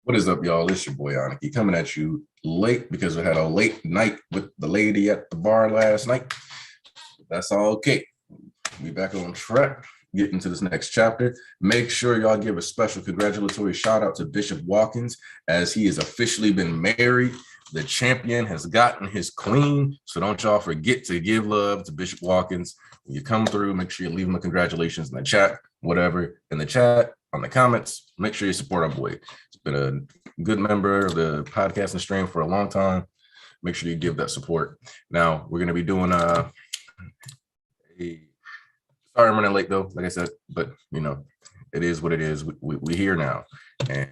What is up, y'all? It's your boy Aniki coming at you late because we had a late night with the lady at the bar last night. That's all okay. We back on track, getting into this next chapter. Make sure y'all give a special congratulatory shout out to Bishop Watkins as he has officially been married. The champion has gotten his queen. So don't y'all forget to give love to Bishop Watkins. When you come through, make sure you leave him a congratulations in the chat, whatever, in the chat, on the comments. Make sure you support our boy. He's been a good member of the podcast and stream for a long time. Make sure you give that support. Now, we're going to be doing sorry I'm running late though, like I said, but you know, it is what it is. We here now, and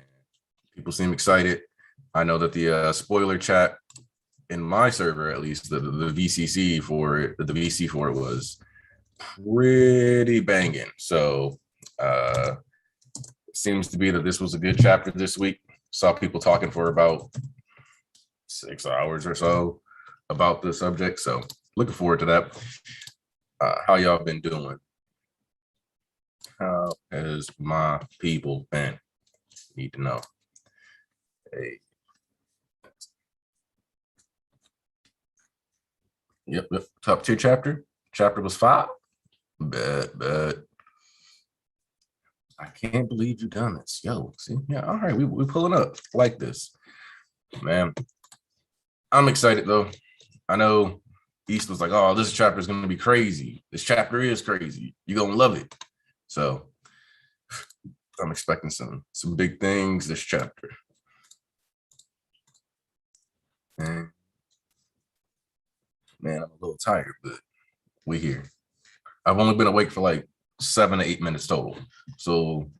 people seem excited. I know that the spoiler chat in my server, at least the VCC for it, the VC for it was pretty banging. So seems to be that this was a good chapter this week. Saw people talking for about 6 hours or so about the subject. So looking forward to that. How y'all been doing? How has my people been? Need to know. Hey. Yep. Top tier chapter. Chapter was 5. But I can't believe you done this. Yo, see, yeah, all right, we pulling up like this. Man, I'm excited though. I know East was like, oh, this chapter is gonna be crazy. This chapter is crazy. You're gonna love it. So I'm expecting some big things this chapter. And man, I'm a little tired, but we here. I've only been awake for like 7 to 8 minutes total. So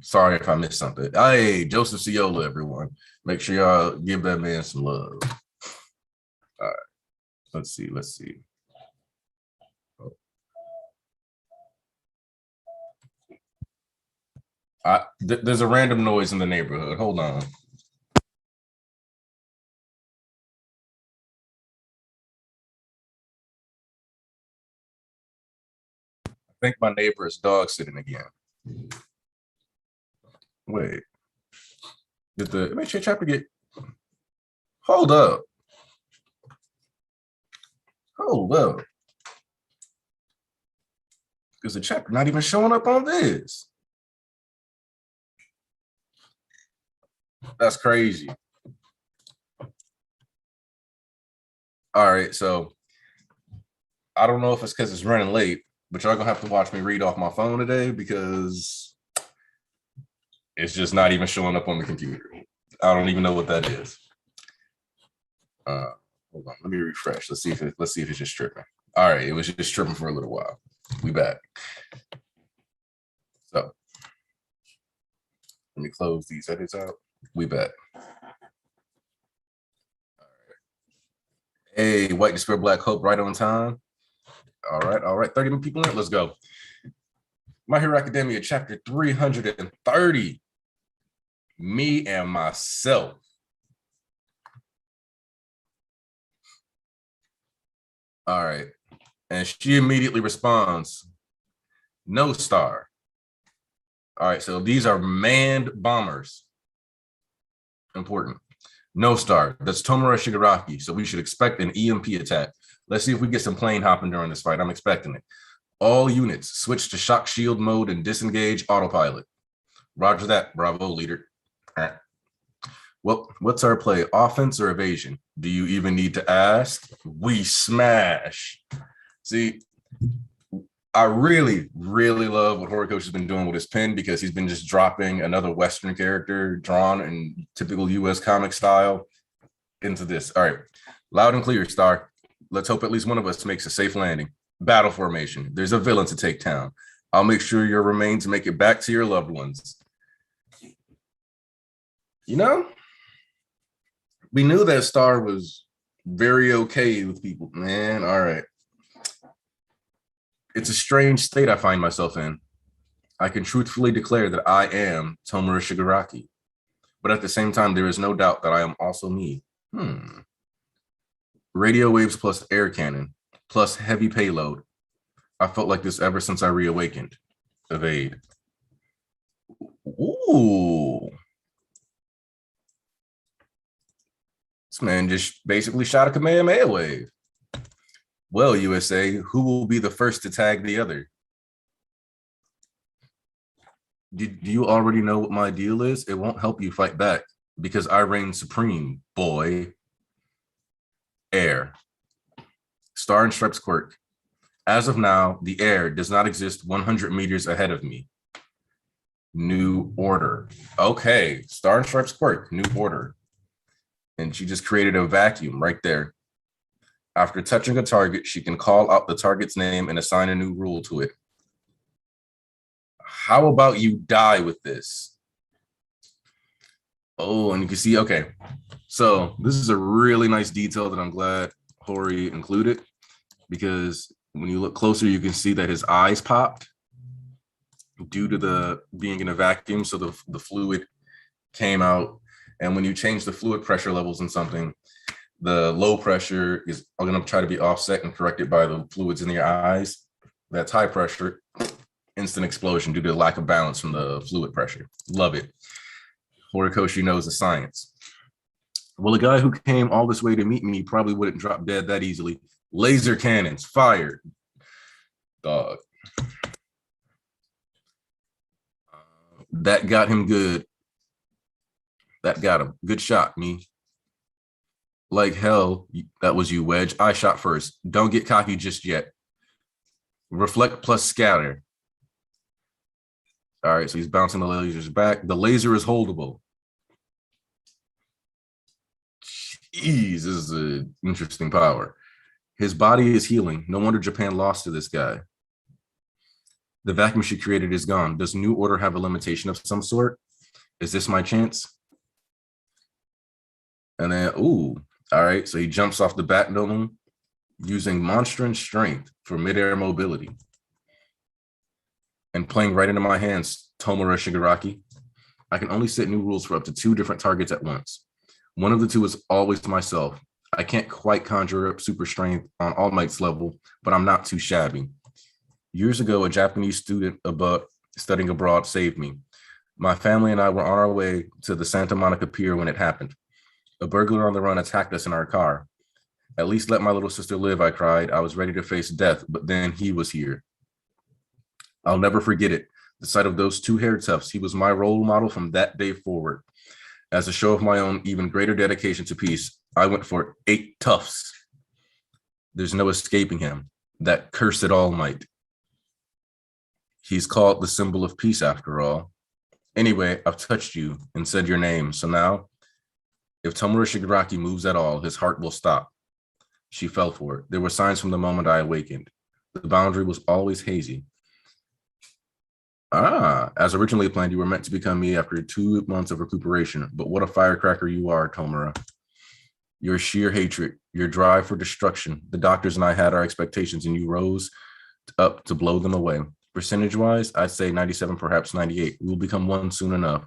sorry if I missed something. Hey, Joseph Ciola, everyone. Make sure y'all give that man some love. All right. Let's see. There's a random noise in the neighborhood. Hold on. I think my neighbor is dog sitting again. Wait. Did the MHA chapter get? Hold up. Because the chapter not even showing up on this. That's crazy. All right, so I don't know if it's because it's running late, but y'all gonna have to watch me read off my phone today because it's just not even showing up on the computer. I don't even know what that is. Hold on, let me refresh. Let's see if it's just tripping. All right, it was just tripping for a little while. We back. So let me close these edits out. We back. All right. Hey, White Despair, Black Hope, right on time. All right. 30 people in it. Let's go. My Hero Academia, chapter 330. Me and myself. All right. And she immediately responds, no star. All right, so these are manned bombers. Important. No star. That's Tomura Shigaraki. So we should expect an EMP attack. Let's see if we get some plane hopping during this fight. I'm expecting it. All units switch to shock shield mode and disengage autopilot. Roger that. Bravo, leader. All right. Well, what's our play? Offense or evasion? Do you even need to ask? We smash. See, I really, really love what Horikoshi has been doing with his pen because he's been just dropping another Western character drawn in typical US comic style into this. All right. Loud and clear, Star. Let's hope at least one of us makes a safe landing. Battle formation. There's a villain to take town. I'll make sure your remains make it back to your loved ones. You know, we knew that Star was very okay with people. Man, all right. It's a strange state I find myself in. I can truthfully declare that I am Tomura Shigaraki. But at the same time, there is no doubt that I am also me. Radio waves plus air cannon, plus heavy payload. I felt like this ever since I reawakened. Evade. Ooh. This man just basically shot a Kamehameha wave. Well, USA, who will be the first to tag the other? Do you already know what my deal is? It won't help you fight back because I reign supreme, boy. Air. Star and Stripes quirk. As of now, the air does not exist 100 meters ahead of me. New order. Okay, Star and Stripes quirk, new order. And she just created a vacuum right there. After touching a target, she can call out the target's name and assign a new rule to it. How about you die with this? Oh, and you can see, okay. So this is a really nice detail that I'm glad Hori included, because when you look closer, you can see that his eyes popped due to the being in a vacuum. So the fluid came out. And when you change the fluid pressure levels in something, the low pressure is going to try to be offset and corrected by the fluids in your eyes. That's high pressure, instant explosion due to lack of balance from the fluid pressure. Love it. Horikoshi knows the science. Well, a guy who came all this way to meet me probably wouldn't drop dead that easily. Laser cannons fired. Dog. That got him good. That got him. Good shot, me. Like hell, that was you, Wedge. I shot first. Don't get cocky just yet. Reflect plus scatter. All right, so he's bouncing the lasers back. The laser is holdable. Jeez, this is an interesting power. His body is healing. No wonder Japan lost to this guy. The vacuum she created is gone. Does New Order have a limitation of some sort? Is this my chance? And then, ooh, all right. So he jumps off the bat dome using monstrous strength for midair mobility. And playing right into my hands, Tomura Shigaraki. I can only set new rules for up to 2 different targets at once. One of the 2 is always myself. I can't quite conjure up super strength on All Might's level, but I'm not too shabby. Years ago, a Japanese student studying abroad saved me. My family and I were on our way to the Santa Monica Pier when it happened. A burglar on the run attacked us in our car. At least let my little sister live, I cried. I was ready to face death, but then he was here. I'll never forget it. The sight of those 2 hair tufts, he was my role model from that day forward. As a show of my own even greater dedication to peace, I went for 8 tufts. There's no escaping him. That cursed All Might. He's called the symbol of peace after all. Anyway, I've touched you and said your name. So now, if Tomura Shigaraki moves at all, his heart will stop. She fell for it. There were signs from the moment I awakened. The boundary was always hazy. As originally planned, you were meant to become me after 2 months of recuperation. But what a firecracker you are, Tomura. Your sheer hatred, your drive for destruction. The doctors and I had our expectations, and you rose up to blow them away. Percentage-wise, I'd say 97, perhaps 98. We'll become one soon enough.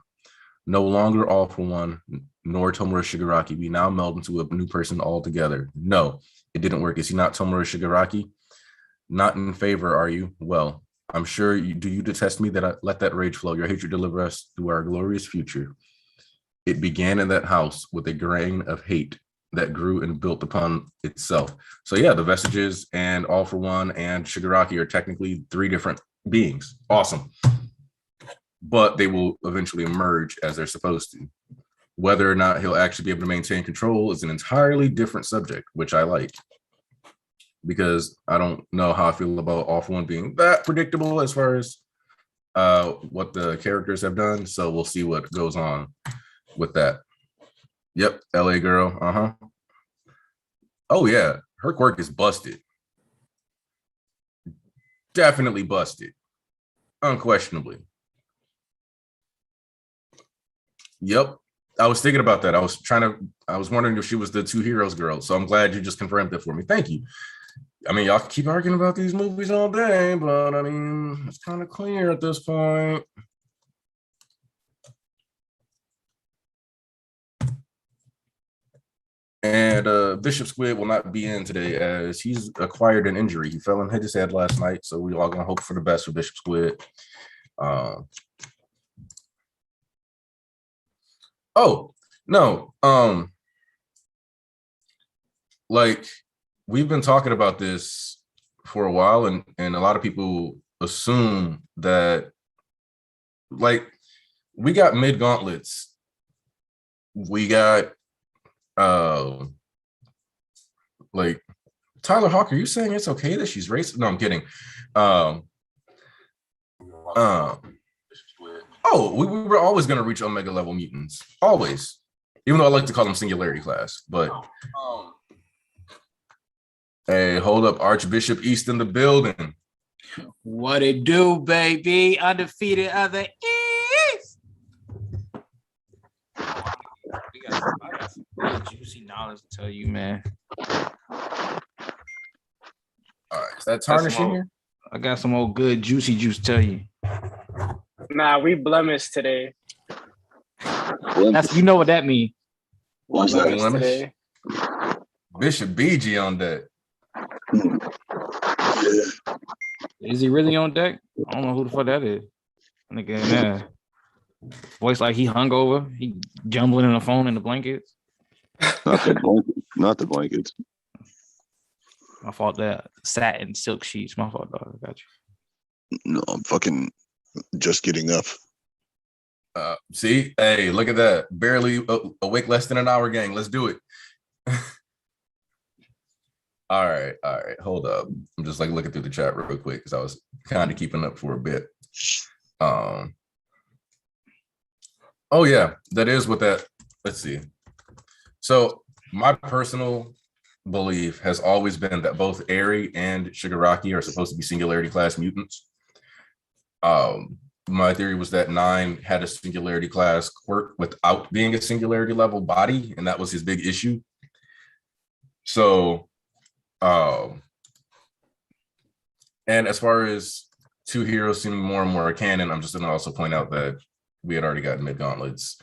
No longer all for one, nor Tomura Shigaraki. We now meld into a new person altogether. No, it didn't work. Is he not Tomura Shigaraki? Not in favor, are you? Well, I'm sure you do. You detest me that I let that rage flow. Your hatred deliver us to our glorious future. It began in that house with a grain of hate that grew and built upon itself. So yeah, the Vestiges and All for One and Shigaraki are technically 3 different beings. Awesome. But they will eventually emerge as they're supposed to. Whether or not he'll actually be able to maintain control is an entirely different subject, which I like. Because I don't know how I feel about All for One being that predictable as far as what the characters have done. So we'll see what goes on with that. Yep, LA girl. Oh yeah, her quirk is busted. Definitely busted. Unquestionably. Yep. I was thinking about that. I was wondering if she was the 2 heroes girl. So I'm glad you just confirmed it for me. Thank you. I mean, y'all can keep arguing about these movies all day, but I mean, it's kind of clear at this point. And Bishop Squid will not be in today as he's acquired an injury. He fell and hit his head last night, so we all gonna hope for the best for Bishop Squid. Oh no, like we've been talking about this for a while, and a lot of people assume that like we got mid gauntlets, we got like Tyler Hawk. Are you saying it's okay that she's racist? No, I'm kidding. Oh, we were always going to reach Omega level mutants, always. Even though I like to call them Singularity class, but hey, hold up, Archbishop East in the building. What it do, baby? Undefeated other East. I got some good juicy knowledge to tell you, man. All right, is that tarnish in here? I got some old good juicy juice to tell you. Nah, we blemished today. That's, you know what that means. What's that blemish? Bishop BG on deck. Is he really on deck? I don't know who the fuck that is. Nigga, yeah. Voice like he hungover. He jumbling in the phone in the blankets. Not the blankets. My fault. That satin silk sheets. My fault, dog. I got you. No, I'm fucking just getting up. See, hey, look at that. Barely awake less than an hour, gang. Let's do it. All right. Hold up. I'm just like looking through the chat real quick because I was kind of keeping up for a bit. Oh yeah, that is what that. Let's see. So my personal belief has always been that both Eri and Shigaraki are supposed to be Singularity class mutants. My theory was that 9 had a Singularity class quirk without being a Singularity level body, and that was his big issue. So, and as far as 2 heroes seeming more and more canon, I'm just going to also point out that we had already gotten mid gauntlets.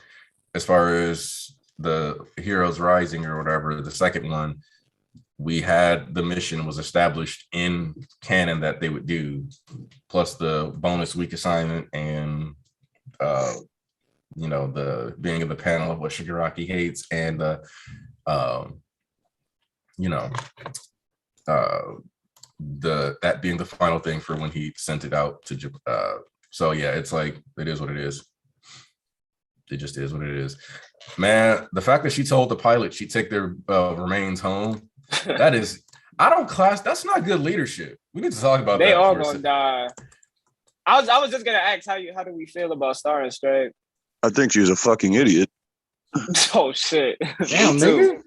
As far as the Heroes Rising or whatever, the second one, we had the mission was established in canon that they would do, plus the bonus week assignment and the being in the panel of what Shigaraki hates and that being the final thing for when he sent it out to so yeah, it's like it is what it is. It just is what it is. Man, the fact that she told the pilot she'd take their remains home, that is, that's not good leadership. We need to talk about that. They all gonna die. I was just gonna ask how do we feel about Star and Stripe? I think she's a fucking idiot. Oh shit. Damn, nigga.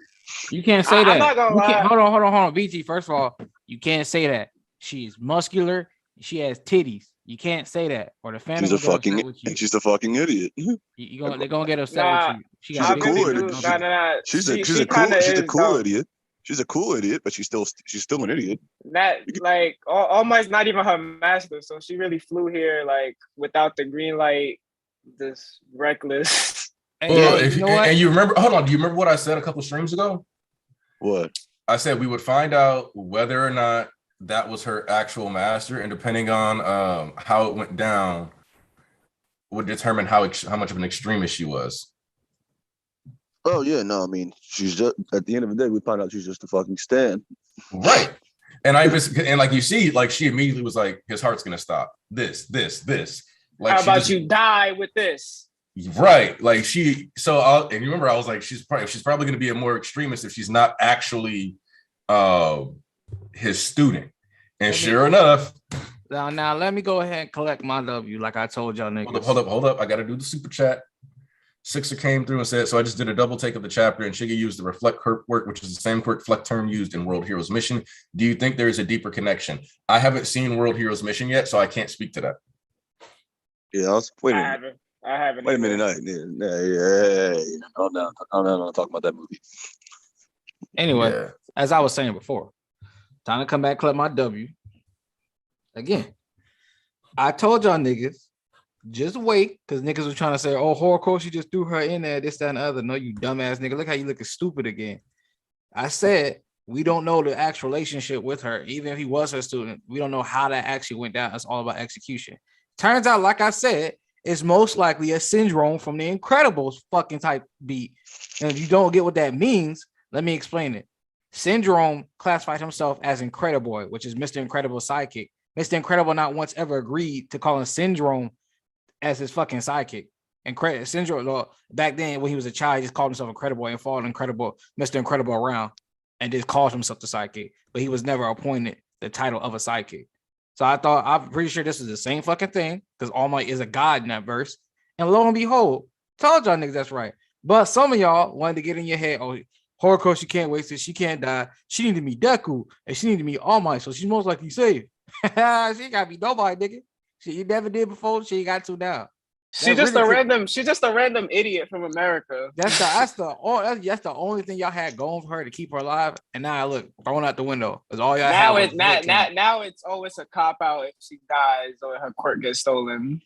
You can't say that. I'm not gonna lie. Hold on. BT, first of all, you can't say that. She's muscular. She has titties. You can't say that. Or the family. She's a fucking idiot. They're gonna get upset with you. She's a cool idiot. She's a cool idiot. She's a cool idiot, but she's still an idiot. That like All Might's not even her master, so she really flew here like without the green light. This reckless. And you remember? Hold on. Do you remember what I said a couple streams ago? What? I said we would find out whether or not that was her actual master, and depending on how it went down, would determine how much of an extremist she was. Oh yeah, no, I mean she's just at the end of the day we find out she's just a fucking stan. Right. And like you see, like she immediately was like, his heart's gonna stop. This. Like, how about you die with this? Right. Like and you remember I was like, she's probably gonna be a more extremist if she's not actually his student. And sure enough. Now let me go ahead and collect my W like I told y'all niggas. Hold up. I gotta do the super chat. Sixer came through and said, so I just did a double take of the chapter and Shiga used the reflect quirk, which is the same quirk fleck term used in World Heroes Mission. Do you think there is a deeper connection? I haven't seen World Heroes Mission yet, so I can't speak to that. Yeah, wait a minute. I haven't. Wait a minute. Yeah. Calm down. I'll talk about that movie. Anyway, as I was saying before, time to come back, collect my W. Again, I told y'all niggas, just wait, because niggas was trying to say, oh, Horikoshi just threw her in there, this, that, and the other. No, you dumbass nigga. Look how you looking stupid again. I said, we don't know the actual relationship with her. Even if he was her student, we don't know how that actually went down. It's all about execution. Turns out, like I said, it's most likely a syndrome from the Incredibles fucking type beat. And if you don't get what that means, let me explain it. Syndrome classified himself as Incrediboy, which is Mr. Incredible's sidekick. Mr. Incredible not once ever agreed to calling Syndrome as his fucking sidekick. Syndrome, back then when he was a child, he just called himself Incrediboy and followed Mr. Incredible around and just called himself the sidekick. But he was never appointed the title of a sidekick. So I'm pretty sure this is the same fucking thing because All Might is a god in that verse. And lo and behold, told y'all niggas that's right. But some of y'all wanted to get in your head, oh, Horikoshi can't wait till she can't die. She need to meet Deku and she need to meet All Might, so she's most likely saved. She ain't gotta be nobody, nigga. She never did before. She ain't got to now. She's just a random idiot from America. That's the only thing y'all had going for her to keep her alive. And now look, thrown out the window. Is all y'all now have. Now it's a cop out if she dies or her quirk gets stolen.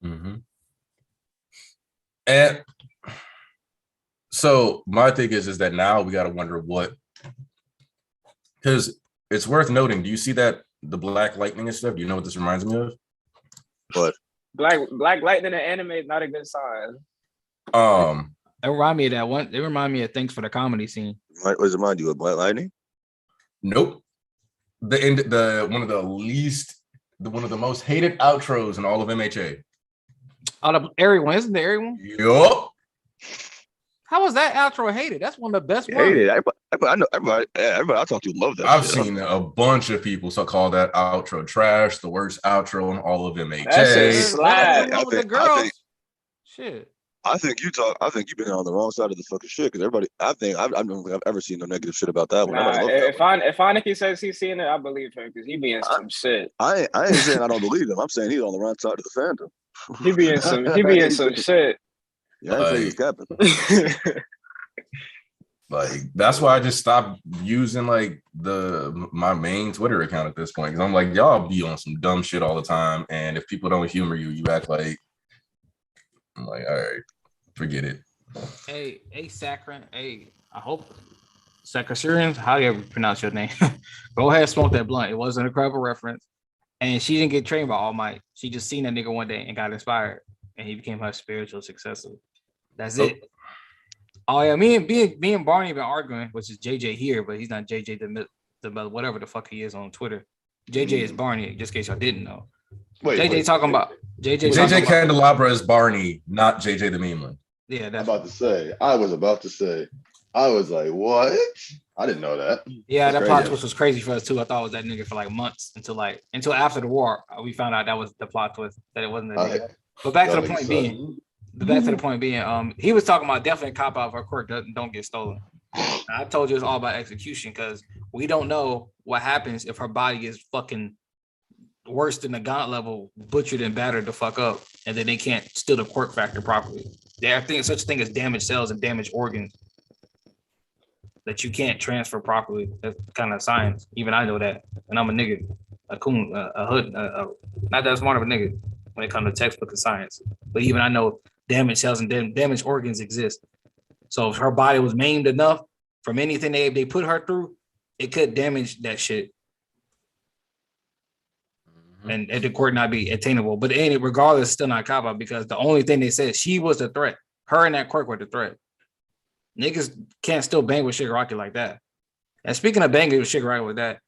Mm-hmm. And so my thing is that now we gotta wonder what, because it's worth noting. Do you see that the Black Lightning and stuff? Do you know what this reminds me of? What? Black Lightning in anime is not a good sign. It remind me of that one. It remind me of Thanks for the Comedy scene. What does it remind you of? Black Lightning? Nope. One of the most hated outros in all of MHA. Oh, the airy one, isn't the airy one? Yup. How was that outro hated? That's one of the best ones. Hated. I know everybody I talk to love that. I've seen a bunch of people call that outro trash, the worst outro in all of MHA. That's a slap. Shit. I think you've been on the wrong side of the fucking shit because everybody. I don't think I've ever seen no negative shit about that one. If Aniki says he's seen it, I believe him because he be in some shit. I ain't saying I don't believe him. I'm saying he's on the wrong side of the fandom. He be in some shit. Yeah, I think he's capping. Like that's why I just stopped using like my main Twitter account at this point because I'm like, y'all be on some dumb shit all the time, and if people don't humor you, you act like. I'm like, all right, forget it. Hey, Saccharin. Hey, I hope Saccharin. How do you ever pronounce your name? Go ahead, smoke that blunt. It wasn't a Incredible reference, and she didn't get trained by All Might. She just seen that nigga one day and got inspired, and he became her spiritual successor. That's it. Oh yeah, me and Barney been arguing, which is JJ here, but he's not JJ the whatever the fuck he is on Twitter. JJ is Barney, just in case y'all didn't know. JJ talking about Candelabra is Barney, not JJ the meme one. Yeah, that's I was about to say. I was like, what? I didn't know that. Yeah, that plot twist was crazy for us too. I thought it was that nigga for like months until after the war. We found out that was the plot twist, that it wasn't that nigga. But back to the point being, he was talking about definitely cop out if her quirk don't get stolen. I told you it's all about execution because we don't know what happens if her body is fucking worse than the gaunt level, butchered and battered the fuck up, and then they can't steal the quirk factor properly. There are such a thing as damaged cells and damaged organs that you can't transfer properly. That's kind of science. Even I know that, and I'm a nigga, a coon, a hood, not that smart of a nigga when it comes to textbook of science. But even I know damaged cells and damaged organs exist. So if her body was maimed enough from anything they put her through, it could damage that shit. And the court not be attainable. But regardless, still not cop out because the only thing they said, she was the threat. Her and that quirk were the threat. Niggas can't still bang with Shigaraki like that. And speaking of banging with Shigaraki with that,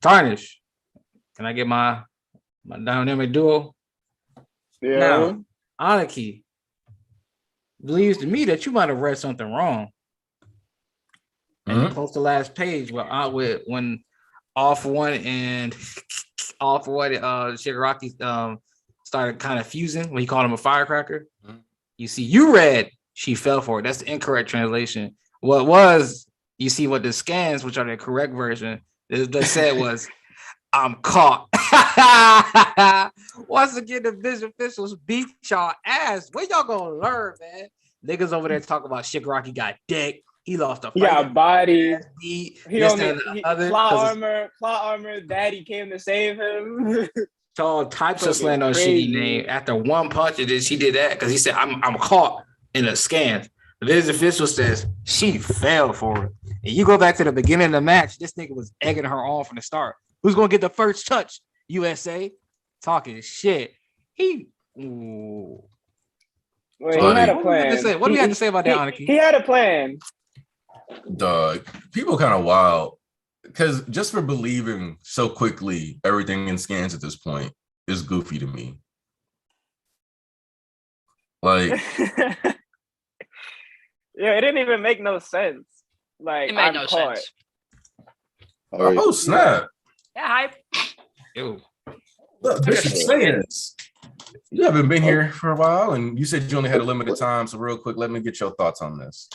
Tarnish, can I get my dynamic duo? Yeah. Now, Aniki believes to me that you might have read something wrong. And you post the last page when All For One Shigaraki started kind of fusing when he called him a firecracker. You see, you read she fell for it. That's the incorrect translation. What was, you see what the scans, which are the correct version, they said was, I'm caught. Once again, the vision officials beat y'all ass. When y'all gonna learn, man? Niggas over there talking about Shigaraki got dick. He lost a fight. Yeah, body. Plot armor. Daddy came to save him. So types of slander on shitty name. After one punch, she did that because he said, I'm caught in a scan. The vision official says she fell for it. And you go back to the beginning of the match, this nigga was egging her on from the start. Who's gonna get the first touch? USA talking shit. He had a plan. What do you have to say about that, Aniki? He had a plan. Dog, people kind of wild because just for believing so quickly everything in scans at this point is goofy to me. Like, yeah, it didn't even make no sense. Like, it made no sense. Oh snap! Yeah, hype. Ew. Look, Bishop Sayers, you haven't been here for a while, and you said you only had a limited time. So real quick, let me get your thoughts on this.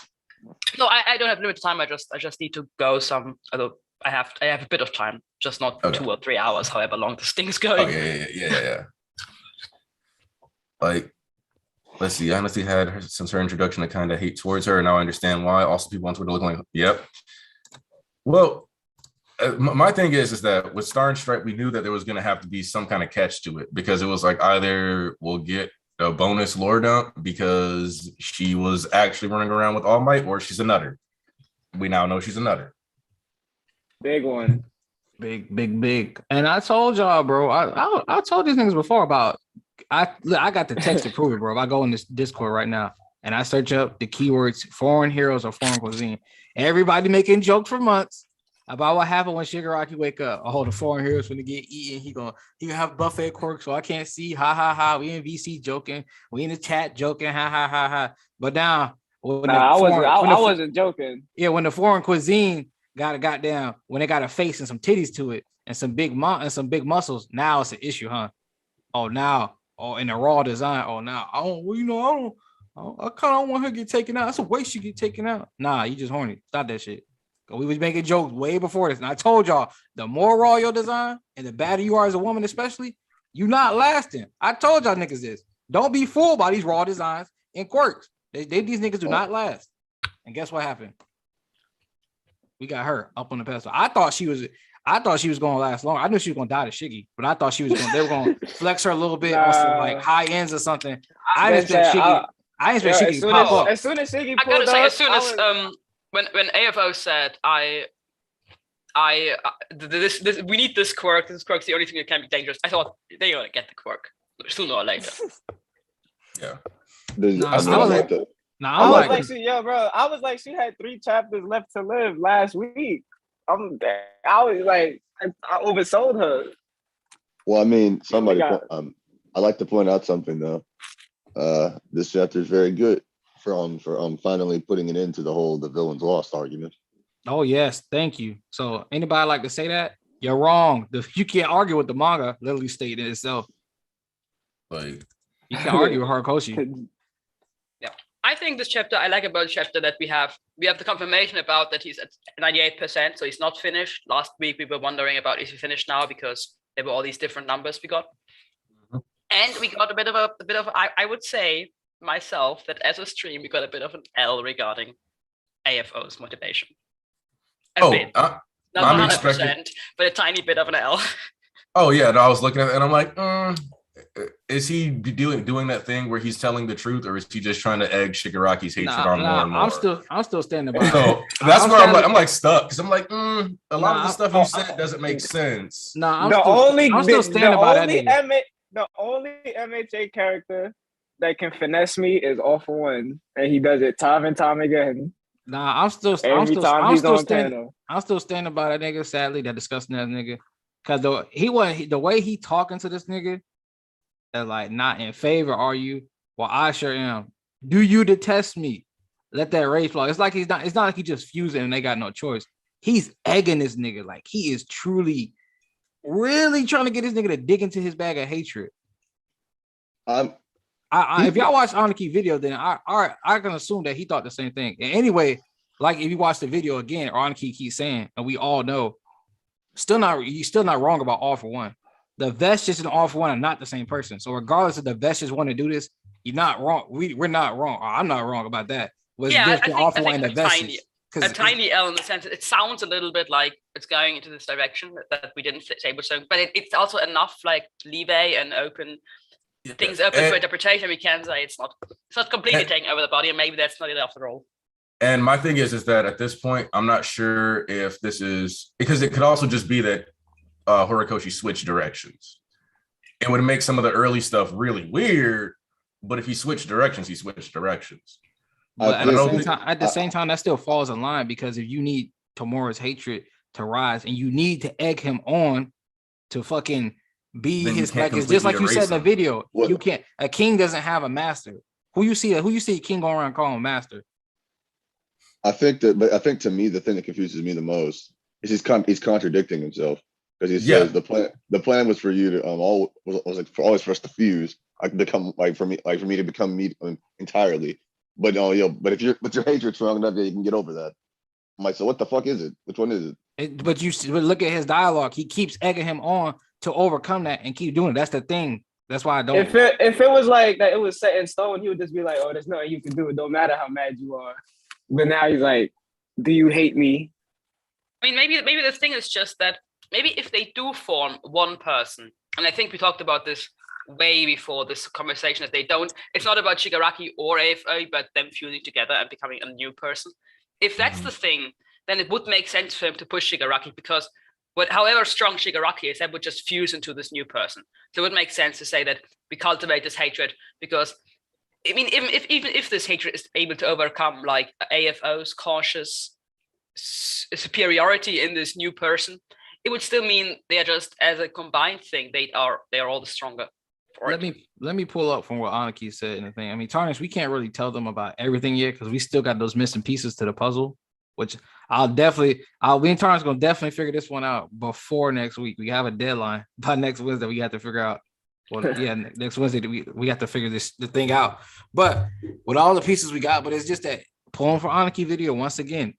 No, I don't have limited time. I just need to go some. Although I have a bit of time, just not 2 or 3 hours, however long this thing's going. Oh yeah. Like, let's see. I honestly had her, since her introduction, a kind of hate towards her, and now I understand why. Also, people on Twitter looking like, yep. Well, my thing is that with Star and Stripe, we knew that there was going to have to be some kind of catch to it because it was like either we'll get a bonus lore dump because she was actually running around with All Might, or she's a nutter. We now know she's a nutter. Big one. Big. And I told y'all, bro, I told these niggas before about, I got the text to prove it, bro. If I go in this Discord right now and I search up the keywords foreign heroes or foreign cuisine, everybody making jokes for months about what happened when Shigaraki wake up. Oh, the foreign heroes when they get eaten. He gonna have buffet quirk, so I can't see. Ha ha ha. We in VC joking. We in the chat joking. Ha ha ha ha. But now, I wasn't joking. Yeah, when the foreign cuisine got a goddamn, when they got a face and some titties to it and some big muscles, now it's an issue, huh? Oh, now, in the raw design. Oh, now, I kind of don't want her to get taken out. That's a way she get taken out. Nah, you just horny. Stop that shit. We was making jokes way before this. And I told y'all, the more raw your design and the badder you are as a woman, especially, you not lasting. I told y'all niggas this. Don't be fooled by these raw designs and quirks. These niggas do not last. And guess what happened? We got her up on the pedestal. I thought she was going to last long. I knew she was going to die to Shiggy, but I thought they were going to flex her a little bit on some like high ends or something. I didn't expect Shiggy to pop up. As soon as Shiggy I gotta pulled say, up, as soon as when AFO said we need this quirk. This quirk's the only thing that can be dangerous. I thought they're gonna get the quirk sooner or later. Yeah. I was like, she had 3 chapters left to live last week. I was like, I oversold her. Well, I mean, I like to point out something though. This chapter is very good for finally putting an end to the villain's lost argument. Oh yes, thank you. So anybody like to say that? You're wrong. You can't argue with the manga literally stating itself. Like, you can't argue with Horikoshi. Yeah, I think this chapter, I like about the chapter that we have the confirmation about that he's at 98%, so he's not finished. Last week we were wondering about is he finished now because there were all these different numbers we got, and we got a bit of I would say myself that as a stream we got a bit of an L regarding AFO's motivation. Not 100%, but a tiny bit of an L. Oh yeah, no, I was looking at it and I'm like, is he doing that thing where he's telling the truth, or is he just trying to egg Shigaraki's hatred on more and more? I'm still standing by. So that's where I'm like stuck because I'm like, a lot of the stuff you said doesn't make sense. I'm still standing by that. The only MHA character that can finesse me is All For One, and he does it time and time again. I'm still standing by that nigga. Sadly, that disgusting ass nigga, because the way he talking to this nigga, that like, not in favor, are you? Well, I sure am. Do you detest me? Let that rage flow. It's like it's not like he just fusing and they got no choice. He's egging this nigga, like he is truly, really trying to get this nigga to dig into his bag of hatred. If y'all watch Aniki video, then I can assume that he thought the same thing. And anyway, like if you watch the video again, Aniki keeps saying, and we all know, you're still not wrong about All For One. The Vestiges and All For One are not the same person. So regardless of the Vestiges want to do this, you're not wrong. We're not wrong. I'm not wrong about that. I think a tiny L in the sense it sounds a little bit like it's going into this direction that we didn't say, but it's also enough like leeway and open. Things open for interpretation. We can say it's not completely taking over the body, and maybe that's not it after all. And my thing is that at this point, I'm not sure if this is because it could also just be that Horikoshi switched directions. It would make some of the early stuff really weird, but if he switched directions, he switched directions. But at the same time, that still falls in line because if you need Tomura's hatred to rise and you need to egg him on to fucking be his, like, it's just like you said in the video. What? You can't. A king doesn't have a master. Who you see a king going around calling master? I think to me, the thing that confuses me the most is he's contradicting himself because he says the plan was for you to always for us to fuse, for me to become me entirely. But but if your hatred's strong enough that you can get over that. I'm like, so what the fuck is it? Which one is it? But look at his dialogue. He keeps egging him on to overcome that and keep doing it. That's the thing. That's why I don't. If it was like that, it was set in stone. He would just be like, "Oh, there's nothing you can do. It don't matter how mad you are." But now he's like, "Do you hate me?" I mean, maybe the thing is just that maybe if they do form one person, and I think we talked about this way before this conversation, that they don't. It's not about Shigaraki or AFO, but them fusing together and becoming a new person. If that's the thing, then it would make sense for him to push Shigaraki because however strong Shigaraki is, that would just fuse into this new person. So it would make sense to say that we cultivate this hatred because, I mean, even if this hatred is able to overcome like AFO's cautious superiority in this new person, it would still mean they are just, as a combined thing, they are all the stronger. Let me pull up from what Aniki said in the thing. I mean, Tarnish, we can't really tell them about everything yet because we still got those missing pieces to the puzzle, which me and Tarnish gonna definitely figure this one out before next week. We have a deadline by next Wednesday. We have to figure out. Well, yeah, next Wednesday we have to figure the thing out. But with all the pieces we got, but it's just that pulling for Aniki video once again,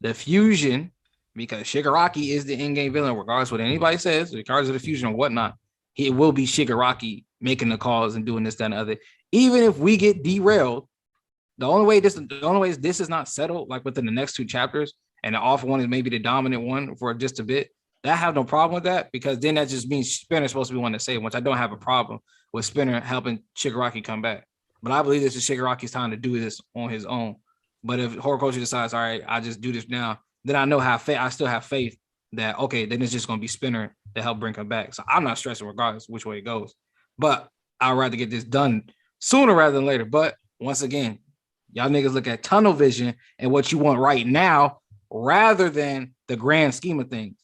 the fusion, because Shigaraki is the in-game villain, regardless of what anybody says, regardless of the fusion or whatnot. It will be Shigaraki making the calls and doing this, that, and the other. Even if we get derailed, the only way this is not settled, like within the next two chapters, and the off one is maybe the dominant one for just a bit. I have no problem with that because then that just means Spinner's supposed to be one to save, which I don't have a problem with Spinner helping Shigaraki come back. But I believe this is Shigaraki's time to do this on his own. But if Horikoshi decides, all right, I just do this now, then I know I still have faith that, okay, then it's just going to be Spinner to help bring him back. So I'm not stressing regardless which way it goes. But I'd rather get this done sooner rather than later. But once again, y'all niggas look at tunnel vision and what you want right now rather than the grand scheme of things.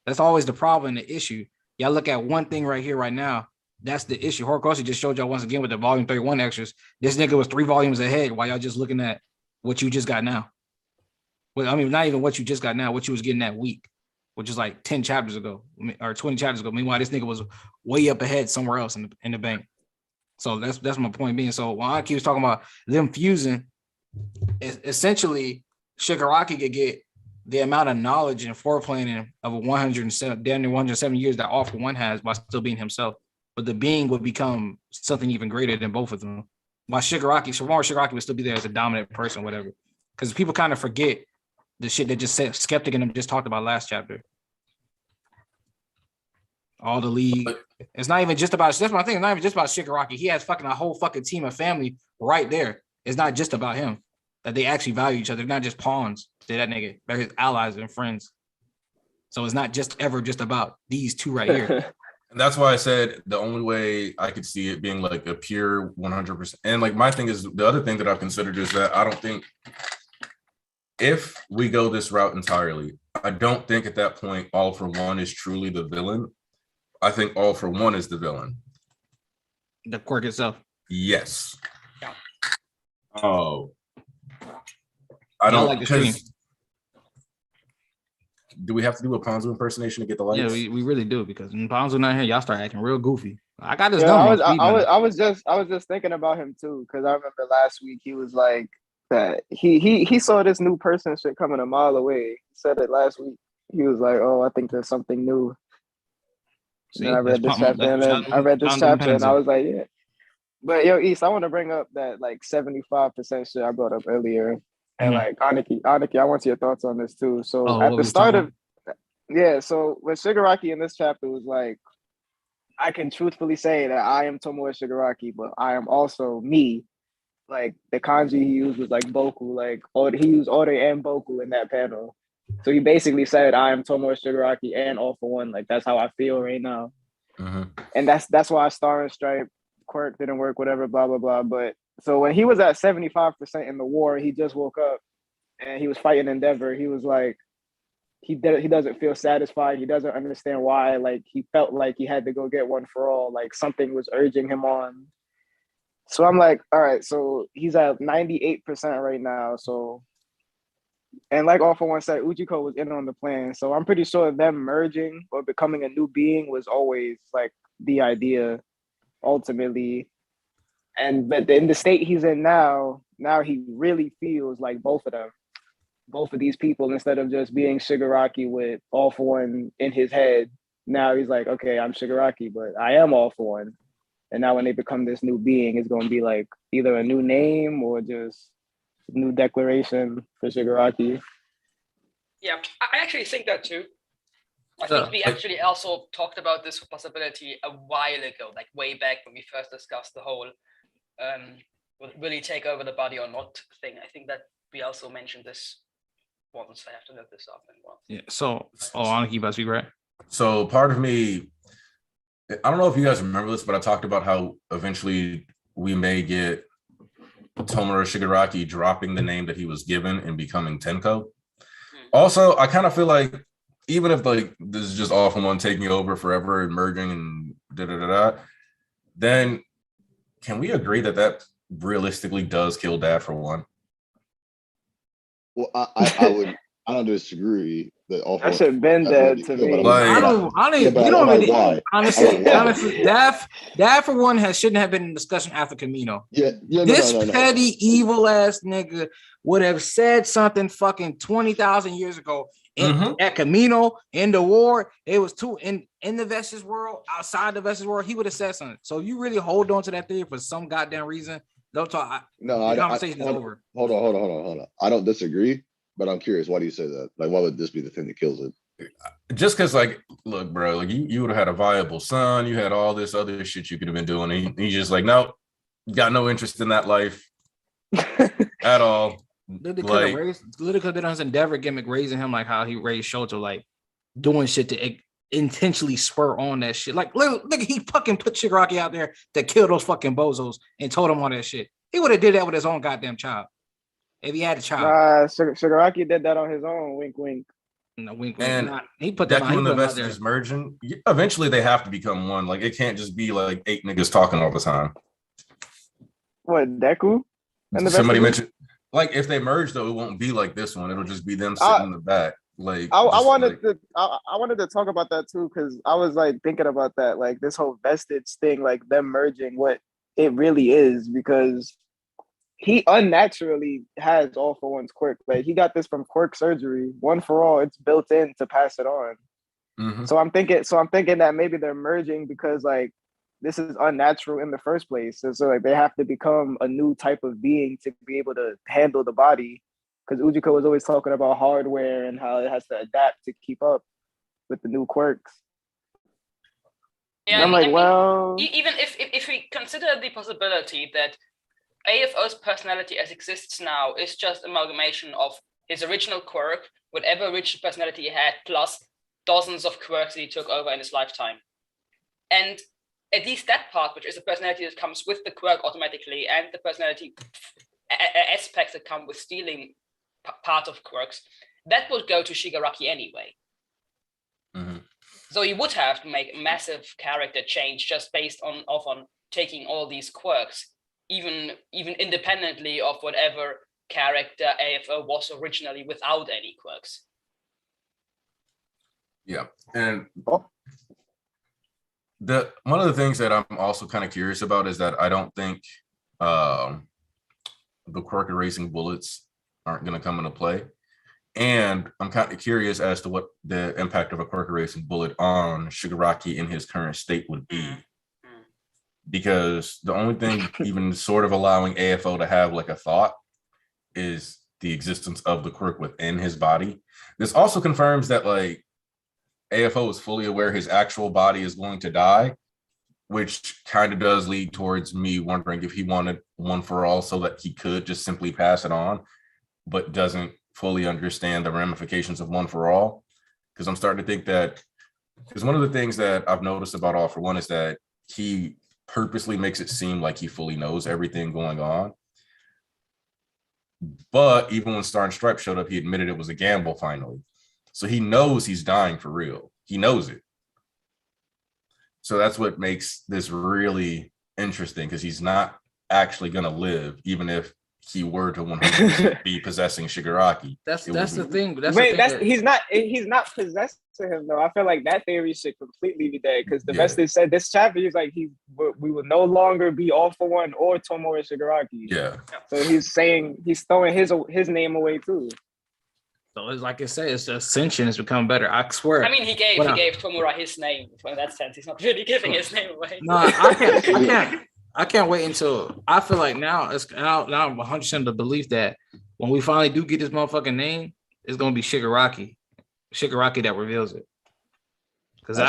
That's always the problem and the issue. Y'all look at one thing right here, right now. That's the issue. Horikoshi just showed y'all once again with the volume 31 extras. This nigga was 3 volumes ahead while y'all just looking at what you just got now. Well, I mean, not even what you just got now, what you was getting that week, which is like 10 chapters ago or 20 chapters ago. Meanwhile, this nigga was way up ahead somewhere else in the bank. So that's my point being. So when Aki was talking about them fusing, essentially Shigaraki could get the amount of knowledge and foreplanning of 107, damn near 107 years that All For One has while still being himself. But the being would become something even greater than both of them. While Shigaraki would still be there as a dominant person, whatever. Because people kind of forget the shit that just said Skeptic and them just talked about last chapter. All the league. It's not even just about, that's my thing. It's not even just about Shigaraki. He has a whole fucking team of family right there. It's not just about him. That they actually value each other. They're not just pawns to that nigga. They're his allies and friends. So it's not just about these two right here. And that's why I said the only way I could see it being like a pure 100%. And like my thing is, the other thing that I've considered is that I don't think if we go this route entirely, I don't think at that point All For One is truly the villain. I think All For One is the villain. The quirk itself. Yes. Yeah. Oh. I don't like the stream. Do we have to do a Ponzu impersonation to get the likes? Yeah, we really do, because when Ponzu not here, y'all start acting real goofy. I got this. Yeah, I was just thinking about him too, because I remember last week he was like that he saw this new person shit coming a mile away. He said it last week. He was like, "Oh, I think there's something new." See, and I read this chapter, and I was like, "Yeah." But yo, East, I want to bring up that like 75% shit I brought up earlier. And like Aniki, I want your thoughts on this too. So at the start of, so when Shigaraki in this chapter was like, I can truthfully say that I am Tomoe Shigaraki, but I am also me. Like the kanji he used was like Boku, like he used Ore and Boku in that panel. So he basically said, I am Tomoe Shigaraki and All For One. Like that's how I feel right now. And that's why Star and Stripe quirk didn't work, whatever, blah, blah, blah. But So when he was at 75% in the war, he just woke up and he was fighting Endeavor. He was like, he doesn't feel satisfied. He doesn't understand why. Like he felt like he had to go get one for all. Like something was urging him on. So I'm like, all right. So he's at 98% right now. So, and like All For One said, Ujiko was in on the plan. So I'm pretty sure them merging or becoming a new being was always like the idea, ultimately. But in the state he's in now he really feels like both of them. Both of these people, instead of just being Shigaraki with All For One in his head, now he's like, okay, I'm Shigaraki, but I am All For One. And now when they become this new being, it's going to be like either a new name or just a new declaration for Shigaraki. Yeah, I actually think that too. I think we actually also talked about this possibility a while ago, like way back when we first discussed the whole will he take over the body or not thing. I think that we also mentioned this once. I have to look this up and once. Yeah. So, Aniki, about to speak, right? So part of me, I don't know if you guys remember this, but I talked about how eventually we may get Tomura Shigaraki dropping the name that he was given and becoming Tenko. Also, I kind of feel like even if like this is just All For One taking over forever and merging and then can we agree that realistically does kill Dad for One? Well, I don't disagree that All For One. That should have been dead to me. Honestly, Dad for One shouldn't have been in discussion after Camino. This petty evil ass nigga would have said something fucking 20,000 years ago at Camino, in the war. It was two in the Vestige world, outside the Vestige world. He would have said something. So you really hold on to that theory for some goddamn reason. Don't talk. The conversation is over. Hold on. I don't disagree, but I'm curious. Why do you say that? Like, why would this be the thing that kills it? Just because, like, look, bro, like you would have had a viable son. You had all this other shit you could have been doing. And he's just like, nope, got no interest in that life at all. Literally could have been on his Endeavor gimmick, raising him like how he raised Shoto, like doing shit to intentionally spur on that shit. Like, look, he fucking put Shigaraki out there to kill those fucking bozos and told him all that shit. He would have did that with his own goddamn child if he had a child. Shigaraki did that on his own. Wink, wink. No, wink, wink. And he put them when the Vestiges merging, eventually they have to become one. Like, it can't just be like 8 niggas talking all the time. What, Deku? And somebody mentioned, like, if they merge though, it won't be like this one. It'll just be them sitting in the back. Like, I wanted to talk about that too, because I was like thinking about that, like this whole Vestige thing, like them merging, what it really is, because he unnaturally has All For One's quirk. Like he got this from quirk surgery. One for all, it's built in to pass it on. Mm-hmm. So I'm thinking that maybe they're merging because like this is unnatural in the first place. So like they have to become a new type of being to be able to handle the body. Because Ujiko was always talking about hardware and how it has to adapt to keep up with the new quirks. Yeah, I'm like, well, even if we consider the possibility that AFO's personality as exists now is just amalgamation of his original quirk, whatever original personality he had, plus dozens of quirks that he took over in his lifetime. And at least that part, which is a personality that comes with the quirk automatically, and the personality aspects that come with stealing part of quirks, that would go to Shigaraki anyway. Mm-hmm. So he would have to make a massive character change just based on taking all these quirks, even independently of whatever character AFO was originally without any quirks. Yeah, and one of the things that I'm also kind of curious about is that I don't think the quirk erasing bullets aren't going to come into play. And I'm kind of curious as to what the impact of a quirk erasing bullet on Shigaraki in his current state would be. Because the only thing even sort of allowing AFO to have like a thought is the existence of the quirk within his body. This also confirms that like AFO is fully aware his actual body is going to die, which kind of does lead towards me wondering if he wanted one for all so that he could just simply pass it on, but doesn't fully understand the ramifications of one for all. Because I'm starting to think that, because one of the things that I've noticed about All For One is that he purposely makes it seem like he fully knows everything going on. But even when Star and Stripe showed up, he admitted it was a gamble finally. So he knows he's dying for real. He knows it. So that's what makes this really interesting, because he's not actually going to live, even if he were to 100% be possessing Shigaraki. That's the thing. He's not possessing him though. I feel like that theory should completely be dead, because the best they said this chapter is like we will no longer be All for One or Tomura Shigaraki. Yeah. So he's throwing his name away too. So it's like I said, it's ascension has become better. I swear. I mean, he gave Tomura his name. In that sense, he's not really giving his name away. No, I can't wait until I feel like now I'm 100% the belief that when we finally do get this motherfucking name, it's gonna be Shigaraki that reveals it. Because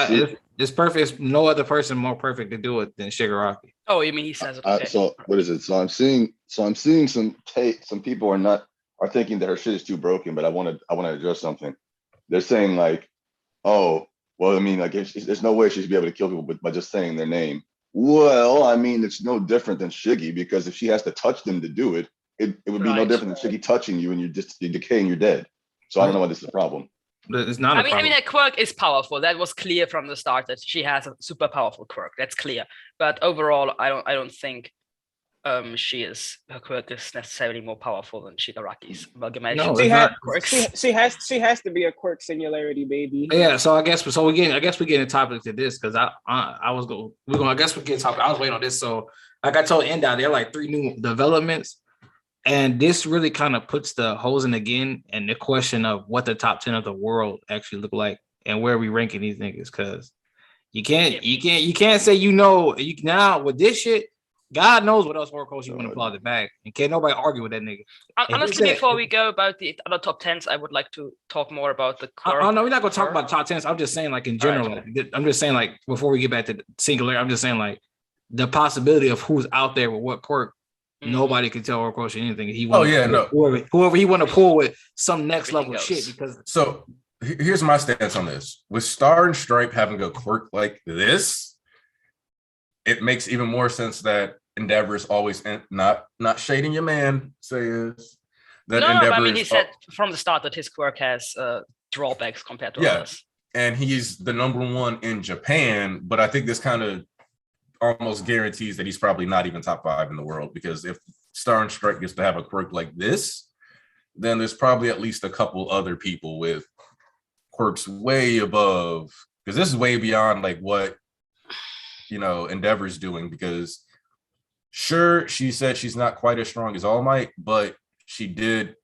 it's perfect. There's no other person more perfect to do it than Shigaraki. Oh, you mean he says it? Okay. So what is it? So I'm seeing some people are thinking that her shit is too broken, but I want to address something. They're saying like, oh, well, I mean, like there's no way she should be able to kill people by just saying their name. Well, I mean, it's no different than Shiggy, because if she has to touch them to do it, it would be no different than Shiggy touching you and you're decaying, you're dead. So I don't know why this is a problem. It's not. I mean, a quirk is powerful. That was clear from the start that she has a super powerful quirk. That's clear. But overall, I don't think her quirk is necessarily more powerful than Shigaraki's amalgamation. No, she has to be a quirk singularity, baby. Yeah, so I guess we get a topic to this, because I was waiting on this. So like I told Enda, there are like 3 new developments, and this really kind of puts the holes again and the question of what the top 10 of the world actually look like and where we ranking these niggas, because you can't say now with this shit. God knows what else Horikoshi want to pull out the bag, and can't nobody argue with that nigga. Honestly, before we go about the other top 10s, I would like to talk more about the quirk. Oh no, we're not gonna talk about top 10s. I'm just saying, like in general. Right. I'm just saying, like before we get back to the singular, I'm just saying like the possibility of who's out there with what quirk. Mm-hmm. Nobody can tell Horikoshi anything. Whoever he want to pull with some next level shit. Because so here's my stance on this: with Star and Stripe having a quirk like this, it makes even more sense that Endeavor is always not shading your man. Says that Endeavor. I mean, he said from the start that his quirk has drawbacks compared to others. And he's the number 1 in Japan. But I think this kind of almost guarantees that he's probably not even top 5 in the world, because if Star and Stripe gets to have a quirk like this, then there's probably at least a couple other people with quirks way above, because this is way beyond like what Endeavor's doing, because sure, she said she's not quite as strong as All Might, but she did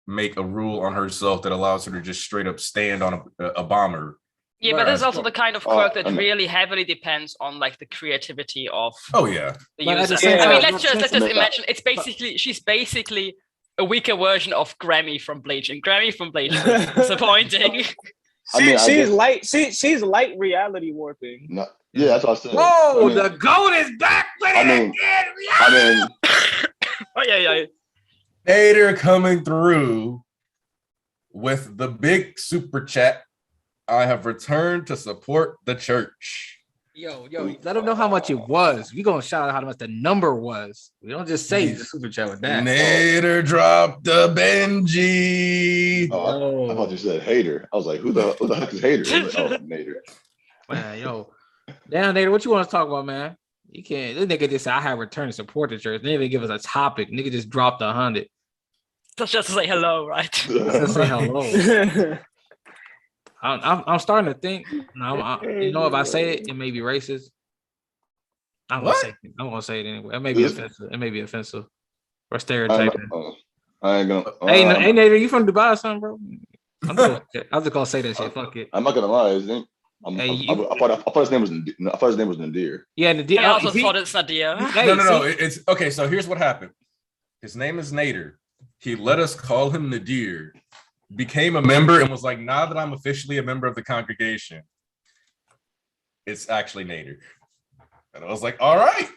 make a rule on herself that allows her to just straight up stand on a bomber. Yeah, but there's also the kind of quirk that really heavily depends on like the creativity of the user. I mean, let's just imagine she's basically a weaker version of Grammy from Bleach, and Grammy from Bleach is disappointing. She's light reality warping. No, yeah, that's what I said. Whoa, the goat is back with it again. Oh yeah. Nader coming through with the big super chat. I have returned to support the church. Yo, let them know how much it was. We gonna shout out how much the number was. We don't just say the super chat with that. Nader dropped the Benji. I thought you said hater. I was like, who the heck is hater? Nader. Man, damn, Nader, what you want to talk about, man? You can't. This nigga just said I have returned to support the church. They didn't even give us a topic. Nigga just dropped 100. That's just to say hello, right? Just to say hello. I'm starting to think. If I say it, it may be racist. I'm gonna say it anyway. It may be offensive. It may be offensive or stereotyping. I ain't gonna. Hey, Nader, you from Dubai or something, bro? I'm just gonna say that shit. Fuck it. I'm not gonna lie. I thought his name was Nadir. Yeah, Nadir. I also thought it's Nadir. No. It's okay. So here's what happened. His name is Nader. He let us call him Nadir. Became a member and was like, now that I'm officially a member of the congregation, it's actually Nader. And I was like, all right.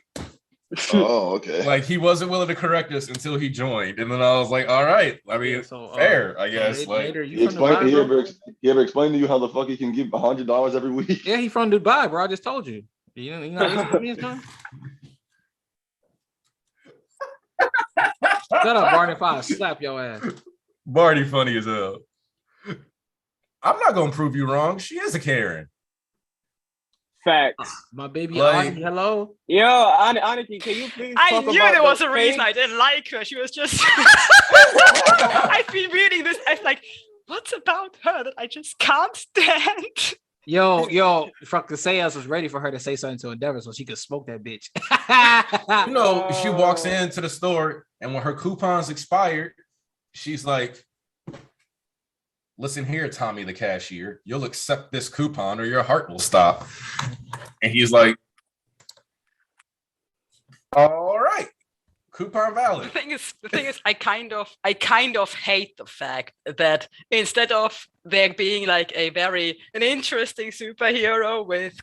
Oh, okay. Like he wasn't willing to correct us until he joined. And then I was like, all right. I mean, fair, I guess. Nader, he ever explained to you how the fuck he can give $100 every week? Yeah, he from Dubai, bro. I just told you. You know Shut up, Barney. If I slap your ass. Barney funny as hell. I'm not gonna prove you wrong. She is a Karen. Facts. My baby, Like, hello. Yo, Aniki, can you please? I talk knew about there was a the reason fake- I didn't like her. She was just. I've been reading this. I'm like, what's about her that I just can't stand? Yo, fucking Sayas was ready for her to say something to Endeavor so she could smoke that bitch. You know, she walks into the store and when her coupons expired, she's like, listen here, Tommy the cashier, you'll accept this coupon or your heart will stop. And he's like, all right, coupon valid. The thing is, I kind of hate the fact that instead of there being like an interesting superhero with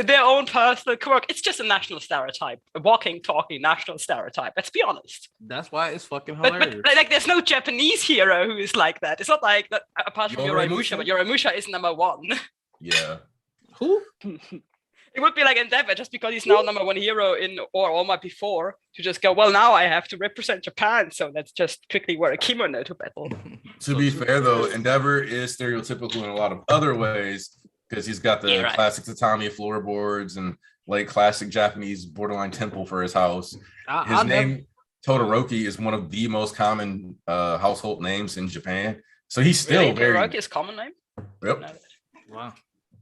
their own personal quirk, it's just a national stereotype, a walking, talking national stereotype. Let's be honest. That's why it's fucking hilarious. But like, there's no Japanese hero who is like that. It's not like that, apart from Yoramusha, but Yoramusha is number one. Yeah. Who? It would be like Endeavor, just because he's now number one hero in or all my before, to just go, well, now I have to represent Japan, so let's just quickly wear a kimono to battle. To be fair, though, Endeavor is stereotypical in a lot of other ways because he's got the classic tatami floorboards and like classic Japanese borderline temple for his house. His name, Todoroki, is one of the most common household names in Japan. So he's still very... Todoroki is common name? Yep. Wow.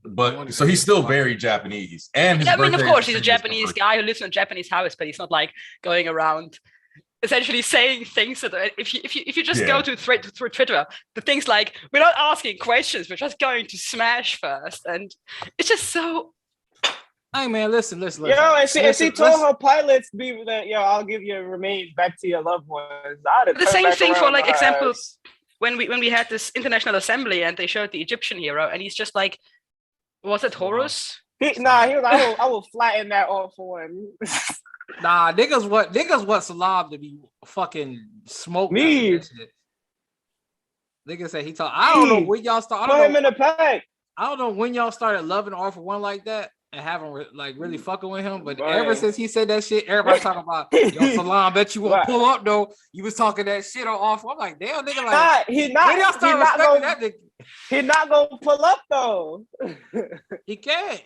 But so he's still very Japanese, and his I mean, of birthday course, is he's a Japanese guy who lives in a Japanese house, but he's not like going around essentially saying things that if you just go to through Twitter, the things like, we're not asking questions, we're just going to smash first, and it's just so. Hey man, listen. Yo, and she told her pilots be that, yo, I'll give your remains back to your loved ones. The same thing for like example, when we had this international assembly and they showed the Egyptian hero, and he's just like, was it Horus? He was like, I will flatten that off for him. Nah, niggas want Salam to be fucking smoked. Me. Niggas say he talk. I don't know when y'all start. Put him in the pack. I don't know when y'all started loving All for One like that and having like really fucking with him. But ever since he said that shit, everybody talking about, yo, Salam, bet you won't pull up though. You was talking that shit on All for One. I'm like, damn, nigga, like he's not gonna that nigga. He's not gonna pull up though. He can't.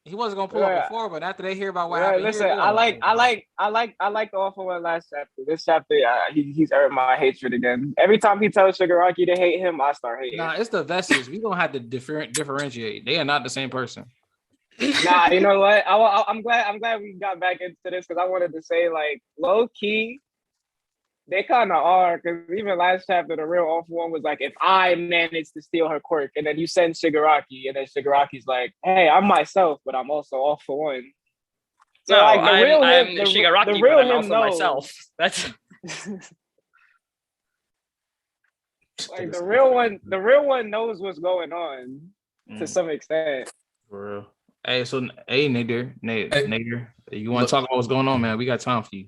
He wasn't gonna pull up before, but after they hear about what happened, listen, I like the All for One last chapter. This chapter, he's earned my hatred again. Every time he tells Shigaraki to hate him, I start hating. Nah, it's the vessels. We don't have to differentiate. They are not the same person. Nah, you know what? I'm glad we got back into this because I wanted to say, like, low key, they kind of are, because even last chapter, the real All for One was like, if I managed to steal her quirk, and then you send Shigaraki, and then Shigaraki's like, hey, I'm myself, but I'm also All for One. So no, like, I'm Shigaraki, but I'm also myself. That's like the real one knows what's going on to some extent. For real. Hey, so Nader, you want to talk about what's going on, man? We got time for you.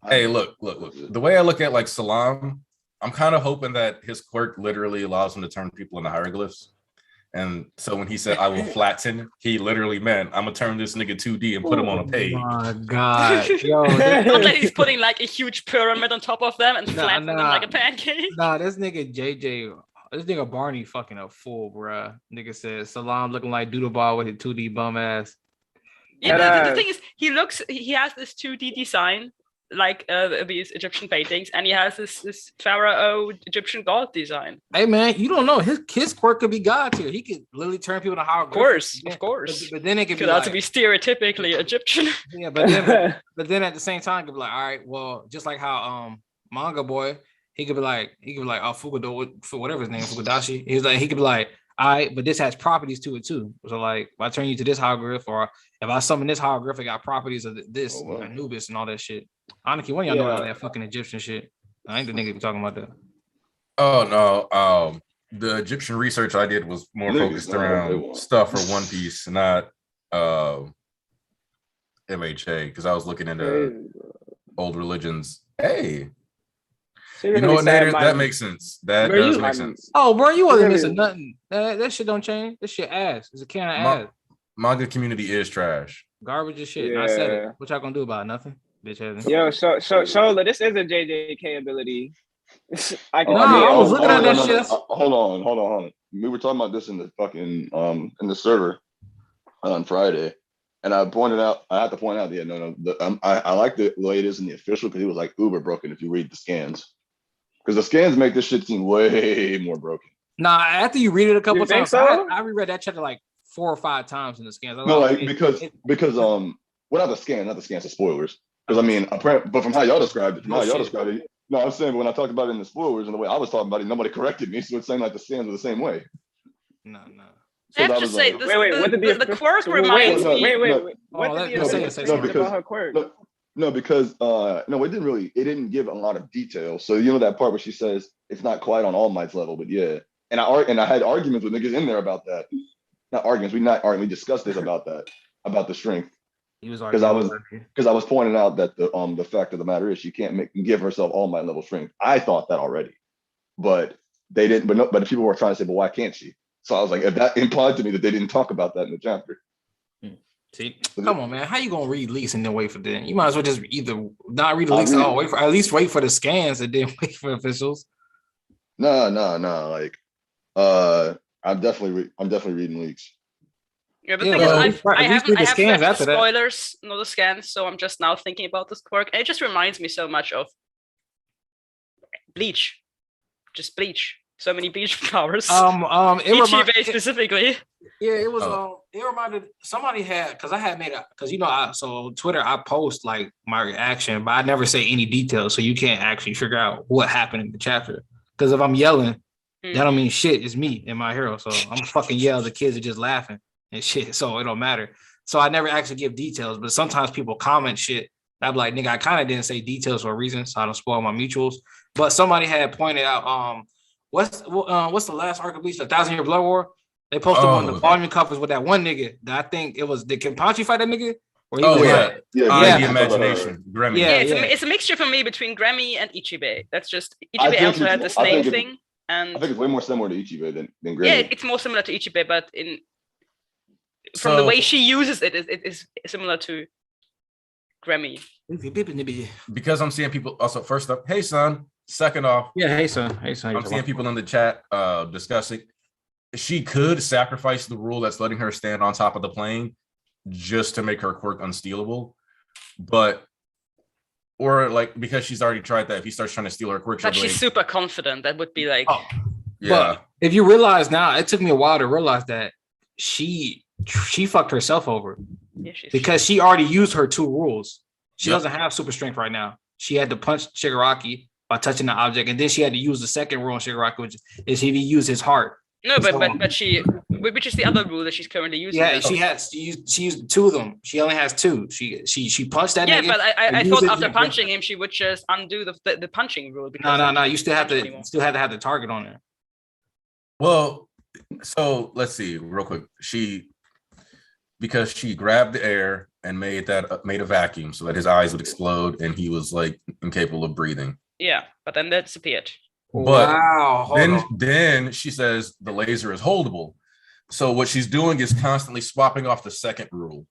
Hey, look. The way I look at like Salam, I'm kind of hoping that his quirk literally allows him to turn people into hieroglyphs. And so when he said, I will flatten, he literally meant, I'm going to turn this nigga 2D and put him on a page. Oh my God. Yo, not that he's putting like a huge pyramid on top of them and flattening them like a pancake. Nah, this nigga Barney fucking a fool, bruh. Nigga says Salam looking like Doodleball with his 2D bum ass. Yeah, the thing is, he has this 2D design, like these Egyptian paintings, and he has this pharaoh Egyptian god design. Hey man, you don't know, his quirk could be God tier. He could literally turn people into hieroglyphs. Of course. But then it could be also be stereotypically Egyptian. Yeah, but then at the same time, it could be like, all right, well, just like how Manga Boy, he could be like, oh, for whatever his name, Fukudashi. He could be like, all right, but this has properties to it too. So like, if I turn you to this hieroglyph, or if I summon this hieroglyph, it got properties of this, Anubis and all that shit. Honestly, when y'all know about that fucking Egyptian shit, I ain't the nigga be talking about that. Oh no, the Egyptian research I did was more focused around stuff for One Piece, not MHA, because I was looking into old religions. Hey. You know what, Nader? That makes sense. That does make sense. Oh, bro, you wasn't missing nothing. That shit don't change. This shit ass. It's a can of ass. Manga community is trash. Garbage as shit. I said it. What y'all gonna do about it? Nothing? Bitch ass. Yo, Shola, this is a JJK ability. I was looking at that shit. Hold on. We were talking about this in the fucking in the server on Friday, and I had to point out, I like the way it is in the official because it was like uber broken if you read the scans, because the scans make this shit seem way more broken. Nah, after you read it a couple times, so? I reread that chapter like 4 or 5 times in the scans. No, like because well, not the scans, the spoilers. Because I mean, but from how y'all described it, no, I'm saying when I talked about it in the spoilers and the way I was talking about it, nobody corrected me, so it's saying like the scans were the same way. No. So I have to say, the quirk reminds me. Wait. What did the say about her quirk? No, because it didn't give a lot of detail. So you know that part where she says it's not quite on All Might's level, but yeah. And I had arguments with niggas in there about that. Not arguments. We discussed this about that, about the strength. Because I was pointing out that the fact of the matter is she can't give herself All Might level strength. I thought that already, but they didn't. But people were trying to say, "But why can't she?" So I was like, if that implied to me that they didn't talk about that in the chapter. See, come on, man. How you gonna read leaks and then wait for them? You might as well just either not read the leaks at all. At least wait for the scans and then wait for officials. No. Like, I'm definitely reading leaks. Yeah, the thing is, I have the spoilers, not the scans, so I'm just now thinking about this quirk. And it just reminds me so much of Bleach. Just Bleach. So many Bleach powers. Ichibe specifically. Yeah, it was. It reminded somebody had because I had made so on Twitter I post like my reaction, but I never say any details, so you can't actually figure out what happened in the chapter. Because if I'm yelling, that don't mean shit. It's me and my hero, so I'm fucking yell. The kids are just laughing and shit, so it don't matter. So I never actually give details, but sometimes people comment shit. I'm like, nigga, I kind of didn't say details for a reason, so I don't spoil my mutuals. But somebody had pointed out, what's the last arc of Bleach, the 1,000-Year Blood War? They posted one of the volume covers with that one nigga that I think it was. Did Kenpachi fight that nigga? The imagination. Grammy. Yeah, it's a mixture for me between Grammy and Ichibe. That's just Ichibe also had this name thing, and I think it's way more similar to Ichibe than Grammy. Yeah, it's more similar to Ichibe, but from the way she uses it is similar to Grammy. Because I'm seeing people also, first up, hey son. Second off, hey son. I'm seeing people in the chat discussing she could sacrifice the rule that's letting her stand on top of the plane just to make her quirk unstealable, or like because she's already tried that. If he starts trying to steal her quirk, but she's super confident. That would be like, But if you realize now, it took me a while to realize that she fucked herself over because she already used her 2 rules. She doesn't have super strength right now. She had to punch Shigaraki by touching the object, and then she had to use the second rule on Shigaraki, which is he used his heart. No, but she, which is the other rule that she's currently using. Yeah, she used 2 of them. She only has 2. She punched that. Yeah, but I thought after punching him, she would just undo the punching rule. No. You still have to have the target on there. Well, so let's see real quick. Because she grabbed the air and made a vacuum so that his eyes would explode and he was like incapable of breathing. Yeah, but then that disappeared. But then she says the laser is holdable. So what she's doing is constantly swapping off the second rule.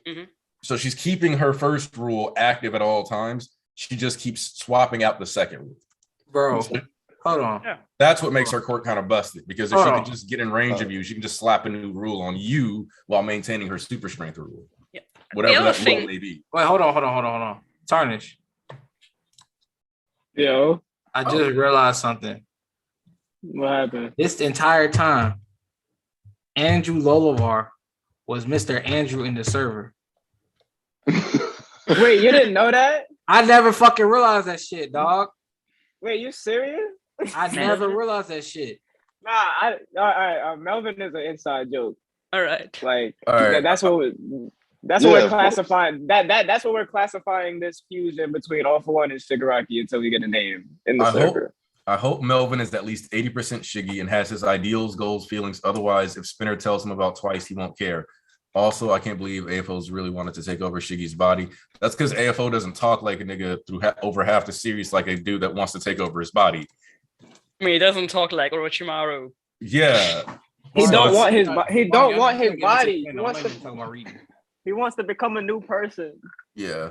Mm-hmm. So she's keeping her first rule active at all times. She just keeps swapping out the second rule. Bro, hold on. Yeah. That's what makes her quirk kind of busted, because if she could just get in range of you, she can just slap a new rule on you while maintaining her super strength rule. Yeah. Whatever that rule may be. Wait, hold on. Tarnish. Yo. I just realized something. What happened? This entire time, Andrew Lolovar was Mr. Andrew in the server. Wait, you didn't know that? I never fucking realized that shit, dog. Wait, you serious? I never realized that shit. Nah, Melvin is an inside joke. All right. Like that's what we're classifying. That's what we're classifying this fusion between All For One and Shigaraki until we get a name in the server. I hope Melvin is at least 80% Shiggy and has his ideals, goals, feelings. Otherwise, if Spinner tells him about twice, he won't care. Also, I can't believe AFO's really wanted to take over Shiggy's body. That's because AFO doesn't talk like a nigga through over half the series like a dude that wants to take over his body. I mean, he doesn't talk like Orochimaru. Yeah. He don't want his body. He wants to become a new person. Yeah.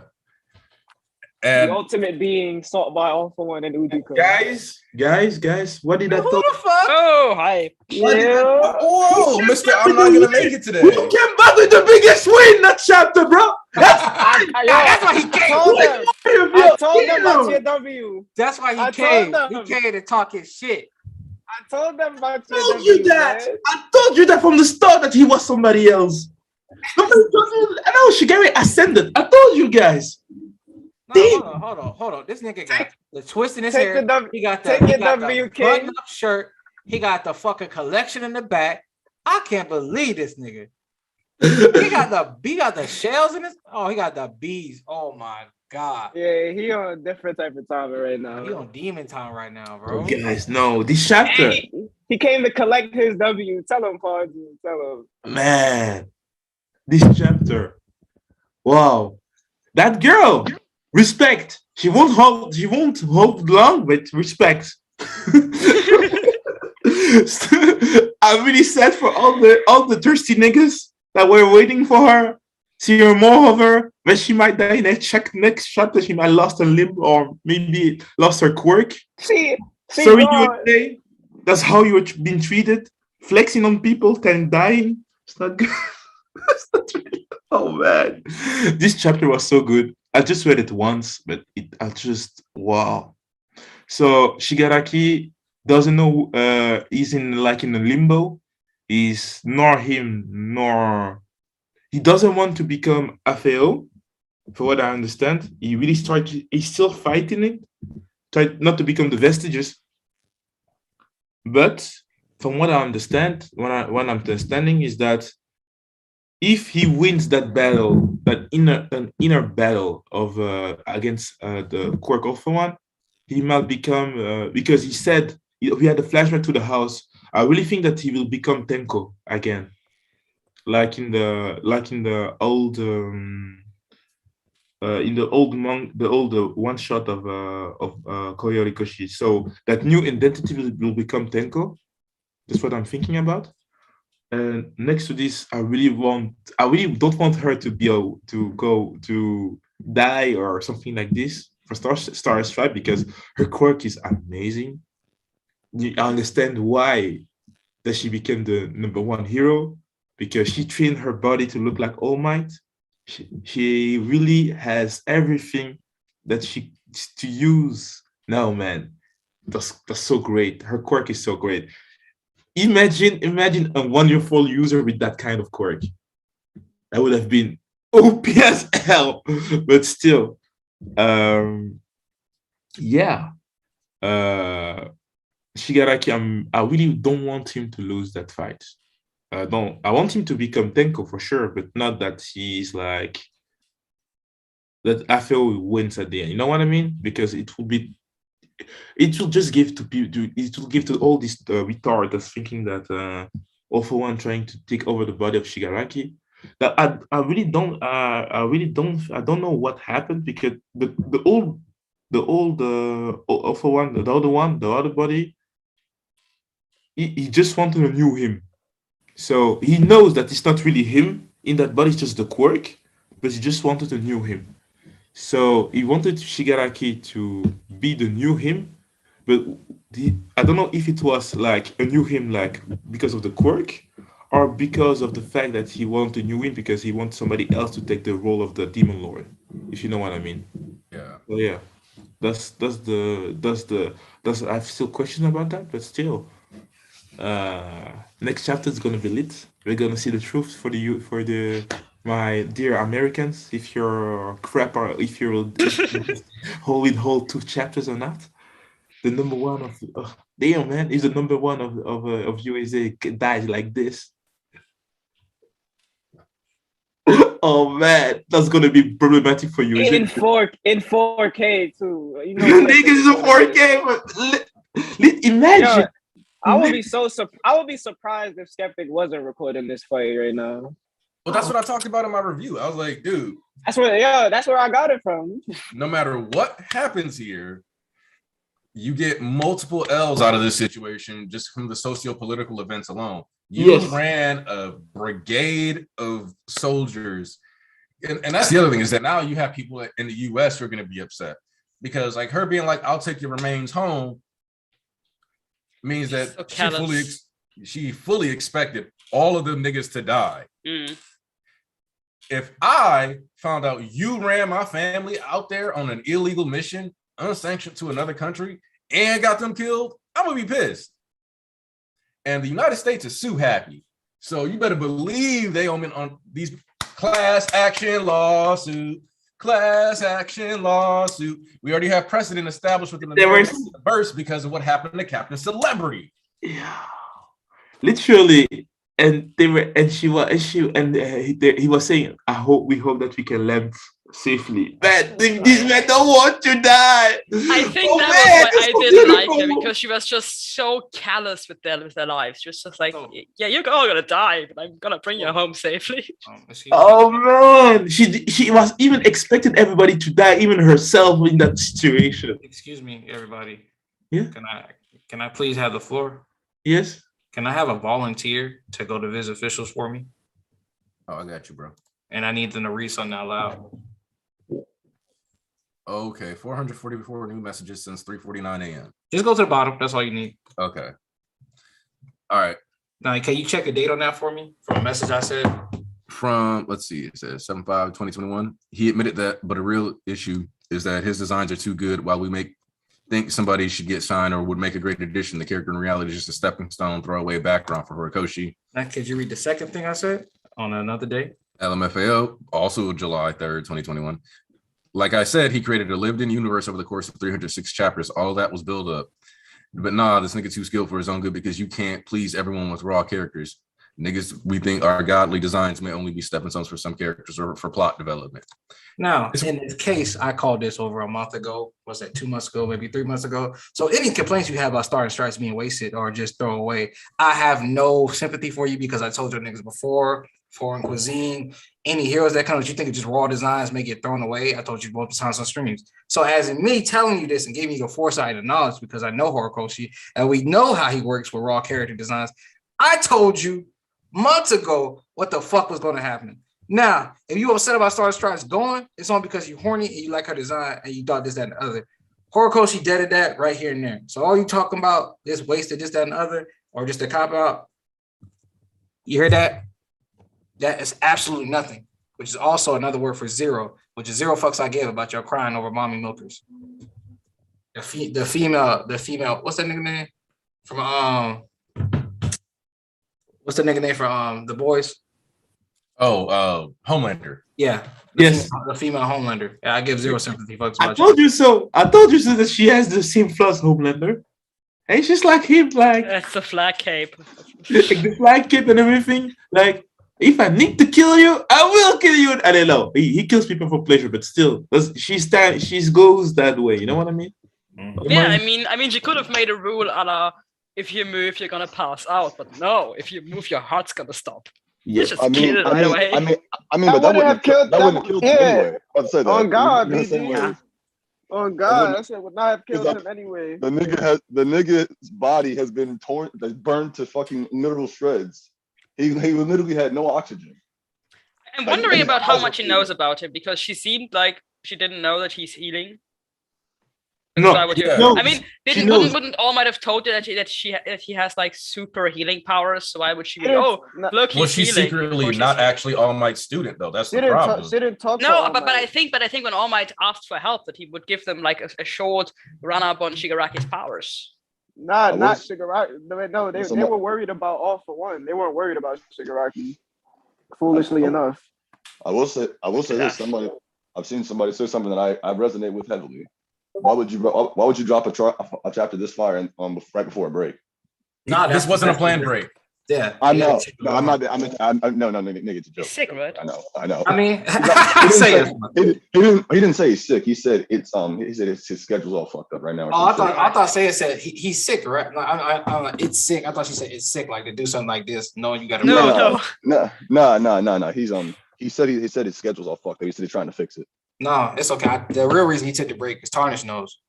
And the ultimate being sought by all for one and Uji. Guys, what did I tell you? Oh, hi. Oh, Mister, I'm not gonna make it today. Who came back with the biggest win that chapter, bro? That's why he came. I told them about your W. That's why he came. He came to talk his shit. I told them about your W. I told you that from the start that he was somebody else. I know Shigaraki ascended. I told you guys. No, hold on. This nigga got the twist in his hair. He got the button-up shirt. He got the fucking collection in the back. I can't believe this nigga. He got the shells in his. Oh, he got the bees. Oh my god. Yeah, he on a different type of time right now. He on demon time right now, bro. Oh, guys, no, this chapter. He came to collect his W. Tell him, Paul. Tell him. Man, this chapter. Wow, that girl. Respect. She won't hold long, but respect. I'm really sad for all the thirsty niggas that were waiting for her. See her more of her. When she might die next chapter, she might lost a limb or maybe lost her quirk. Sorry, USA. That's how you're being treated. Flexing on people, then dying. It's not good. It's not really. Oh man, this chapter was so good. I just read it once, but wow. So Shigaraki doesn't know he's in a limbo. He's he doesn't want to become AFO, for what I understand. He's still fighting it, tried not to become the vestiges. But from what I understand, what I'm understanding is that if he wins that battle, that inner battle of against the Quirk Alpha one, he might become because he said we had a flashback to the house. I really think that he will become Tenko again, like in the old one shot of Horikoshi. So that new identity will become Tenko. That's what I'm thinking about. And next to this, I really don't want her to go to die or something like this for Star Stripe, because her quirk is amazing. I understand why that she became the #1 hero, because she trained her body to look like All Might. She really has everything that she to use now, man. That's so great. Her quirk is so great. Imagine a wonderful user with that kind of quirk. That would have been OP as hell, but still, Shigaraki, I really don't want him to lose that fight. I want him to become Tenko for sure, but not that he's like that AFO wins at the end. You know what I mean? Because it will just give to people. It will give to all these retards that's thinking that all for one trying to take over the body of Shigaraki. That I don't know what happened, because the other body, he just wanted to know him. So he knows that it's not really him in that body, it's just the quirk, but he just wanted to know him. So he wanted Shigaraki to be the new him, but I don't know if it was like a new him, like because of the quirk, or because of the fact that he wanted a new him because he wants somebody else to take the role of the Demon Lord, if you know what I mean. Yeah. So yeah, that's I have still questions about that, but still, next chapter is gonna be lit. We're gonna see the truth for my dear Americans, if you're crap or if you're hold 2 chapters or not. The #1 of damn man is the #1 of USA dies like this. Oh man, that's gonna be problematic for you. In 4K too. You know, niggas is a 4K, but imagine. Yo, I would be surprised if Skeptic wasn't recording this fight right now. Well, that's what I talked about in my review. I was like, dude, that's where I got it from. No matter what happens here, you get multiple L's out of this situation just from the socio-political events alone. You ran a brigade of soldiers. And that's the other thing is that now you have people in the US who are going to be upset because like her being like, I'll take your remains home means that she fully expected all of them niggas to die. If I found out you ran my family out there on an illegal mission, unsanctioned to another country and got them killed, I'm going to be pissed. And the United States is sue happy. So you better believe they on these class action lawsuit. We already have precedent established within the universe because of what happened to Captain Celebrity. Yeah, literally. And he was saying, we hope that we can land safely. Man, these men don't want to die. I think was why I didn't like her, because she was just so callous with their lives. She was just like, yeah, you're all gonna die, but I'm gonna bring you home safely. Oh man, she was even expecting everybody to die, even herself in that situation. Excuse me, everybody. Yeah. Can I please have the floor? Yes. Can I have a volunteer to go to visit officials for me? Oh, I got you, bro. And I need them to read something out loud. Okay, 444 new messages since 3:49 a.m. Just go to the bottom. That's all you need. Okay. All right. Now, can you check a date on that for me? From a message I said? From, let's see, it says 7/5/2021. He admitted that, but a real issue is that his designs are too good. While we think somebody should get signed or would make a great addition, the character in reality is just a stepping stone, throwaway background for Horikoshi. Now, could you read the second thing I said on another day? LMFAO, also July 3rd, 2021. Like I said, he created a lived-in universe over the course of 306 chapters. All of that was built up. But nah, this nigga too skilled for his own good because you can't please everyone with raw characters. Niggas, we think our godly designs may only be stepping stones for some characters or for plot development. Now, in this case, I called this over a month ago. Was that 2 months ago, maybe 3 months ago? So any complaints you have about Star and Stripes being wasted or just throw away, I have no sympathy for you because I told you niggas before, foreign cuisine, any heroes that come that you think are just raw designs may get thrown away. I told you multiple times on streams. So as in me telling you this and giving you the foresight and knowledge because I know Horikoshi and we know how he works with raw character designs, I told you months ago what the fuck was going to happen. Now, if you upset about Star Stripes going, it's only because you're horny and you like her design and you thought this, that, and the other. Horikoshi deaded that right here and there. So all you talking about this wasted, this, that, and the other, or just a cop out, you hear that? That is absolutely nothing, which is also another word for zero, which is zero fucks I give about your crying over mommy milkers. The female, what's that nigga name? From what's the nigga name from The Boys? Oh, Homelander. Yeah. Yes. The female Homelander. Yeah, I give zero sympathy fucks about I told you so that she has the same flaws Homelander. And she's like him, like that's the flag cape. The flag cape and everything. Like, if I need to kill you, I will kill you. I don't know. He kills people for pleasure, but still, she goes that way. You know what I mean? Yeah, I mean, she could have made a rule a la, if you move, you're gonna pass out, but no, if you move, your heart's gonna stop. Yes, just kill it right away. I mean, but that wouldn't have killed him anyway. On God, on God, I said would not have killed him anyway. The nigga's body has been burned to fucking literal shreds. He literally had no oxygen. I'm wondering about how much he knows about him because she seemed like she didn't know that he's healing. No, I mean, wouldn't All Might have told you that he has like super healing powers? So why would she be? Oh, look, he's she's healing. secretly not actually All Might's student though. That's the problem. Didn't talk. No, but I think when All Might asked for help, that he would give them like a short run up on Shigaraki's powers. Not Shigaraki. No, they were worried about All for One. They weren't worried about Shigaraki. Foolishly enough. I will say this. I've seen somebody say something that I resonate with heavily. Why would you drop a chapter this far and right before a break? No, this wasn't a planned break. Yeah, I know. No, I'm not. No, nigga, it's a joke. He's sick, right? I know. I mean, he didn't say he's sick. He said it's his schedule's all fucked up right now. Oh, I thought Saya said he's sick, right? No, it's sick. I thought she said it's sick, like to do something like this. No, you got to. No. He said his schedule's all fucked up. He said he's trying to fix it. No, it's okay. The real reason he took the break is Tarnish knows.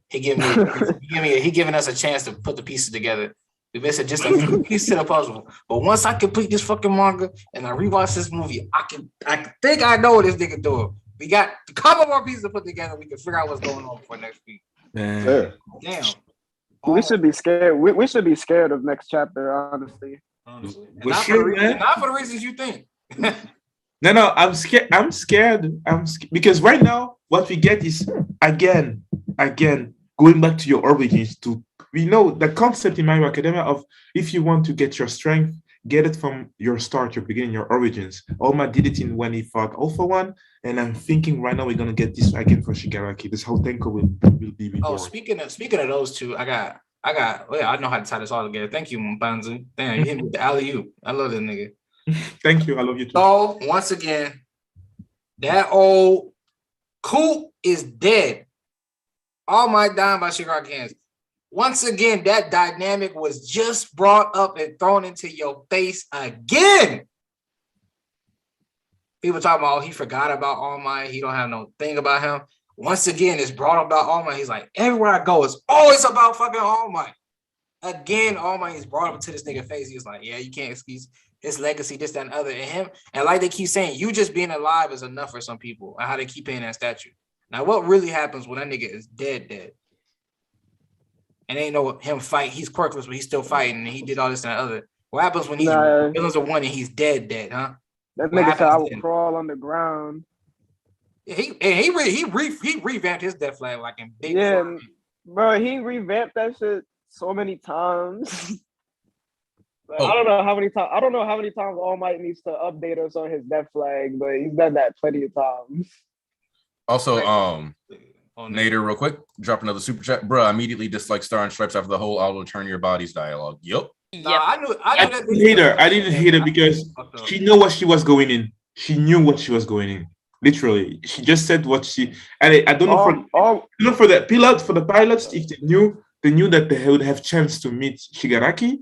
He giving us a chance to put the pieces together. It's just a piece to the puzzle. But once I complete this fucking manga and I rewatch this movie, I think I know what this nigga doing. We got a couple more pieces to put together. We can figure out what's going on for next week. Fair. Damn. We should be scared. We should be scared of next chapter, honestly. Not for the reasons you think. No, I'm scared. I'm scared because right now what we get is again going back to your origins. We know the concept in My Hero Academia of if you want to get your strength, get it from your start, your beginning, your origins. All Might did it in when he fought Alpha One, and I'm thinking right now we're gonna get this again for Shigaraki. This how Tenko will be reborn. Oh, speaking of those two, I know how to tie this all together. Thank you, Mbanzu. Damn, you hit me with the alley-oop. I love that nigga. Thank you. I love you too. So once again, that old Coop is dead. All Might dying by Shigaraki hands. Once again, that dynamic was just brought up and thrown into your face again. People talking about, he forgot about All Might. He don't have no thing about him. Once again, it's brought up about All Might. He's like, everywhere I go, it's always about fucking All Might. Again, All Might is brought up to this nigga face. He's like, yeah, you can't excuse his legacy, this, that, and other. And like they keep saying, you just being alive is enough for some people. And how they keep paying that statue. Now, what really happens when that nigga is dead? And ain't no him fight. He's quirkless, but he's still fighting. And he did all this and that other. What happens when he's villains of one and he's dead, huh? That nigga said I will crawl on the ground. Yeah, he revamped his death flag like in big. Yeah, bro, he revamped that shit so many times. I don't know how many times. I don't know how many times All Might needs to update us on his death flag, but he's done that plenty of times. Also, Nader, real quick, drop another super chat, bro. I immediately dislike Star and Stripes after the whole "I will turn your bodies" dialogue. Yup. Yeah, I didn't hate her because she knew what she was going in. She knew what she was going in. Literally, she just said what she. And I don't know for the pilots, if they knew that they would have chance to meet Shigaraki,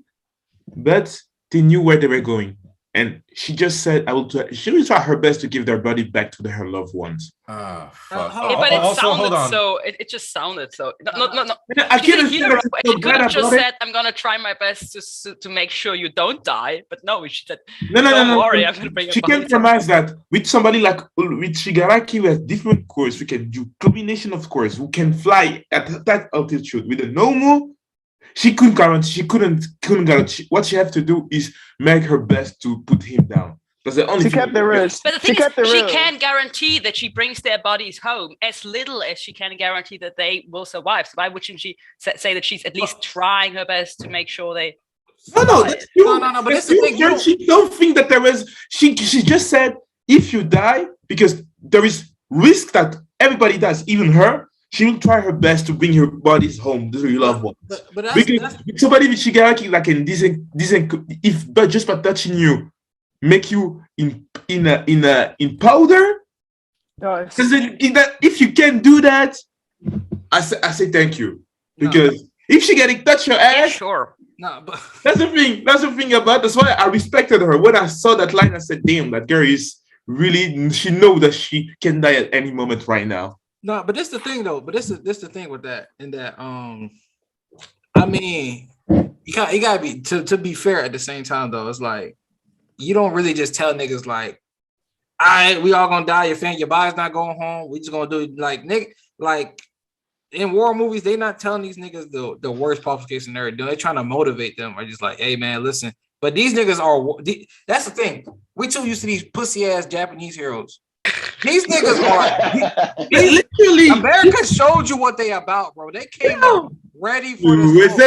but they knew where they were going. And she just said, she will try her best to give their body back to her loved ones. Fuck. But it sounded so. It just sounded so. No. I She could have just said, "I'm gonna try my best to make sure you don't die." But no, she said, "Don't worry, I'm gonna bring your body." She can promise that with somebody like with Shigaraki, we have different course. We can do combination of course. We can fly at that altitude with a normal. She couldn't guarantee. What she have to do is make her best to put him down. That's the only thing. She kept the risk. But the thing is, she can't guarantee that she brings their bodies home as little as she can guarantee that they will survive. So why wouldn't she say that she's at least trying her best to make sure they? No. But that's the thing. She don't think that there is. She just said if you die, because there is risk that everybody dies, even her. She will try her best to bring her bodies home to your loved ones. But because somebody with Shigaraki like in if just by touching you, make you in powder. Because if you can't do that, I say thank you. Because if Shigaraki touch your ass, sure. No, but that's the thing. That's why I respected her. When I saw that line, I said, "Damn, that girl is really. She knows that she can die at any moment right now." No, but this the thing though. But this the thing with that, and that I mean, you gotta be to be fair at the same time though. It's like you don't really just tell niggas like, all right, we all gonna die. Your body's not going home. We just gonna do like nigga like in war movies. They not telling these niggas the worst possible case scenario. They're trying to motivate them or just like, hey man, listen. But these niggas are. That's the thing. We too used to these pussy ass Japanese heroes. These niggas are literally. America showed you what they about, bro. They came out ready for this.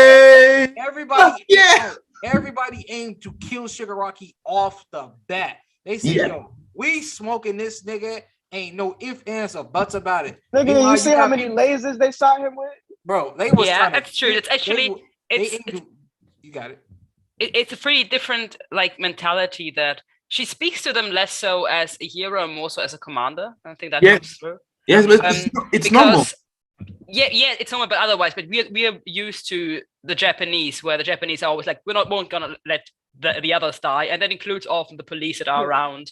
Everybody aimed to kill Shigaraki off the bat. They said, "Yo, we smoking this nigga. Ain't no ifs, ands, or buts about it." Nigga, you see how many lasers they shot him with, bro? They was that's true. It's actually you got it. It's a pretty different like mentality that. She speaks to them less so as a hero and more so as a commander. I think that comes through. Yes, but it's normal. Yeah, it's normal, but otherwise, but we are used to the Japanese, where the Japanese are always like, won't gonna let the others die, and that includes often the police that are around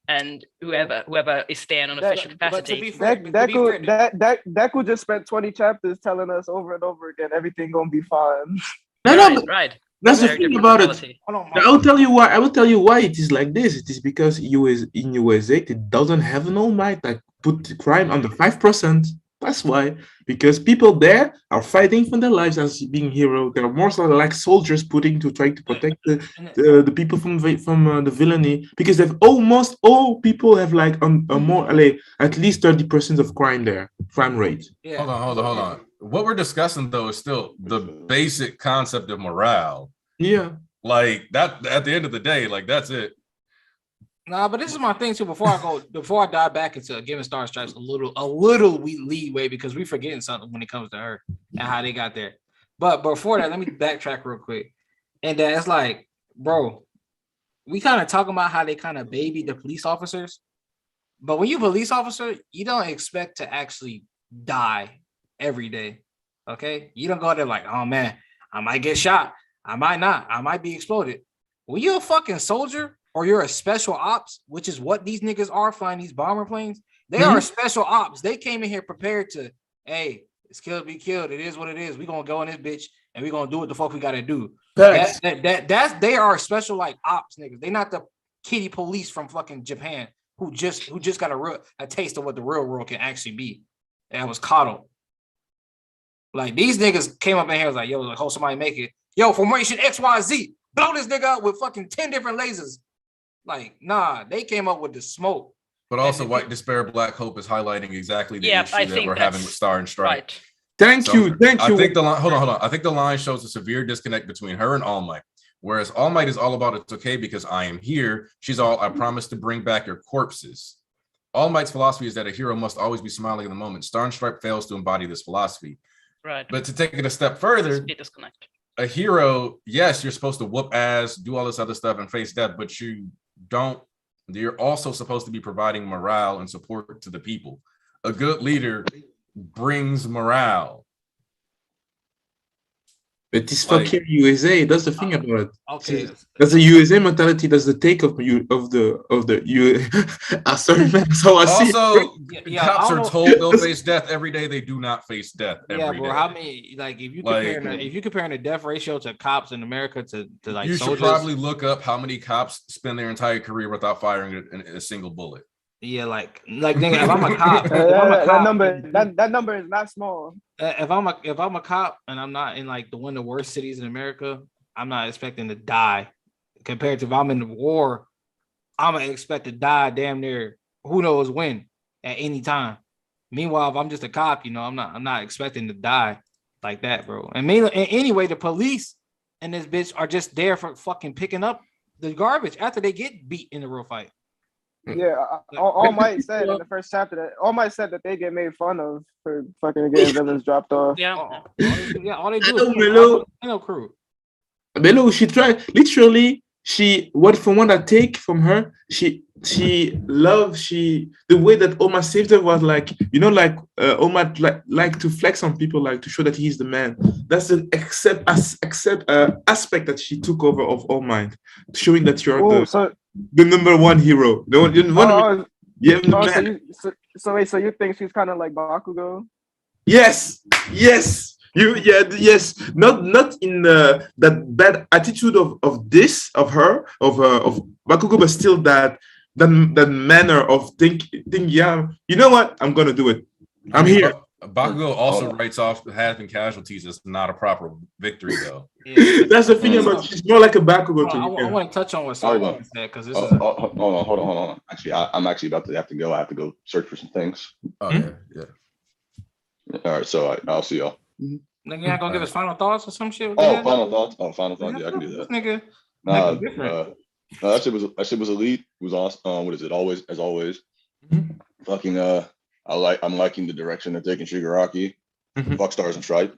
and whoever is there in an official capacity. Deku just spent 20 chapters telling us over and over again everything gonna be fine. Right. That's the thing about it. I will tell you why. I will tell you why it is like this. It is because in USA it doesn't have an all might like put crime under 5%. That's why. Because people there are fighting for their lives as being heroes. They are more sort of like soldiers trying to protect the people from the villainy. Because they've almost all people have like a more at least 30% of crime rate. Yeah. Hold on. What we're discussing though is still the basic concept of morale. Yeah. Like that at the end of the day, like that's it. Nah, but this is my thing too. Before I dive back into giving Star Stripes a little leeway because we forgetting something when it comes to her and how they got there. But before that, let me backtrack real quick. And it's like, bro, we kind of talking about how they kind of baby the police officers. But when you're a police officer, you don't expect to actually die every day. Okay? You don't go there like, oh man, I might get shot. I might not. I might be exploded. When you're a fucking soldier or you're a special ops, which is what these niggas are flying these bomber planes, they are special ops. They came in here prepared to, hey, it's killed, be killed. It is what it is. We're going to go in this bitch and we're going to do what the fuck we got to do. They are special like ops niggas. They not the kiddie police from fucking Japan who just got a taste of what the real world can actually be. That was coddled. Like these niggas came up in here was like, yo, like, oh, somebody make it. Yo, formation XYZ, blow this nigga up with fucking 10 different lasers. Like, nah, they came up with the smoke. But also, White Despair, Black Hope is highlighting exactly the issue that we're having with Star and Stripe. Right. Thank you. I think the line, hold on. I think the line shows a severe disconnect between her and All Might. Whereas All Might is all about it's okay because I am here. She's all, I promise to bring back your corpses. All Might's philosophy is that a hero must always be smiling in the moment. Star and Stripe fails to embody this philosophy. Right. But to take it a step further, a hero, yes, you're supposed to whoop ass, do all this other stuff and face death, but you're also supposed to be providing morale and support to the people. A good leader brings morale. But this fucking USA, that's the thing about it. Okay. That's the USA mentality, that's the take of the sorry, man. That's how I see it. Cops are told they'll face death every day. They do not face death every day. How many, like, if you comparing the death ratio to cops in America to like you soldiers, should probably look up how many cops spend their entire career without firing a single bullet. Yeah, like nigga, if I'm a cop, that number is not small. If I'm a cop and I'm not in like one of the worst cities in America, I'm not expecting to die. Compared to if I'm in the war, I'm gonna expect to die damn near who knows when at any time. Meanwhile, if I'm just a cop, I'm not expecting to die like that, bro. And anyway, the police and this bitch are just there for fucking picking up the garbage after they get beat in the real fight. Yeah, All Might said in the first chapter that All Might said that they get made fun of for fucking getting villains dropped off. Yeah, all they do is crew. Melo, she tried literally. From what I take from her, the way that Oma saved her was like, Oma like to flex on people, like to show that he's the man. That's an aspect that she took over of All Might, showing that you're the number one hero. So you think she's kind of like Bakugo? Yes. Yes. Not in that bad attitude of Bakugo, but still that manner of think. Yeah, you know what? I'm gonna do it. I'm here. Bakugo also writes off half and casualties as not a proper victory, though. Yeah. That's the thing about she's more like a Bakugo. I want to touch on what Simon said because this is. Hold on. Actually, I'm actually about to have to go. I have to go search for some things. Oh yeah. All right, so I'll see y'all. Nigga, you not gonna give us final thoughts or some shit? Final thoughts. Yeah, I can do that. Nigga, that shit was elite. It was awesome. What is it? Always, as always. Fucking I'm liking the direction they're taking Shigaraki. Fuck Stars and Stripe.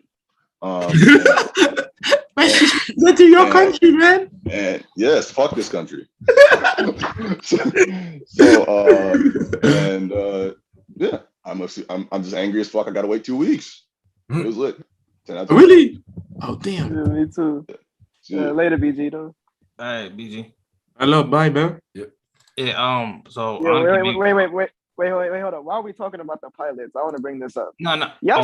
That's your country, man. And yes, fuck this country. Yeah, I'm just angry as fuck. I gotta wait 2 weeks. It was lit. Really? Oh damn. Yeah, me too. Later, BG though. All right, BG. I love bye, man. Yep. Yeah. So wait. Wait, hold on. Why are we talking about the pilots? I want to bring this up. No. Y'all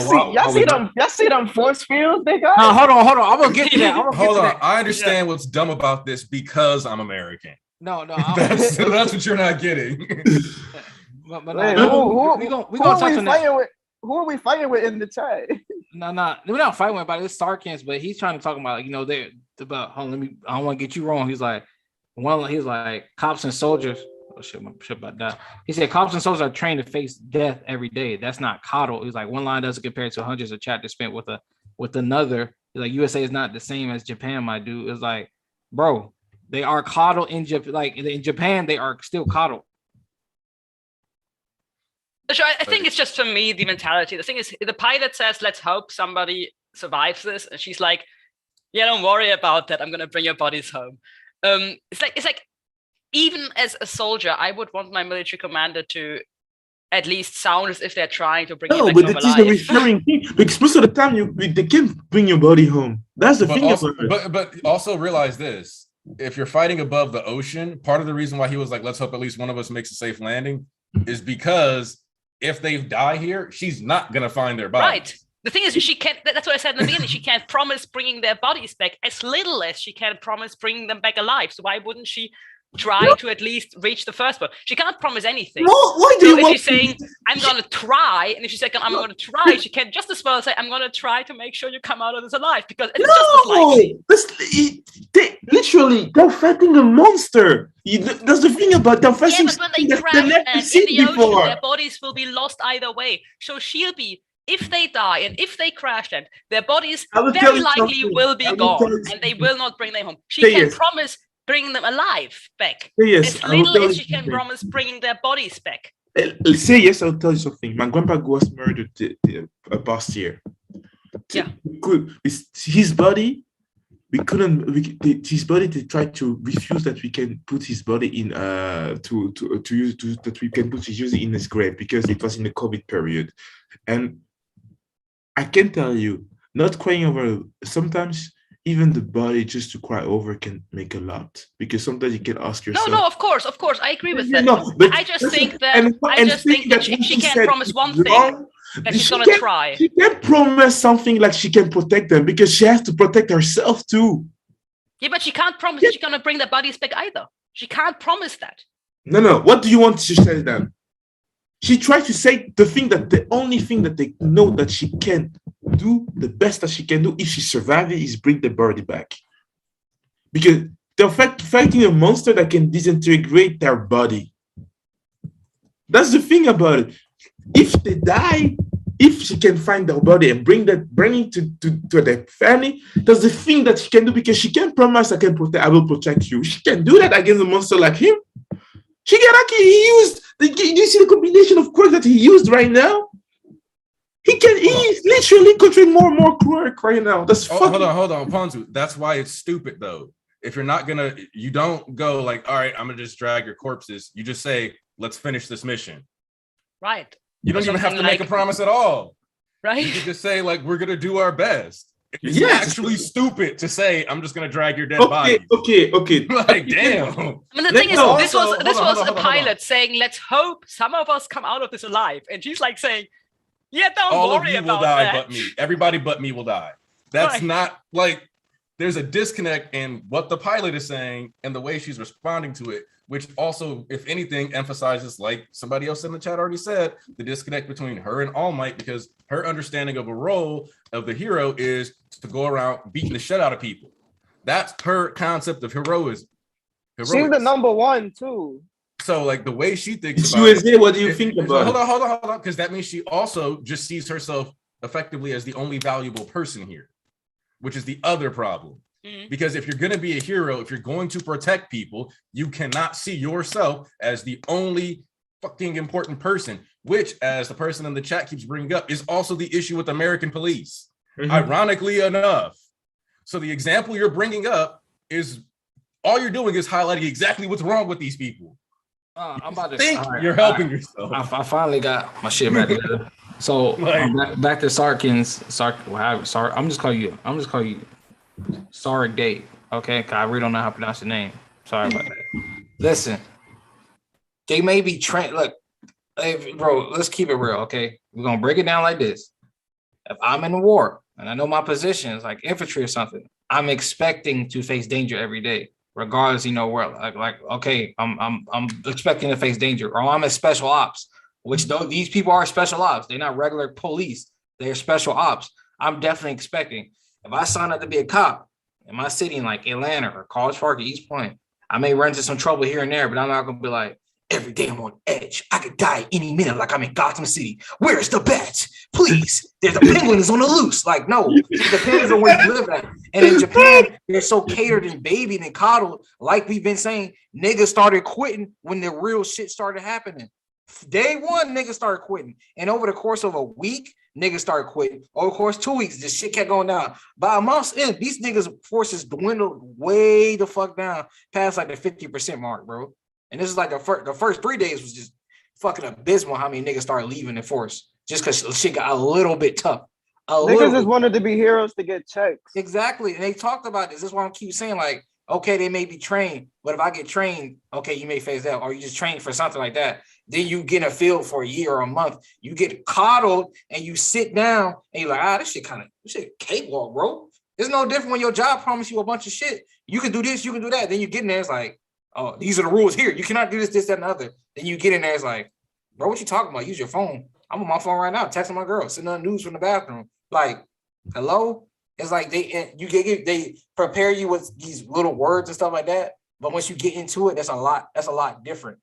see them force fields they got? No, hold on. I'm gonna get to that. Hold on. I understand what's dumb about this because I'm American. No. That's what you're not getting. But we gonna touch on that. Who are we fighting with in the chat? No, we're not fighting about it. It's Sarkins, but he's trying to talk about, they're about. I don't want to get you wrong. He's like, cops and soldiers. Oh shit, about that. He said cops and soldiers are trained to face death every day. That's not coddle. He's like, one line doesn't compare to hundreds of chapters spent with another. He's like, USA is not the same as Japan, my dude. It's like, bro, they are coddled in Japan. Like in Japan, they are still coddled. So I think it's just, for me, the mentality. The thing is, the pilot says, let's hope somebody survives this. And she's like, yeah, don't worry about that. I'm going to bring your bodies home. It's like, even as a soldier, I would want my military commander to at least sound as if they're trying to bring you back home alive. No, but that is the reassuring thing. Because most of the time, they can't bring your body home. That's the thing. But also realize this. If you're fighting above the ocean, part of the reason why he was like, let's hope at least one of us makes a safe landing is because if they die here, she's not going to find their body. Right. The thing is, she can't, that's what I said in the beginning, she can't promise bringing their bodies back, as little as she can promise bringing them back alive. So why wouldn't she try to at least reach the first one? She can't promise anything. Why do you if she's saying, I'm going to try, and if she's saying, I'm going to try, she can just as well say, I'm going to try to make sure you come out of this alive, because it's just as likely. Literally, they're fighting a monster. That's the thing about them fighting. Yeah, but when they crash and in the ocean, their bodies will be lost either way. So she'll be, if they die and if they crash, then their bodies very likely will be gone, and they will not bring them home. She can promise bringing them alive back. Yes, as little as she can promise bringing their bodies back. Say yes, I'll tell you something. My grandpa was murdered past year. Yeah. His body, his body, they tried to refuse that we can put his body in that we can put his in his grave because it was in the COVID period. And I can tell you, not crying over, sometimes even the body just to cry over can make a lot, because sometimes you can ask yourself. No, of course, I agree with that. No, but I just think that if she can't promise one thing, that she's gonna try. She can't promise something like she can protect them, because she has to protect herself too. Yeah, but she can't promise that she's gonna bring the bodies back either. She can't promise that. No. What do you want to say then? She tried to say the only thing that they know that she can do, the best that she can do if she survives it, is bring the body back. Because they're fighting a monster that can disintegrate their body. That's the thing about it. If they die, if she can find their body and bring it to their family, that's the thing that she can do, because she can promise, I will protect you. She can do that against a monster like him. Shigaraki, he used, do you see the combination of quirks that he used right now? He's literally controlling more and more quirk right now. That's hold on, Ponzu. That's why it's stupid though. If you're not you don't go like, all right, I'm gonna just drag your corpses. You just say, let's finish this mission. Right. You don't even have to make a promise at all. Right. You can just say, like, we're gonna do our best. It's actually stupid to say, I'm just gonna drag your dead body. Okay. Like, damn. I mean, the thing is, this was a pilot saying, let's hope some of us come out of this alive. And she's like saying, yeah, don't worry about that. All of you will die but me. Everybody but me will die. That's not like, there's a disconnect in what the pilot is saying and the way she's responding to it, which also, if anything, emphasizes, like somebody else in the chat already said, the disconnect between her and All Might, because her understanding of a role of the hero is to go around beating the shit out of people. That's her concept of heroism. She's the number one too. So, like, the way she thinks about it, what do you think about it? Hold on, because that means she also just sees herself effectively as the only valuable person here, which is the other problem. Mm-hmm. Because if you're going to be a hero, if you're going to protect people, you cannot see yourself as the only fucking important person, which, as the person in the chat keeps bringing up, is also the issue with American police, ironically enough. So the example you're bringing up is, all you're doing is highlighting exactly what's wrong with these people. I'm about to think you're helping yourself. I finally got my shit back together. So back to Sarkins. I'm just calling you Sark Date. Okay, cause I really don't know how to pronounce the name. Sorry about that. Listen, they may be trained. Look, Hey, bro, let's keep it real, okay? We're gonna break it down like this. If I'm in a war and I know my position is like infantry or something, I'm expecting to face danger every day, regardless, where okay, I'm expecting to face danger, or I'm a special ops, which though these people are special ops, they're not regular police, they're special ops. I'm definitely expecting. If I sign up to be a cop in my city in like Atlanta or College Park or East Point, I may run into some trouble here and there, but I'm not gonna be like, every day I'm on edge. I could die any minute like I'm in Gotham City. Where's the bat? Please. There's a penguin is on the loose. Like, no, it depends on where you live at. And in Japan, they're so catered and babied and coddled. Like we've been saying, niggas started quitting when the real shit started happening. Day one, niggas started quitting. And over the course of a week, niggas started quitting. Over the course of 2 weeks, this shit kept going down. By a month's end, these niggas' forces dwindled way the fuck down past like the 50% mark, bro. And this is like the first 3 days was just fucking abysmal how many niggas started leaving the force just because shit got a little bit tough. Niggas just wanted to be heroes to get checks. Exactly. And they talked about this. This is why I keep saying, like, okay, they may be trained, but if I get trained, okay, you may face that, or you just train for something like that. Then you get in a field for a year or a month. You get coddled and you sit down and you're like, this shit cakewalk, bro. It's no different when your job promised you a bunch of shit. You can do this, you can do that. Then you get in there, it's like, oh, these are the rules here. You cannot do this, that, and the other. Then you get in there, it's like, bro, what you talking about? Use your phone. I'm on my phone right now, texting my girl, sending her news from the bathroom. Like, hello? It's like they prepare you with these little words and stuff like that. But once you get into it, that's a lot different.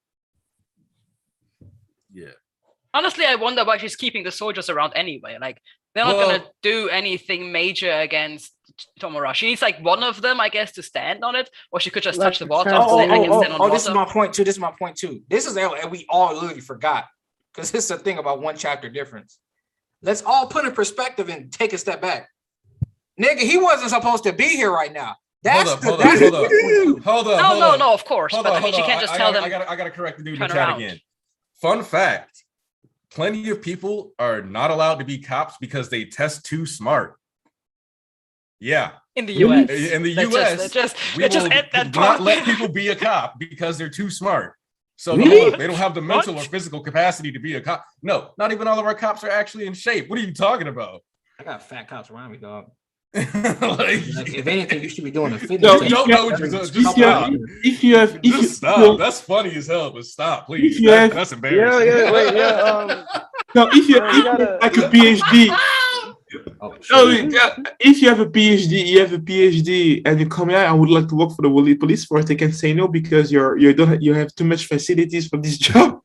Yeah. Honestly, I wonder why she's keeping the soldiers around anyway. Like, they're not gonna do anything major against Tomura. She needs like one of them, I guess, to stand on it, or she could just touch the water. This is my point too. This is and we all literally forgot, because this is the thing about one chapter difference. Let's all put in perspective and take a step back. Nigga, he wasn't supposed to be here right now. Hold up. No, of course. But I mean, she can't just tell them. I gotta correct the dude in the chat again. Fun fact: plenty of people are not allowed to be cops because they test too smart. Yeah. In the US. In the US, we will not let people be a cop because they're too smart. So they don't have the mental or physical capacity to be a cop. No, not even all of our cops are actually in shape. What are you talking about? I got fat cops around me, dog. Like, if anything, you should be doing a fitness. No, don't know what you're doing. Just stop. Just stop. That's funny as hell, but stop, please. That's embarrassing. No, if you have like a PhD. If you have a PhD, and you come here, I would like to work for the police force. They can say no because you have too much facilities for this job.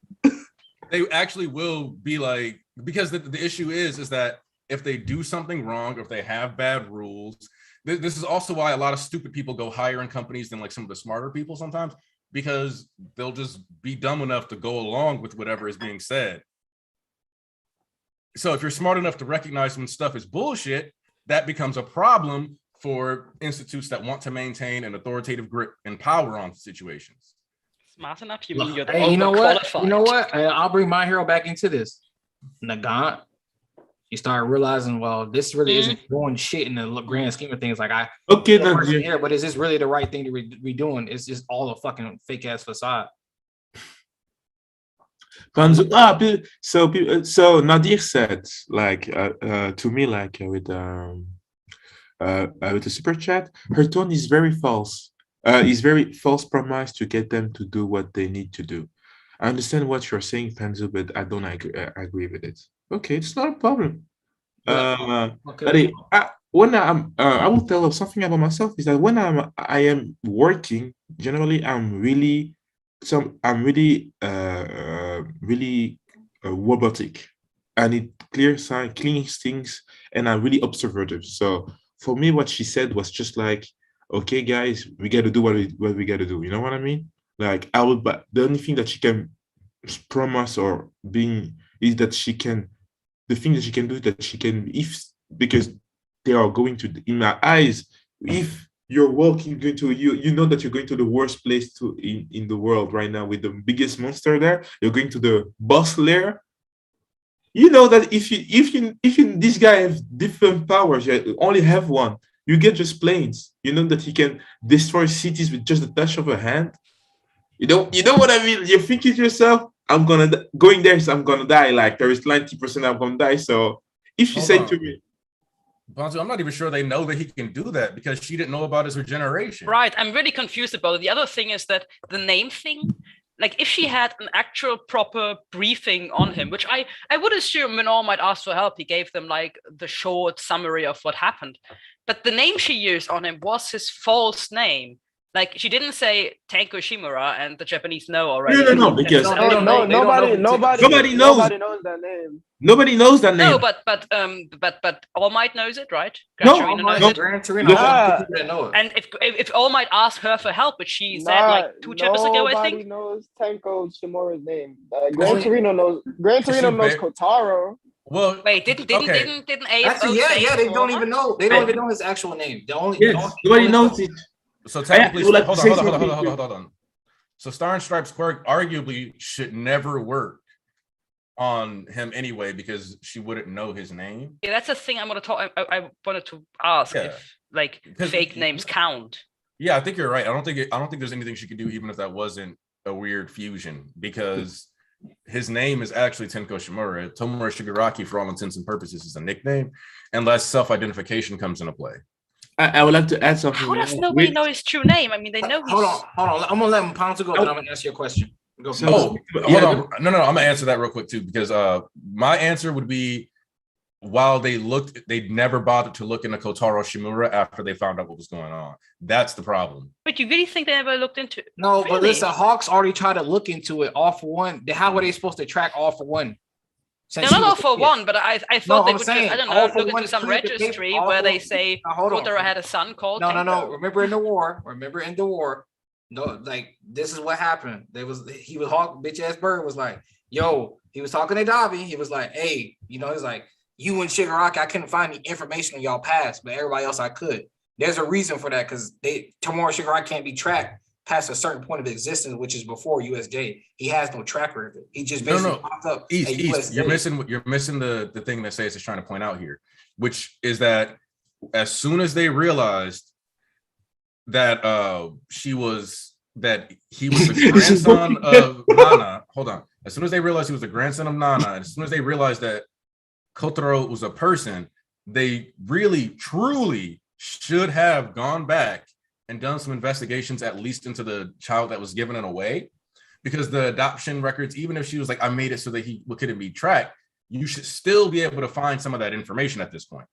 They actually will be like, because the issue is that if they do something wrong, or if they have bad rules, this is also why a lot of stupid people go higher in companies than like some of the smarter people sometimes, because they'll just be dumb enough to go along with whatever is being said. So if you're smart enough to recognize when stuff is bullshit, that becomes a problem for institutes that want to maintain an authoritative grip and power on situations. Smart enough? You mean you're hey, you know what? I'll bring my hero back into this. Nagant. You start realizing, well, this really isn't doing shit in the grand scheme of things. Like but is this really the right thing to be doing? It's just all a fucking fake ass facade. So Nadir said, like, to me, like with the super chat, her tone is very false. Is very false promise to get them to do what they need to do. I understand what you're saying, Panzu, but I don't agree with it. Okay, it's not a problem. Okay. When I will tell something about myself is that when I am working, generally I'm really robotic. I need clear things, and I'm really observative. So for me, what she said was just like, okay, guys, we got to do what we got to do. You know what I mean? Like but the only thing that she can promise or is that she can. The thing that she can do that she can, because they are going to, in my eyes, if you're walking you know that you're going to the worst place in the world right now with the biggest monster there. You're going to the boss lair. You know that if this guy has different powers, you only have one. You get just planes. You know that he can destroy cities with just the touch of a hand. You know what I mean? You're thinking to yourself, going there, so I'm gonna die. Like there is 90% I'm gonna die. So if she said to me, Bonzo, I'm not even sure they know that he can do that because she didn't know about his regeneration. Right. I'm really confused about it. The other thing is that the name thing, like if she had an actual proper briefing on him, which I would assume when All Might asked for help, he gave them like the short summary of what happened. But the name she used on him was his false name. Like she didn't say Tenko Shimura, and the Japanese know already. No, because nobody knows that name. Nobody knows that name. No, but All Might knows it, right? Gran Torino. And if All Might asked her for help, which she said like 2 chapters ago, I think. Nobody knows Tenko Shimura's name. Gran Torino knows. Gran Torino knows Kotaro. Well, wait, didn't AFO? Actually, yeah, they don't even know. They don't even know his actual name. Nobody knows it. So technically, hold on. So Star and Stripes quirk arguably should never work on him anyway because she wouldn't know his name. Yeah, that's the thing I'm gonna talk. I wanted to ask if like fake names count. Yeah, I think you're right. I don't think there's anything she could do even if that wasn't a weird fusion because his name is actually Tenko Shimura. Tomura Shigaraki, for all intents and purposes, is a nickname, unless self-identification comes into play. I would like to add something. How does nobody know his true name? I mean, they know. Hold on. I'm gonna let Ponzo go, then I'm gonna ask you a question. Go. Hold on. No. I'm gonna answer that real quick too, because my answer would be while they never bothered to look into Kotaro Shimura after they found out what was going on. That's the problem. But you really think they ever looked into it? No, really? But listen, Hawks already tried to look into it all for one. How were they supposed to track all for one? They're not all for one, but I thought they would just, I don't know, look into some registry where they say Kotaro had a son called No. Remember in the war. No, like this is what happened. He was Hawk, bitch ass Bird was like, yo, he was talking to Davi. He was like, hey, he's like, you and Shigaraki, I couldn't find any information on y'all past, but everybody else I could. There's a reason for that because Tomura Shigaraki can't be tracked past a certain point of existence, which is before USJ. He has no track record. He just basically popped up. East. You're missing the thing that Sayus is trying to point out here, which is that as soon as they realized that he was the grandson of Nana. Hold on. As soon as they realized he was the grandson of Nana, and as soon as they realized that Kotaro was a person, they really, truly should have gone back and done some investigations, at least into the child that was given it away, because the adoption records, even if she was like, I made it so that he couldn't be tracked, you should still be able to find some of that information at this point.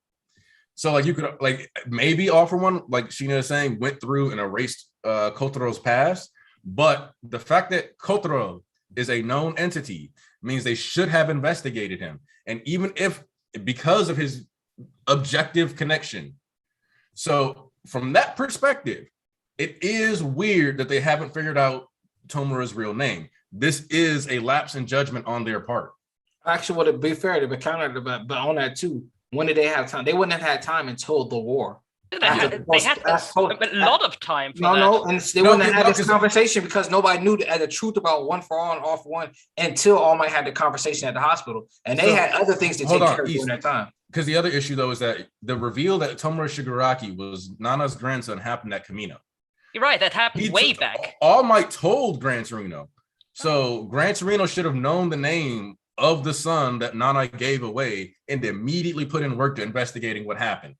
So like you could like maybe All For One, like Sheena is saying, went through and erased Kotaro's past, but the fact that Kotaro is a known entity means they should have investigated him. And even if because of his objective connection. So from that perspective, it is weird that they haven't figured out Tomura's real name. This is a lapse in judgment on their part. Actually, would it be fair to be countered, but on that too, when did they have time? They wouldn't have had time until the war. They had a lot of time. And they wouldn't have had this conversation because nobody knew the truth about One for All and All for One until All Might had the conversation at the hospital, and they had other things to take care of during that time. Because the other issue though is that the reveal that Tomura Shigaraki was Nana's grandson happened at Kamino. You're right, that happened way back. All Might told Gran Torino, so Gran Torino should have known the name of the son that Nana gave away and immediately put in work to investigating what happened.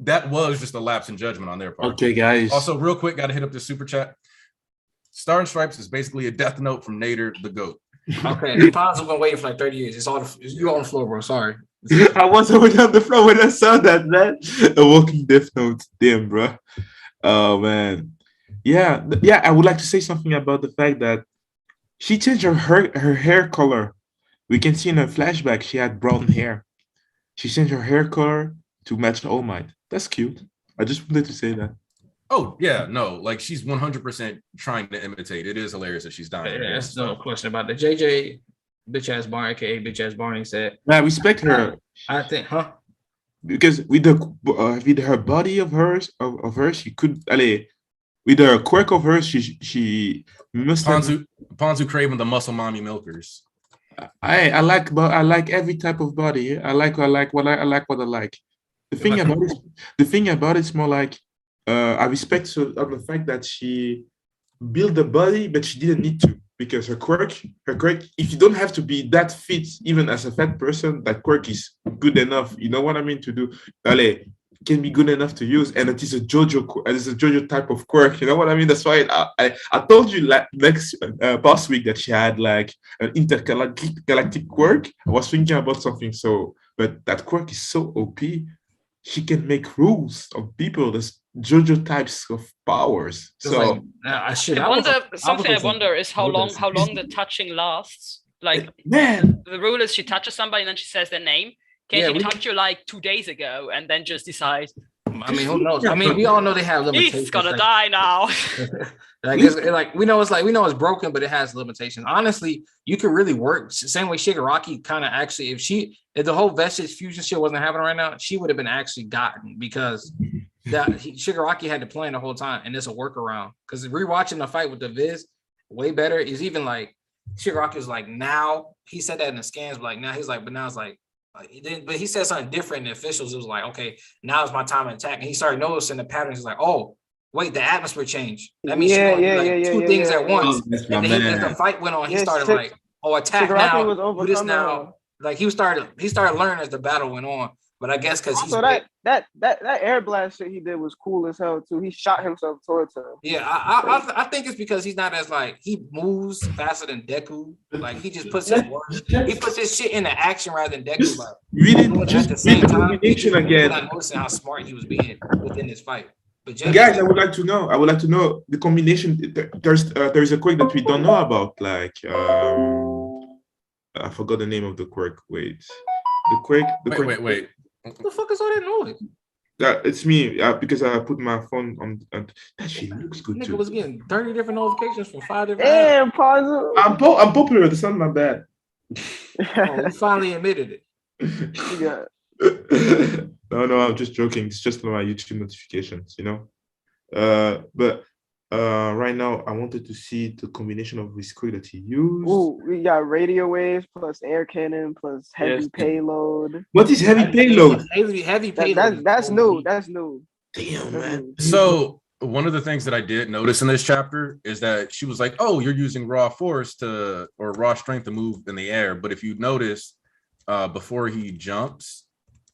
That was just a lapse in judgment on their part. Okay, guys. Also, real quick, got to hit up the super chat. Star and Stripes is basically a death note from Nader the GOAT. Okay, the Ponds have been waiting for like 30 years. You're on the floor, bro. Sorry. I was already on the floor when I saw that, man. A walking death note. Damn, bro. Oh, man. Yeah, I would like to say something about the fact that she changed her hair color. We can see in her flashback she had brown hair. She changed her hair color to match All Might. That's cute. I just wanted to say that. Oh, yeah, no, like she's 100% trying to imitate. It is hilarious that she's dying. Yeah, there's no question about that. JJ, bitch ass Barney, aka bitch ass Barney said. I respect her. I think, because with her body of hers, she could, with her quirk of hers, she must have. Ponzu craving the muscle mommy milkers. I like every type of body. I like what I like. The thing about it's more like I respect the fact that she built the body, but she didn't need to, because her quirk, if you don't have to be that fit, even as a fat person, that quirk is good enough. You know what I mean? To do, allez, can be good enough to use, and it is a JoJo type of quirk. You know what I mean? That's why I told you past week that she had like an intergalactic quirk. I was thinking about something but that quirk is so OP. She can make rules of people. There's JoJo types of powers. So I wonder is how long the touching lasts. Like, man, the rule is she touches somebody and then she saes their name. Can she touch you like 2 days ago and then just decide? I mean, who knows? I mean, we all know they have limitations. He's gonna die now. we know it's broken, but it has limitations. Honestly, you could really work same way Shigaraki kind of actually. If the whole vestige fusion shit wasn't happening right now, she would have been actually gotten because Shigaraki had the plan the whole time, and it's a workaround. Because rewatching the fight with the Viz, way better is even like Shigaraki was like now he said that in the scans, but like now he's like, but now it's like. But he said something different. The officials, it was like, okay, now is my time to attack. And he started noticing the patterns. He's like, oh, wait, the atmosphere changed. That means two things at once. And then as the fight went on, he started like, oh, attack Shigaraki now, do this now. Like he started learning as the battle went on. But I guess because he's that air blast shit he did was cool as hell too. He shot himself towards her. Yeah, I think it's because he's not as like he moves faster than Deku. Like he just puts his shit into action rather than Deku. Like we didn't just at the same time. Again, noticing how smart he was being within this fight. But guys, I would like to know the combination. There's a quirk that we don't know about. Like I forgot the name of the quirk. Wait. Wait. What the fuck is all that noise? It's me because I put my phone on. That shit looks good too. Nigga was getting 30 different notifications from 5 different. Damn, pause. I'm popular. That's not my bad. You finally admitted it. Yeah. No, I'm just joking. It's just my YouTube notifications, you know. But right now, I wanted to see the combination of this quirk that he used. Ooh, we got radio waves plus air cannon plus heavy payload. What is heavy payload? Heavy payload. That's new. That's new. Damn, man. So one of the things that I did notice in this chapter is that she was like, "Oh, you're using raw force or raw strength to move in the air." But if you notice, before he jumps,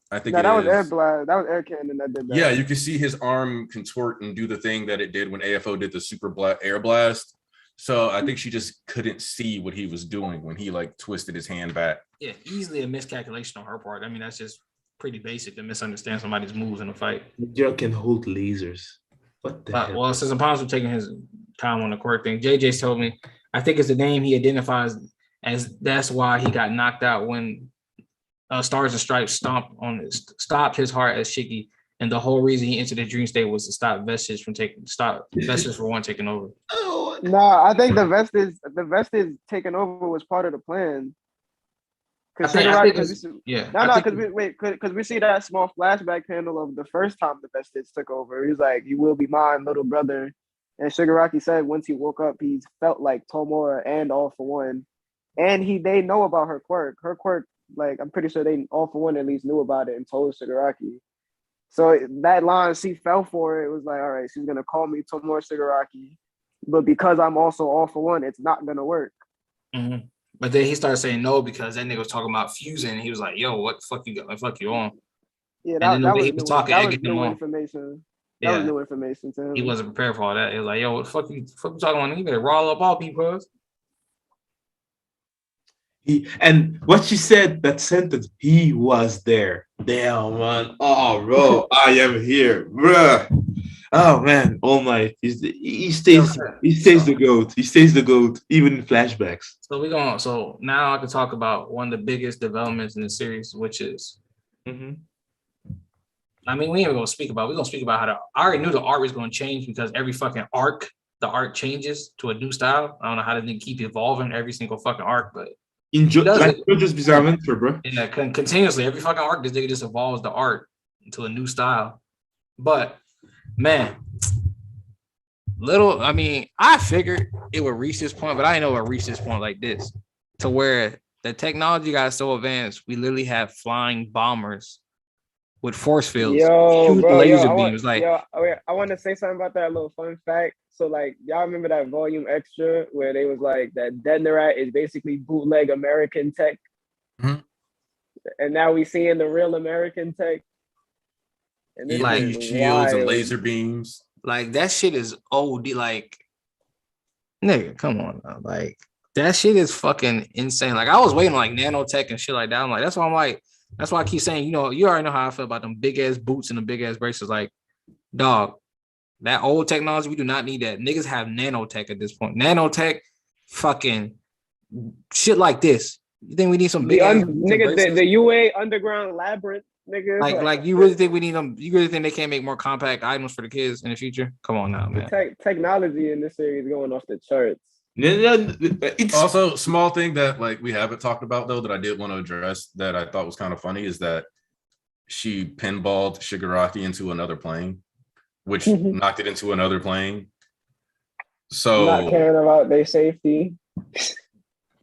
I think that was air blast. That was air cannon that did that. Yeah, you can see his arm contort and do the thing that it did when AFO did the super air blast. So I think she just couldn't see what he was doing when he like twisted his hand back. Yeah, easily a miscalculation on her part. I mean, that's just pretty basic to misunderstand somebody's moves in a fight. The girl can hold lasers. What the hell? Well, since Apon's taking his time on the quirk thing, JJ's told me, I think it's the name he identifies as that's why he got knocked out when Stars and Stripes stopped his heart as Shiggy, and the whole reason he entered the dream state was to stop Vestige from taking over. Oh no, I think the Vestige taking over was part of the plan. Because we see that small flashback panel of the first time the Vestige took over. He's like, "You will be mine, little brother." And Shigaraki said once he woke up, he felt like Tomura and All for One, and they know about her quirk. Her quirk. Like, I'm pretty sure they All for One at least knew about it and told Shigaraki. So that line, she fell for it. It was like, all right, she's going to call me Tomura Shigaraki. But because I'm also All for One, it's not going to work. Mm-hmm. But then he started saying no because that nigga was talking about fusing. And he was like, yo, what the fuck you got? Fuck you on. Yeah, that was new information. That was new information to him. He wasn't prepared for all that. He was like, yo, what the fuck you talking about? You better roll up all people. And what she said, that sentence, he was there. Damn, man. Oh, bro, I am here, bruh. Oh, man. All Might. He stays the GOAT. He stays the GOAT, even in flashbacks. So now I can talk about one of the biggest developments in the series, which is, I mean, we ain't even gonna speak about. We're gonna speak about I already knew the art was gonna change because every fucking arc, the art changes to a new style. I don't know how they keep evolving every single fucking arc, but JoJo's Bizarre Adventure, bro. Yeah, continuously. Every fucking arc, this nigga just evolves the art into a new style. But, man, I figured it would reach this point, but I didn't know it would reach this point like this, to where the technology got so advanced, we literally have flying bombers with force fields. Yo, Shoot bro, laser beams. Like, I want to say something about that little fun fact. So, like, y'all remember that volume extra where they was like that Deadnerat is basically bootleg American tech, and now we seeing the real American tech. And this like is shields and wild. laser beams. Like that shit is OD. Like, nigga, come on now. Like that shit is fucking insane. Like I was waiting on like nanotech and shit like that. I'm like, that's why I keep saying, you know, you already know how I feel about them big ass boots and the big ass braces. Like, dog, that old technology, we do not need that. Niggas have nanotech at this point. Nanotech, fucking shit like this. You think we need some big ass nigga, the UA underground labyrinth, nigga? Like you really think we need them? You really think they can't make more compact items for the kids in the future? Come on now, man. Technology in this series is going off the charts. It's also small thing that like we haven't talked about though that I did want to address that I thought was kind of funny is that she pinballed Shigaraki into another plane, which knocked it into another plane. So not caring about their safety.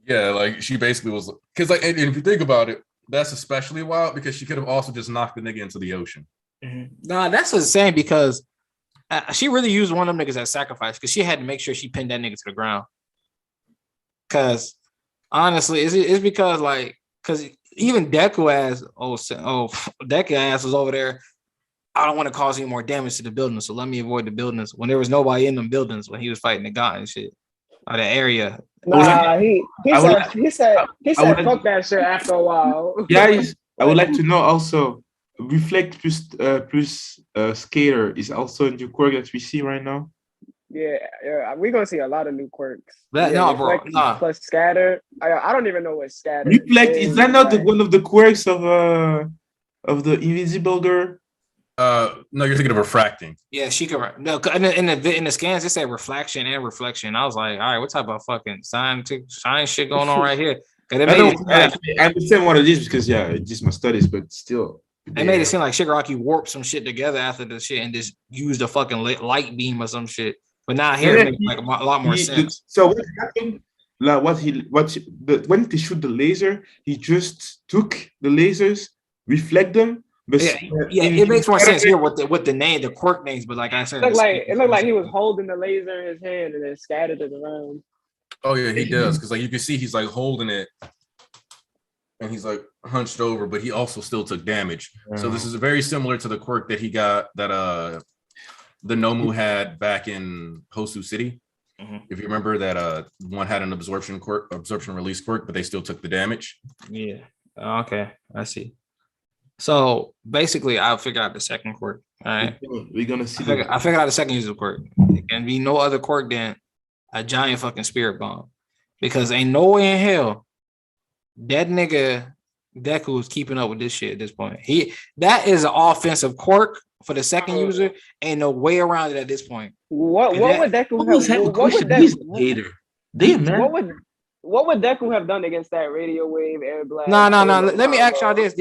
Yeah, like she basically was because like and if you think about it, that's especially wild because she could have also just knocked the nigga into the ocean. Nah, that's insane because she really used one of them niggas as sacrifice because she had to make sure she pinned that nigga to the ground. Because honestly, it's because like because even Deku ass was over there. I don't want to cause any more damage to the buildings, so let me avoid the buildings. When there was nobody in them buildings when he was fighting the guy and shit, or the area. Nah, he said fuck that shit after a while. Guys, I would like to know also reflect plus skater is also a new quirk that we see right now. Yeah, we're gonna see a lot of new quirks. Nah. Plus scatter. I don't even know what scatter. Reflect is that not one of the quirks of the invisible girl? No, you're thinking of refracting. Yeah, she could. No, in the scans it said reflection and reflection. I was like, all right, what type of fucking science shit going on right here? I understand what it is because it's just my studies, but still, they made it seem like Shigaraki warped some shit together after the shit and just used a fucking light beam or some shit. But now here it makes like a lot more sense. So what happened? Like when they shoot the laser, he just took the lasers, reflect them. But it makes more sense here with the name, the quirk names. But like I said, it looked like he was holding the laser in his hand and then scattered it around. Oh yeah, he does because like you can see he's like holding it, and he's like hunched over, but he also still took damage. So this is very similar to the quirk that he got that the Nomu had back in Hosu City. If you remember that one had an absorption release quirk, but they still took the damage. Yeah. Okay, I see. So basically, I'll figure out the second quirk. All right, we're gonna see. I figured out the second use of quirk. It can be no other quirk than a giant fucking spirit bomb, because ain't no way in hell that nigga Deku is keeping up with this shit at this point. That is an offensive quirk for the second user. Ain't no way around it at this point. What would Deku have? What would Deku have done against that radio wave air blast? No. Let me ask y'all this.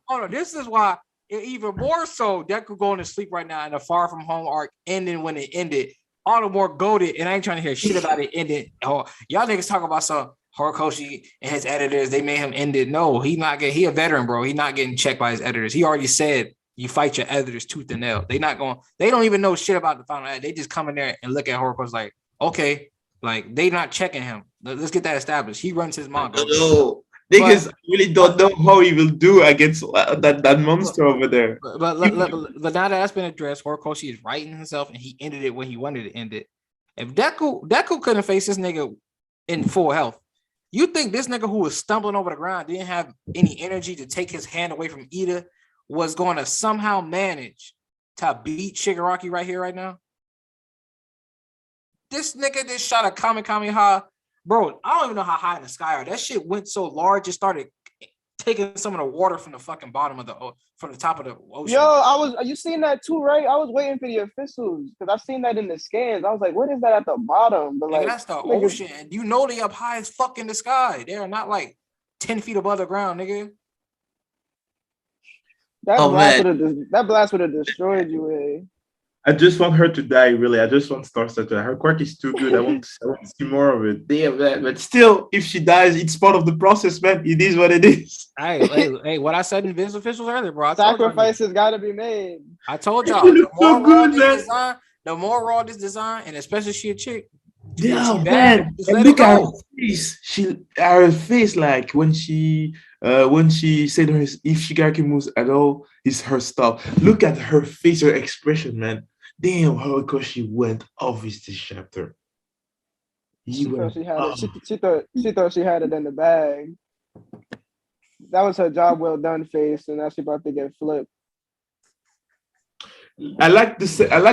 Hold on. This is why even more so Deku going to sleep right now in the Far From Home arc ending when it ended. All the more goated, and I ain't trying to hear shit about it ended. Oh, y'all niggas talk about some Horikoshi and his editors. They made him end it. No, he a veteran, bro. He not getting checked by his editors. He already said you fight your editors tooth and nail. They don't even know shit about the final ad. They just come in there and look at Horikoshi like, okay. Like they not checking him. Let's get that established. He runs his manga. No, niggas really don't know how he will do against that monster over there. But now that that's been addressed, Horikoshi is writing himself, and he ended it when he wanted to end it. If Deku couldn't face this nigga in full health, you think this nigga who was stumbling over the ground didn't have any energy to take his hand away from Ida was going to somehow manage to beat Shigaraki right here, right now? This nigga just shot a Kamehameha. Bro, I don't even know how high in the sky are. That shit went so large, it started taking some of the water from the fucking bottom of from the top of the ocean. Yo, you seen that too, right? I was waiting for the officials because I've seen that in the scans. I was like, what is that at the bottom? But like, that's the ocean. You know they up high as fuck in the sky. They are not like 10 feet above the ground, nigga. That blast would have destroyed you, eh? I just want her to die, really. I just want Star Starter. Her quirk is too good. I want to see more of it. Damn, man. But still, if she dies, it's part of the process, man. It is what it is. Hey, what I said in Vince officials earlier, bro. Sacrifices got to be made. I told y'all, the more raw this design, and especially she a chick. Yeah, man. And look at her face. Her face, like when she said if Shigaraki moves at all, it's her stop. Look at her face, her expression, man. Damn, Horikoshi went off with this chapter. She thought she had it in the bag. That was her job well done face, and now she about to get flipped. I like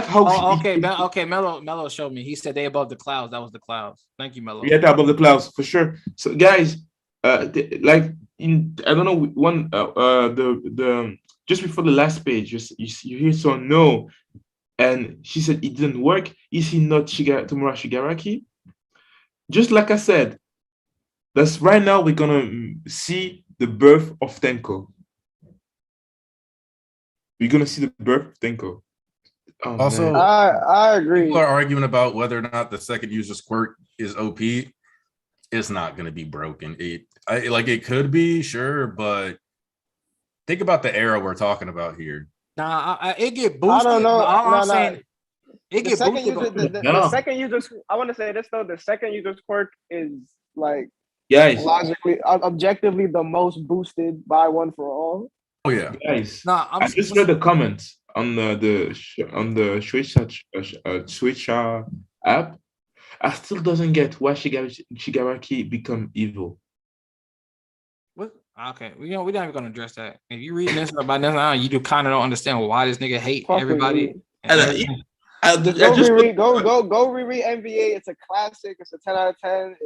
how. Okay. Mello showed me. He said they above the clouds. That was the clouds. Thank you, Mello. Yeah, they're above the clouds for sure. So, guys, I don't know the just before the last page, you hear so no, and she said it didn't work. Is he not Tomura Shigaraki? Just like I said, that's right now we're gonna see the birth of Tenko. We're gonna see the birth of Tenko. Oh, also, man. I agree. People are arguing about whether or not the second user's quirk is OP. It's not gonna be broken. It could be, sure, but think about the era we're talking about here. It get boosted. I don't know. I'm saying it the get boosted. The second user's. I want to say this though. The second user's quirk is like logically, objectively the most boosted by one for all. Oh yeah, guys. I just read the comments on the Switch app. I still doesn't get why Shigaraki become evil. What? Okay, we're not even gonna address that. If you read this about this now, you do kind of don't understand why this nigga hate everybody. Go reread NBA. It's a classic. It's a 10 out of 10.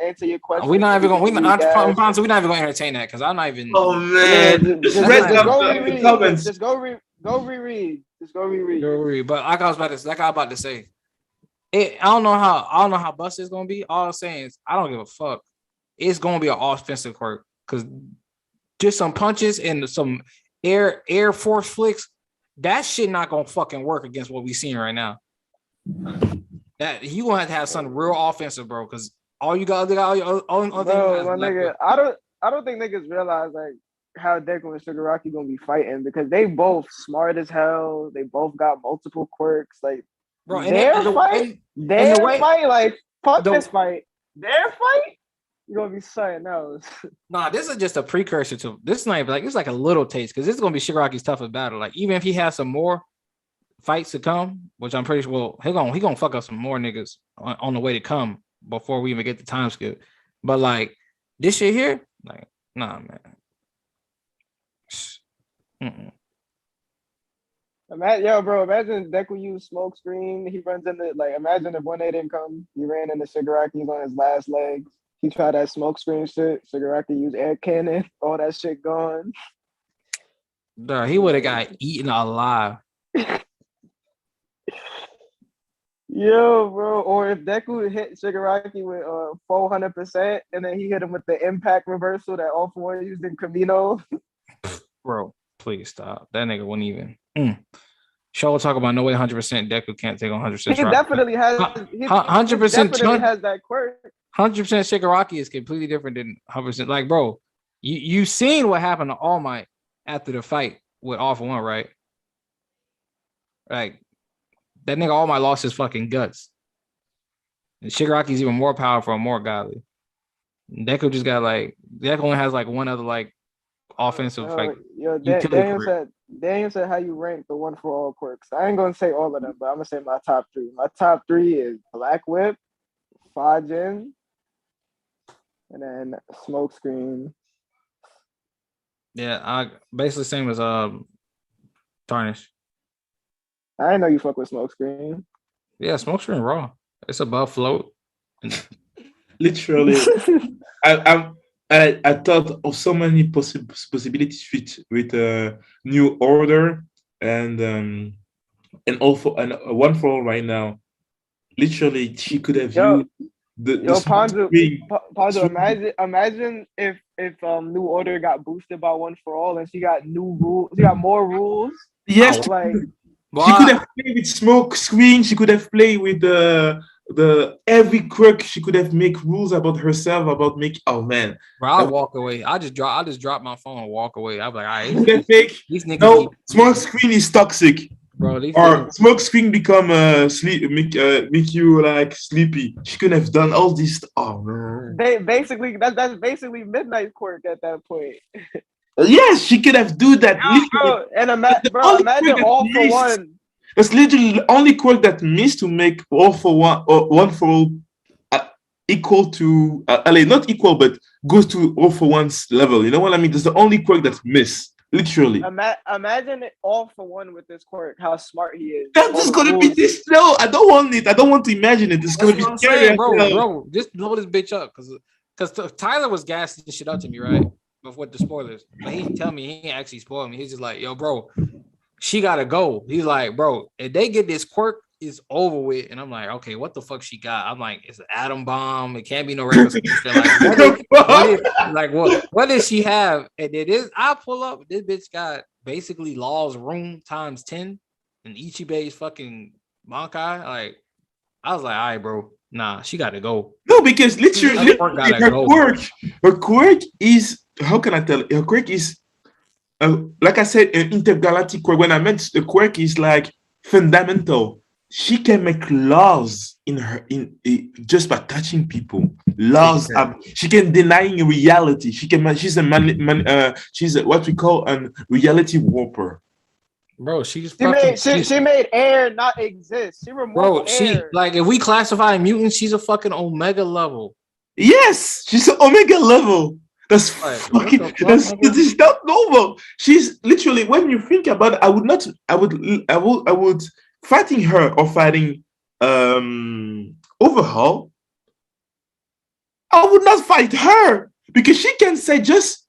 Answer your question. We're not even gonna entertain that because I'm not even. Oh man, just go reread. Just go reread. Go reread. But like I was about to say, I don't know how busted it's gonna be. All I'm saying is I don't give a fuck. It's gonna be an offensive quirk because just some punches and some air force flicks. That shit not gonna fucking work against what we seeing right now. That you gonna have to have something real offensive, bro. Because all you got, all nigga, I don't think niggas realize like how Deku and Shigaraki gonna be fighting because they both smart as hell. They both got multiple quirks. Like, bro, their fight, like fuck this fight. Their fight, you're gonna be something else. Nah, this is just a precursor to this. Not even like it's like a little taste because this is gonna be Shigaraki's toughest battle. Like even if he has some more fights to come, which I'm pretty sure, he gonna fuck up some more niggas on the way to come before we even get the time skip. But like this shit here, like nah, man. Imagine Deku use smoke screen. He runs into imagine if 1A didn't come, he ran into Shigaraki's on his last legs. He tried that smoke screen shit. Shigaraki used air cannon. All that shit gone. Duh, he would have got eaten alive. Yo, bro. Or if Deku hit Shigaraki with 400%, and then he hit him with the impact reversal that all four used in Camino. Bro, please stop. That nigga wouldn't even. Show will talk about no way 100% Deku can't take on 100%. He definitely has 100%. Definitely has that quirk. 100% Shigaraki is completely different than 100%. Like, bro, you seen what happened to All Might after the fight with All For One, right? Like, that nigga All Might lost his fucking guts. And Shigaraki's even more powerful and more godly. Deku just got Deku only has one other offensive Daniel said how you rank the one for all quirks. I ain't gonna say all of them, but I'm gonna say my top three. My top three is Black Whip, Fajin, and then Smoke Screen. Yeah, I basically same as Tarnish. I didn't know you fuck with Smoke Screen. Yeah, Smoke Screen raw. It's above float. Literally, I thought of so many possibilities with New Order and also One for All right now. Literally, she could have used Panzo, imagine if New Order got boosted by One for All and she got new rules, she got more rules. Yes, She could have played with smoke screen. She could have played with the every quirk. She could have make rules about herself, about make. Oh man, bro, I'll walk away. I just drop my phone and walk away. I'm like, all right, these niggas. No, smoke screen is toxic. Bro, or smoke screen become sleep, make you like sleepy. She could have done all this. Oh man. They basically that's basically midnight quirk at that point. Yes, she could have do that. Bro, and imagine all for one. That's literally the only quirk that missed to make all for one or one for all equal to not equal, but goes to all for one's level. You know what I mean? That's the only quirk that's missed. Literally. Imagine it all for one with this quirk. How smart he is. That is gonna be this. No, I don't want it. I don't want to imagine it. It's gonna be scary, bro. Just blow this bitch up, because Tyler was gassing this shit out to me right before the spoilers. But he didn't tell me. He ain't actually spoil me. He's just like, yo, bro, she gotta go. He's like, bro, if they get this quirk, it's over with. And I'm like, okay, what the fuck she got? I'm like, it's an atom bomb. It can't be no regular. What does she have? And it is. I pull up. This bitch got basically Law's room times 10 and Ichibe's fucking Bankai. Like, I was like, all right, bro. Nah, she got to go. No, because literally her quirk is, how can I tell it? Her quirk is, like I said, an intergalactic quirk. When I meant the quirk is like fundamental. She can make laws just by touching people. Laws. She can deny reality. She's a what we call a reality warper. Bro, she made air not exist. She removed air. Like if we classify mutants, she's a fucking omega level. Yes, she's an omega level. That's fucking. That's not normal. She's literally. When you think about it, I would. Fighting her or fighting Overhaul, I would not fight her because she can say just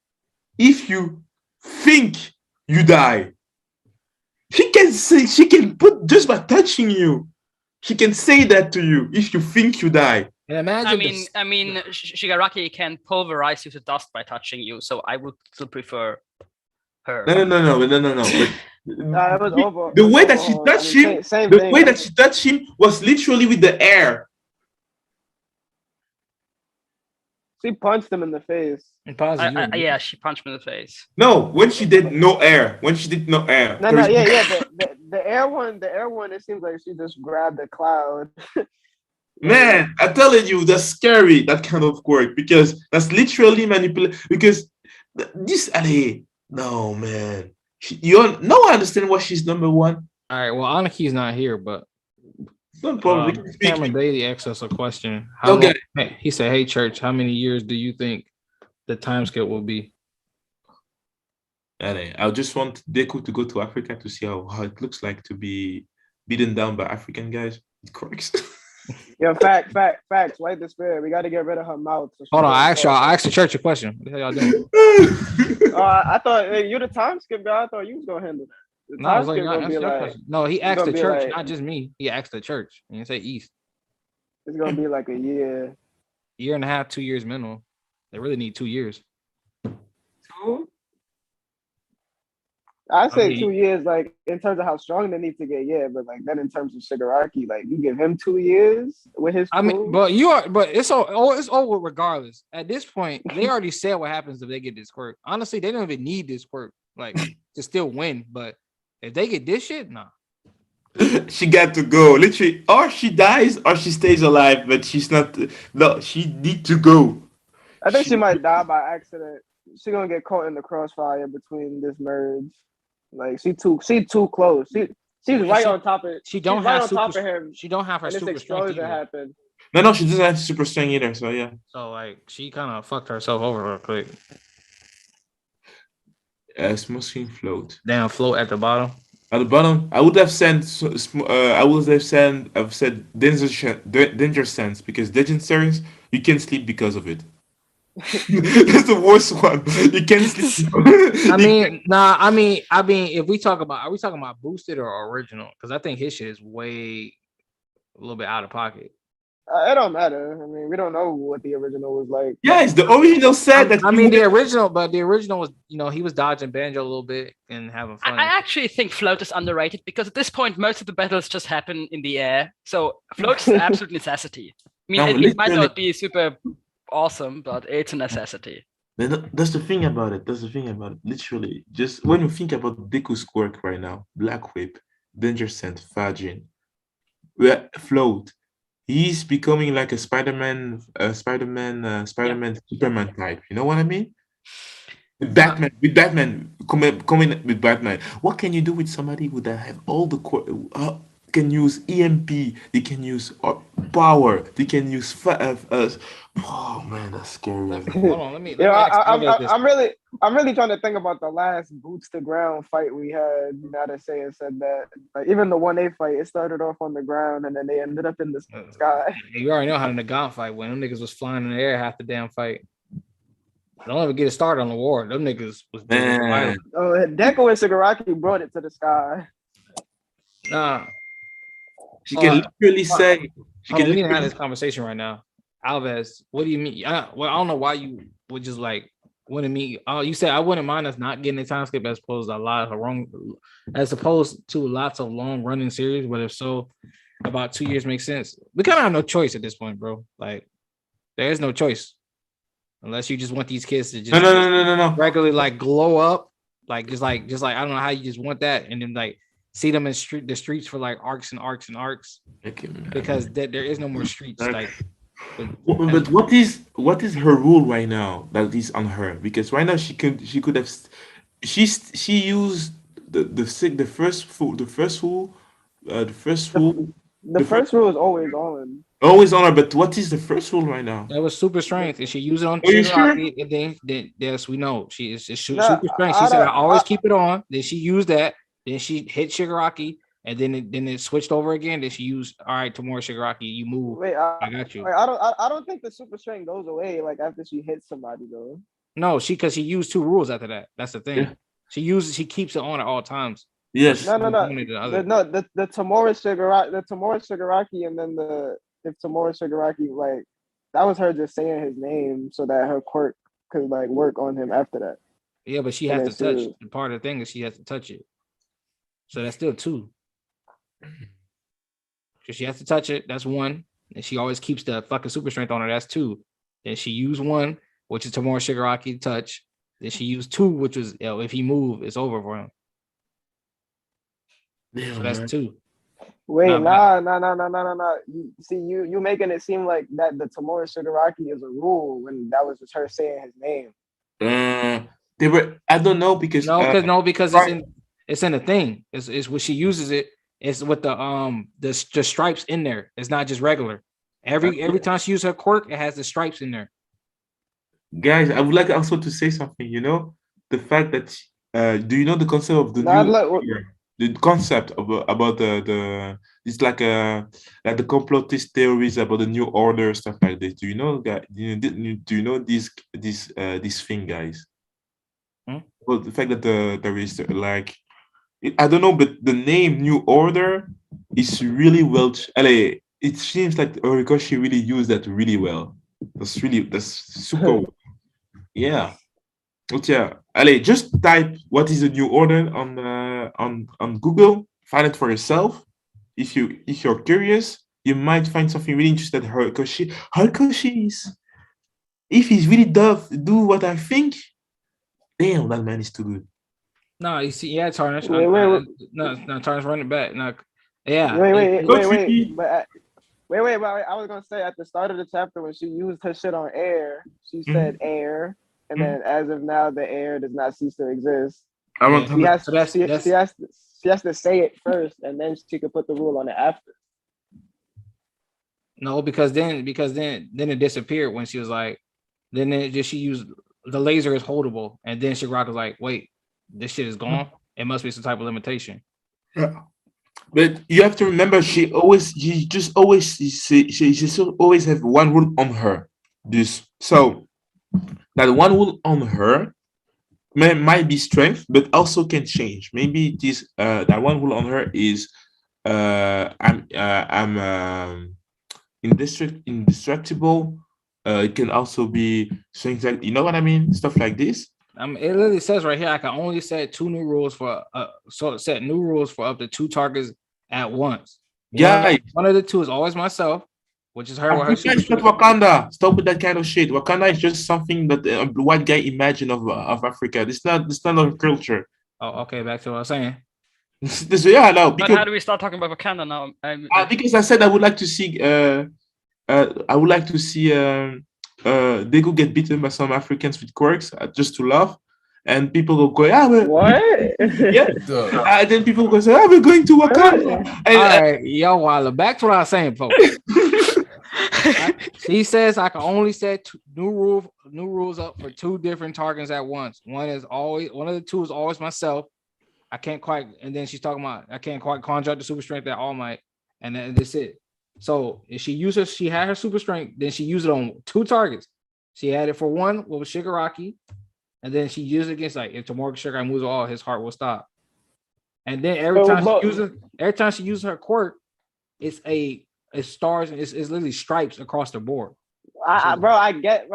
if you think you die. She can put just by touching you. She can say that to you if you think you die. And imagine I mean, Shigaraki can pulverize you to dust by touching you, so I would still prefer her. No. The way that she touched him, the way that she touched him was literally with the air. She punched him in the face. Yeah, she punched him in the face. No, when she did no air. The air one. It seems like she just grabbed the cloud. Man, I'm telling you, that's scary. That kind of quirk because that's literally manipulation. Because this, no man. I understand why she's number one. All right, well, Anaki's not here, but no problem. Cameron Daly asked us a question. He said, "Hey, Church, how many years do you think the time scale will be?" I just want Deku to go to Africa to see how it looks like to be beaten down by African guys. It cracks. Yo, facts. White despair. We got to get rid of her mouth. Hold on, I asked the church a question. What the hell y'all doing? I thought you the time skip guy. I thought you was gonna handle that. No, he asked the church, not just me. He asked the church. And he said East. It's gonna be like a year and a half, 2 years minimum. They really need 2 years. 2? I say 2 years, like in terms of how strong they need to get, but like then in terms of Shigaraki, like you give him 2 years with his. But it's over regardless. At this point, they already said what happens if they get this quirk. Honestly, they don't even need this quirk, like to still win. But if they get this shit, nah. She got to go, literally, or she dies or she stays alive, but she's not. No, she need to go. I think she might die by accident. She's gonna get caught in the crossfire between this merge. Like she too close. She's right on top of. She don't have top of him. She don't have her super strength either. Happened. No, she doesn't have super strength either. So yeah. So like she kind of fucked herself over real quick. Smooth screen float. Damn, float at the bottom. At the bottom, I would have said danger sense because danger sense you can sleep because of it. That's the worst one. You can't sleep. I mean, if we talk about, are we talking about boosted or original? Because I think his shit is way a little bit out of pocket. It don't matter. I mean, we don't know what the original was like. Yeah, it's the original said that. I mean, the original was, he was dodging Banjo a little bit and having fun. I actually think float is underrated because at this point, most of the battles just happen in the air. So float is an absolute necessity. I mean, it might not be super awesome, but it's a necessity. That's the thing about it. Literally, just when you think about Deku's quirk right now, Black Whip, Danger Scent, Fajin, float. He's becoming like a Spider-Man, Superman type. You know what I mean? With Batman, coming with Batman. What can you do with somebody who that have all the can use EMP? They can use power. They can use oh man, that's scary. Hold on, let me I'm really trying to think about the last boots to ground fight we had. Now that Seiya said that, like even the 1A fight, it started off on the ground and then they ended up in the sky. You already know how the Nagan fight went. Them niggas was flying in the air half the damn fight. Don't ever get it started on the war. Them niggas was violent. Oh, Deku and Shigaraki brought it to the sky. Nah. She can literally say. We need to have this conversation right now. Alves, what do you mean? I don't know why you would just like wouldn't mean. Oh, you said I wouldn't mind us not getting a time skip as opposed to lots of long running series. But if so, about 2 years makes sense. We kind of have no choice at this point, bro. Like there is no choice unless you just want these kids to just no. regularly like glow up, just like I don't know how you just want that and then like see them in the streets for like arcs and arcs and arcs because there is no more streets like. But what is her rule right now that is on her? Because right now she could have she used the first rule is always on. Always on her, but what is the first rule right now? That was super strength, and she used it on Shigaraki, and then yes, we know she is super strength. She said I always keep it on. Then she used that. Then she hit Shigaraki. And then it switched over again. Then she used tomorrow Shigaraki. You move. Wait, I got you. I don't think the super strength goes away like after she hits somebody though. No, because she used 2 rules after that. That's the thing. Yeah. She keeps it on at all times. Yes. No. The Tamura Shigaraki, and then the Tamura Shigaraki, like that was her just saying his name so that her quirk could like work on him after that. Yeah, but she has to touch. And part of the thing is she has to touch it. So that's still 2. So she has to touch it. That's 1. And she always keeps the fucking super strength on her. That's 2. Then she used 1, which is Tamura Shigaraki touch. Then she used 2, which was if he move, it's over for him. Damn, so that's 2. Wait, nah. You making it seem like that the Tamura Shigaraki is a rule when that was just her saying his name. They were. I don't know because because it's in the thing. It's what she uses it. It's with the stripes in there. It's not just regular. Every time she uses her quirk, it has the stripes in there. Guys, I would like also to say something. You know, the fact that do you know the concept of the the concept about the it's like the complotist theories about the new order, stuff like this. Do you know that? Do you know this thing, guys? Well, the fact that there is like. I don't know, but the name New Order is really well. It seems like Horikoshi really used that really well. That's super. Yeah. But yeah, just type what is a New Order on Google. Find it for yourself. If you're curious, you might find something really interesting. Horikoshi is. If he's really does do what I think, damn, that man is too good. No, you see, Tarnish. Wait. No, Tarnish, run it back. No, yeah. Wait. But I was gonna say at the start of the chapter when she used her shit on air, she said air, and then as of now, the air does not cease to exist. She has to say it first, and then she could put the rule on it after. No, because then it disappeared when she was like, she used the laser is holdable, and then Shigaraki was like, wait. This shit is gone. It must be some type of limitation. Yeah. But you have to remember, she always have one rule on her. So that one rule on her might be strength, but also can change. Maybe it is that one rule on her is indestructible. It can also be things like, you know what I mean? Stuff like this. It literally says right here, I can only set two new rules for set new rules for up to 2 targets at once. One of the 2 is always myself, which is her. Africa is not Wakanda. Stop with that kind of shit. Wakanda is just something that a white guy imagined of Africa. It's not our culture. Oh, okay. Back to what I was saying. Because how do we start talking about Wakanda now? Because I said I would like to see. Daegu get beaten by some Africans with quirks just to laugh, and people will go, what? Yeah. And then people go say, we're going to Wakanda. All right, yo, Walla. Back to what I was saying, folks. He says I can only set new rules up for 2 different targets at once. One of the 2 is always myself. I can't quite, and then she's talking about I can't quite conjure the super strength at All Might, and then that's it. So if she had her super strength, then she used it on 2 targets. She had it for one with Shigaraki, and then she used it against if tomorrow Shigaraki moves all, his heart will stop. And then every time she uses her quirk, it's stars and it's literally stripes across the board. I get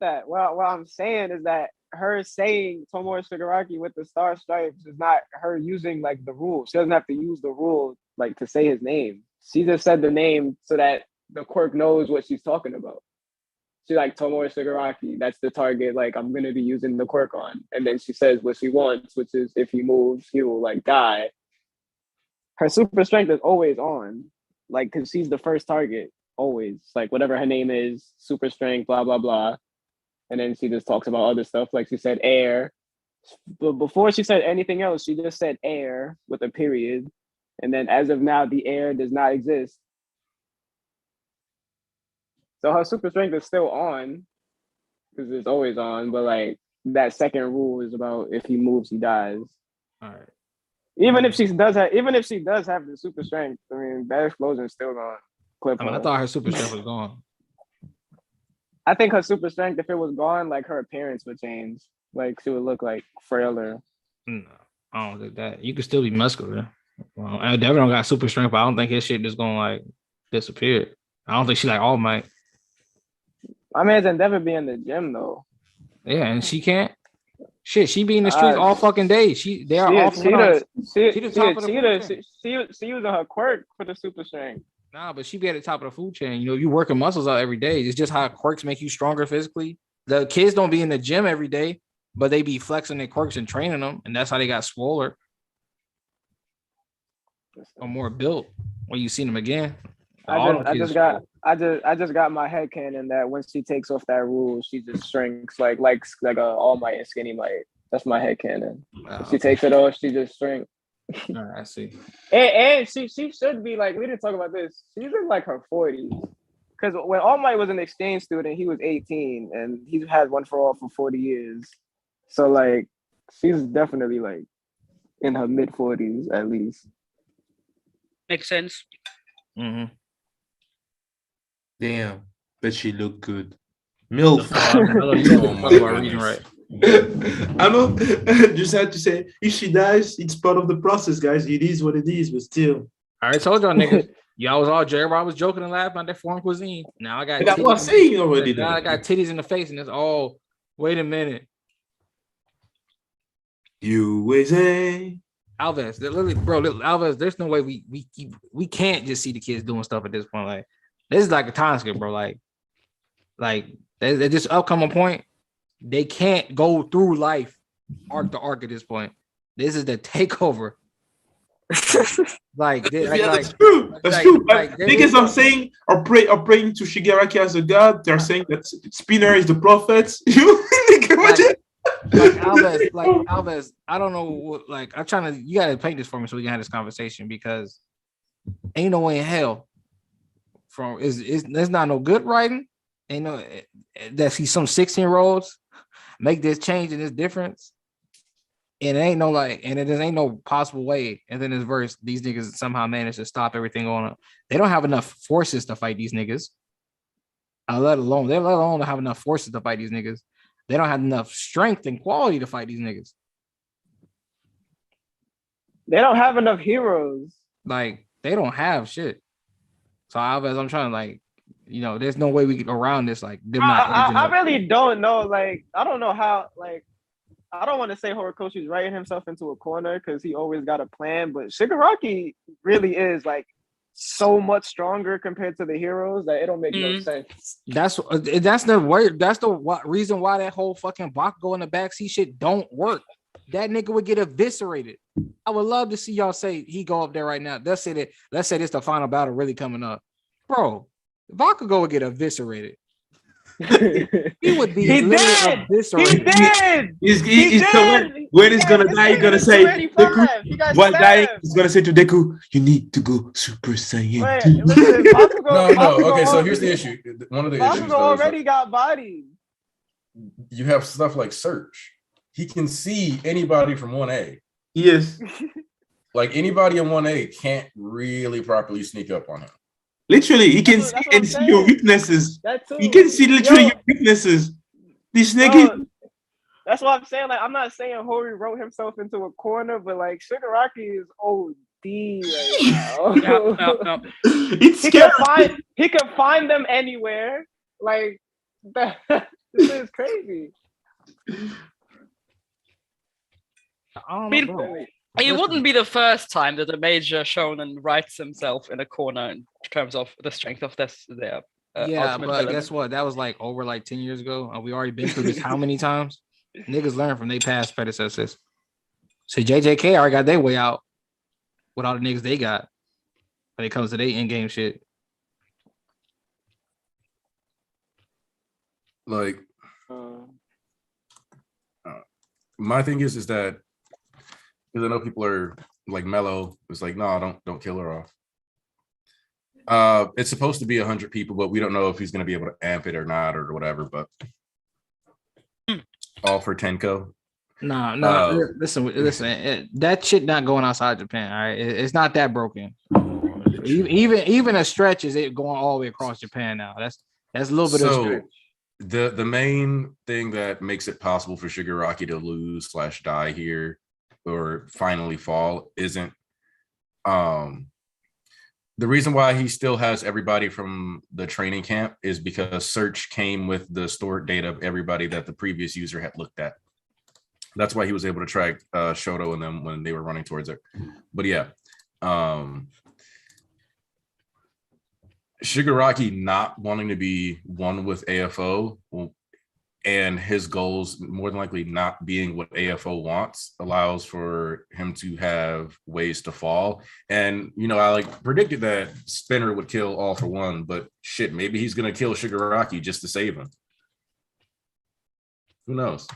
that. Well, what I'm saying is that her saying Tomoe Shigaraki with the star stripes is not her using the rules. She doesn't have to use the rule to say his name. She just said the name so that the quirk knows what she's talking about. She's like, Tomoe Shigaraki, that's the target I'm gonna be using the quirk on. And then she says what she wants, which is if he moves, he will die. Her super strength is always on, because she's the first target, always. Whatever her name is, super strength, blah, blah, blah. And then she just talks about other stuff, she said air. But before she said anything else, she just said air with a period. And then as of now, the air does not exist. So her super strength is still on, because it's always on, but that second rule is about if he moves, he dies. All right. Even if she does have the super strength, I mean, that explosion is still gonna clip her. I thought her super strength was gone. I think her super strength, if it was gone, her appearance would change. She would look frailer. No, I don't think that. You could still be muscular. Well, I definitely don't got super strength, but I don't think his shit just gonna disappear. I don't think she All Might. My man's Endeavor be in the gym though. Yeah, and she can't. Shit, she be in the streets all fucking day. She using her quirk for the super strength. Nah, but she be at the top of the food chain. You working muscles out every day. It's just how quirks make you stronger physically. The kids don't be in the gym every day, but they be flexing their quirks and training them, and that's how they got swoller or more built when you see them again. I just got my headcanon that once she takes off that rule, she just shrinks like a All Might and Skinny Might. That's my headcanon. Wow. She takes it off, she just shrinks. All right, I see. And she should be we didn't talk about this. She's in her 40s. Because when All Might was an exchange student, he was 18 and he had One for All for 40 years. So she's definitely in her mid 40s at least. Makes sense. Mm-hmm. Damn, but she looked good. MILF. Right. I know. Just had to say, if she dies, it's part of the process, guys. It is what it is, but still. I already told y'all niggas. Y'all was all everybody was joking and laughing about that foreign cuisine. Now I got that's what I'm saying already. Now I got titties in the face, and it's wait a minute. USA. Alves, literally, bro, Alves, there's no way we can't just see the kids doing stuff at this point. This is a time skip, bro. There's this upcoming point. They can't go through life arc to arc at this point. This is the takeover. That's true. That's true. Niggas I'm saying are praying to Shigaraki as a god. They're saying that Spinner is the prophet. Alves, I don't know what, I'm trying to, you gotta paint this for me so we can have this conversation, because ain't no way in hell there's not no good writing. Ain't no that see some 16-year-olds make this change and this difference. And it ain't no and it just ain't no possible way. And then this verse, these niggas somehow managed to stop everything going on. They don't have enough forces to fight these niggas. Let alone have enough forces to fight these niggas. They don't have enough strength and quality to fight these niggas. They don't have enough heroes. They don't have shit. So Alves, I'm trying to you know, there's no way we get around this. Like, them I really don't know. Like, I don't know how. Like, I don't want to say Horikoshi's writing himself into a corner because he always got a plan, but Shigaraki really is like so much stronger compared to the heroes that it don't make no sense. That's the way. That's the reason why that whole fucking Bakugo in the backseat shit don't work. That nigga would get eviscerated. I would love to see y'all say he go up there right now. Let's say this the final battle really coming up, bro. Bakugo would get eviscerated. He would be eviscerated. He did. He's when he's gonna die, he's gonna say, Deku, while dying, he's gonna say to Deku, you need to go Super Saiyan. Wait, listen, Bakugo, okay, so here's the issue. One of the issues already got bodied. You have stuff like Search. He can see anybody from 1A. Yes. Like anybody in 1A can't really properly sneak up on him. Literally, he can see your weaknesses. He can see literally your weaknesses. This nigga. That's what I'm saying. Like, I'm not saying Hori wrote himself into a corner, but like Shigaraki is OD right now. It's scary. He can find them anywhere. Like, this is crazy. I don't know, it wouldn't be the first time that a major shonen writes himself in a corner in terms of the strength of their yeah, but villain. guess what? That was like over like 10 years ago. We already been through this how many times? Niggas learn from their past predecessors. So JJK already got their way out with all the niggas they got when it comes to their in-game shit. Like, my thing is that because I know people are like mellow. It's like, no, don't kill her off. It's supposed to be 100 people, but we don't know if he's going to be able to amp it or not or whatever. But all for Tenko. No. Listen. That shit not going outside Japan. All right, it's not that broken. Even a stretch is it going all the way across Japan now. That's a little bit of a stretch. The main thing that makes it possible for Shigaraki to lose / die here or finally fall isn't the reason why he still has everybody from the training camp is because Search came with the stored data of everybody that the previous user had looked at. That's why he was able to track Shoto and them when they were running towards it. But yeah, Shigaraki not wanting to be one with AFO and his goals more than likely not being what AFO wants allows for him to have ways to fall. And, you know, I like predicted that Spinner would kill All for One, but shit, maybe he's going to kill Shigaraki just to save him. Who knows?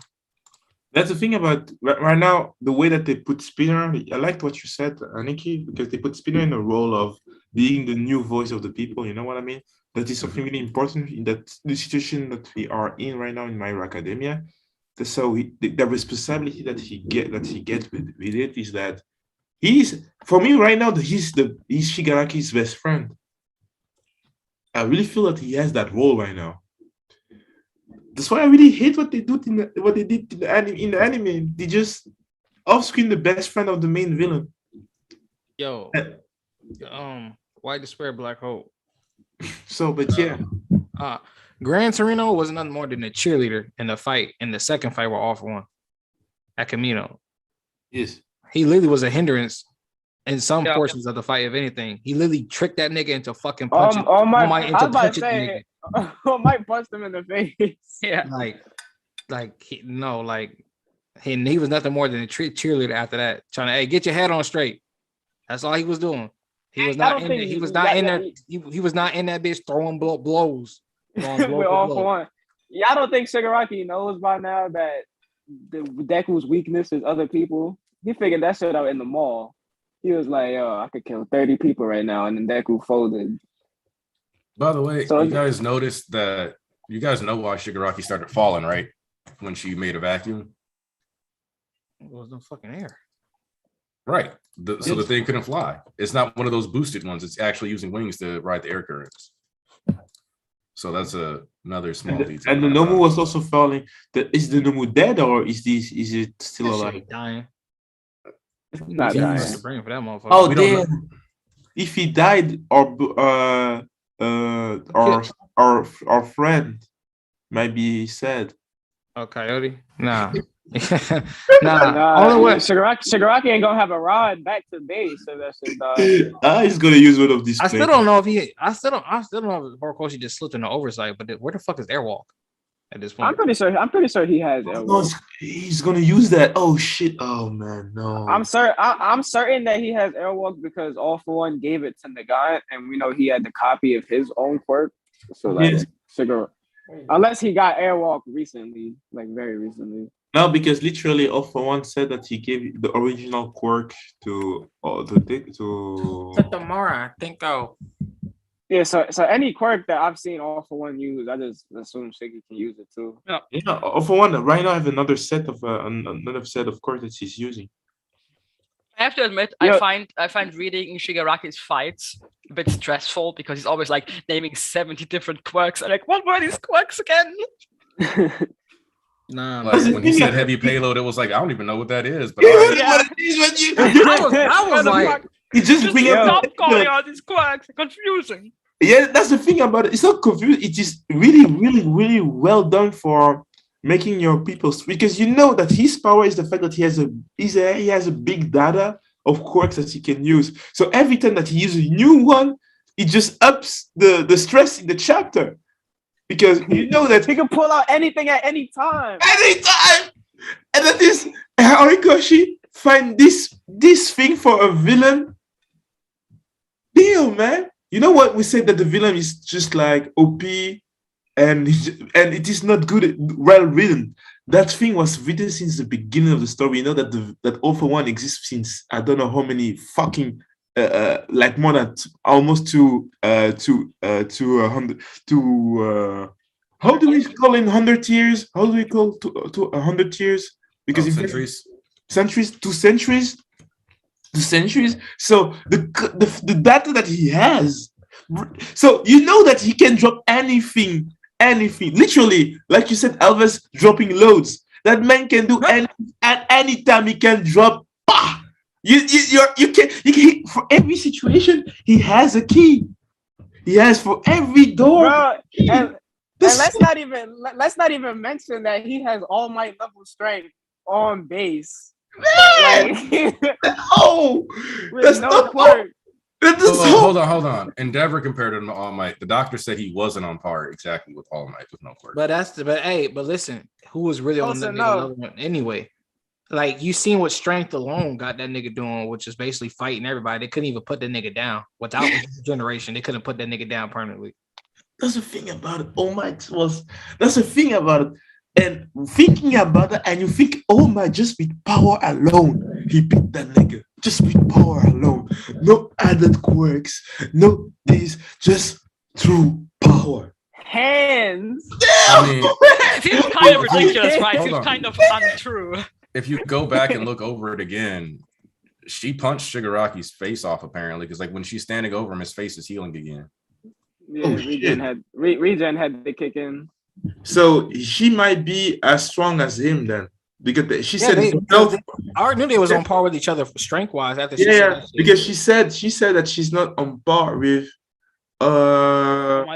That's the thing about right now, the way that they put Spinner. I liked what you said, Nikki, because they put Spinner in the role of being the new voice of the people. You know what I mean? That is something really important in that the situation that we are in right now in My Hero Academia. So the responsibility that he gets with it is that he's, for me right now, he's Shigaraki's best friend. I really feel that he has that role right now. That's why I really hate what they did in the anime. They just off-screen the best friend of the main villain. Yo, White Despair, Black Hope. So, but yeah, Gran Torino was nothing more than a cheerleader in the second fight with All for One at Camino. Yes, he literally was a hindrance in some portions of the fight. If anything, he literally tricked that nigga into fucking punching. Might bust him in the face. Yeah, he was nothing more than a cheerleader after that, trying to get your head on straight. That's all he was doing. He was not in there. He was not in there. He was not in that bitch throwing blows. With All for One. Yeah, I don't think Shigaraki knows by now that the Deku's weakness is other people. He figured that shit out in the mall. He was like, "Yo, I could kill 30 people right now," and then Deku folded. By the way, you guys noticed that you guys know why Shigaraki started falling, right? When she made a vacuum. There was no fucking air. Right. So the thing couldn't fly. It's not one of those boosted ones. It's actually using wings to ride the air currents. So that's another small detail. And the Nomu was also falling. Is the Nomu dead or is it still alive? Dying. Not dying. For that motherfucker. Oh damn! If he died, or our friend might be sad. Oh, Coyote? Nah. Shigaraki ain't gonna have a rod back to base if that shit dies. He's gonna use one of these. I still don't know if Horikoshi just slipped in the oversight, but where the fuck is Airwalk at this point? I'm pretty sure he has Airwalk. No, he's gonna use that. Oh shit! Oh man, no. I'm certain that he has Airwalk because All For One gave it to Nagant, and we know he had the copy of his own quirk. So like, unless he got Airwalk recently, like very recently. No, because literally, All For One said that he gave the original quirk to Tomorrow, I think. Yeah, so any quirk that I've seen All For One use, I just assume Shiggy can use it too. Yeah, All For One right now I have another set of quirks that he's using. I have to admit, I find reading Shigaraki's fights a bit stressful because he's always like naming 70 different quirks. I'm like, what were these quirks again? Nah, like when he said heavy payload, it was like I don't even know what that is. But I was like, he just stop calling all these quirks. Confusing. Yeah, that's the thing about it. It's not confusing. It is really, really, really well done for making your people, because you know that his power is the fact that he has a big data of quirks that he can use. So every time that he uses a new one, it just ups the stress in the chapter. Because you know that he can pull out anything at any time. Anytime! And that is Horikoshi find this thing for a villain. Damn, man. You know what? We said that the villain is just like OP and it is not good, well written. That thing was written since the beginning of the story. You know that All For One exists since I don't know how many fucking like more than almost to 100 to how do we call in 100 years? How do we call to 100 years? Because centuries. Two centuries. So the data that he has, so you know that he can drop anything. Literally, like you said, Elvis dropping loads. That man can do anything at any time. He can drop. Bah! You can for every situation. He has a key. He has for every door. Bro, and let's not even mention that he has All Might level strength on base. Man! Oh, that's no quirk. Hold on. Endeavor compared him to All Might. The doctor said he wasn't on par exactly with All Might with no quirk. But listen, who was really on the level anyway? Like you seen what strength alone got that nigga doing, which is basically fighting everybody. They couldn't even put that nigga down without generation. They couldn't put that nigga down permanently. That's the thing about it. All Might that's the thing about it. And thinking about it, and you think, oh my, just with power alone, he beat that nigga. Just with power alone. No added quirks. No this, just through power. Hands. I mean, it seems kind of ridiculous, right? It seems kind of untrue. If you go back and look over it again, she punched Shigaraki's face off apparently, because like when she's standing over him, his face is healing again. Yeah, Regen had to kick in. So she might be as strong as him then, because she said I already knew they was on par with each other strength wise. After because she said that she's not on par with. But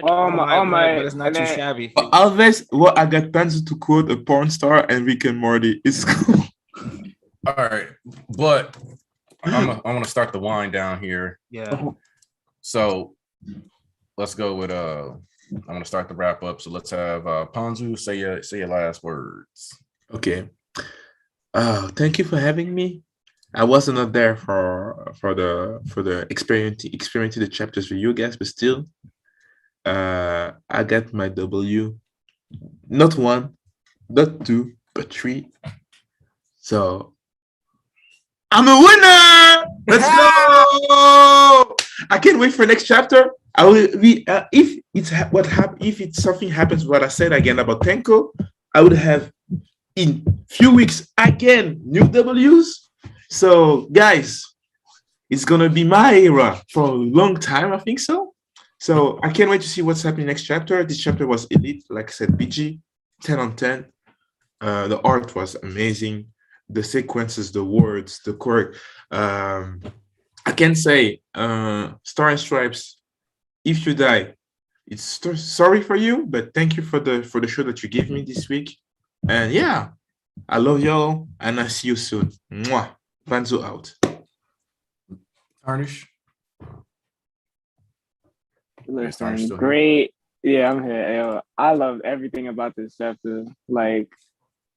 it's not too shabby. Alves, what I got Panzer to quote a porn star and Rick and Morty. It's cool. All right, but I want to start the wind down here. Yeah. So let's go with I'm gonna start the wrap up. So let's have Panzu say your last words. Okay. Thank you for having me. I wasn't there for the experiencing the chapters for you guys, but still, I got my W. Not one, not two, but three. So I'm a winner. Let's go! I can't wait for next chapter. I will be if something happens what I said again about Tenko, I would have in few weeks again new W's. So guys, it's gonna be my era for a long time, I think so. So I can't wait to see what's happening next chapter. This chapter was elite, like I said, BG, 10 on 10. The art was amazing. The sequences, the words, the quirk. I can say Star and Stripes, if you die, sorry for you, but thank you for the show that you gave me this week. And yeah, I love y'all, and I'll see you soon. Mwah. Vanzo out. Tarnish. Listen, great. Yeah, I'm here. Yo, I love everything about this chapter. Like,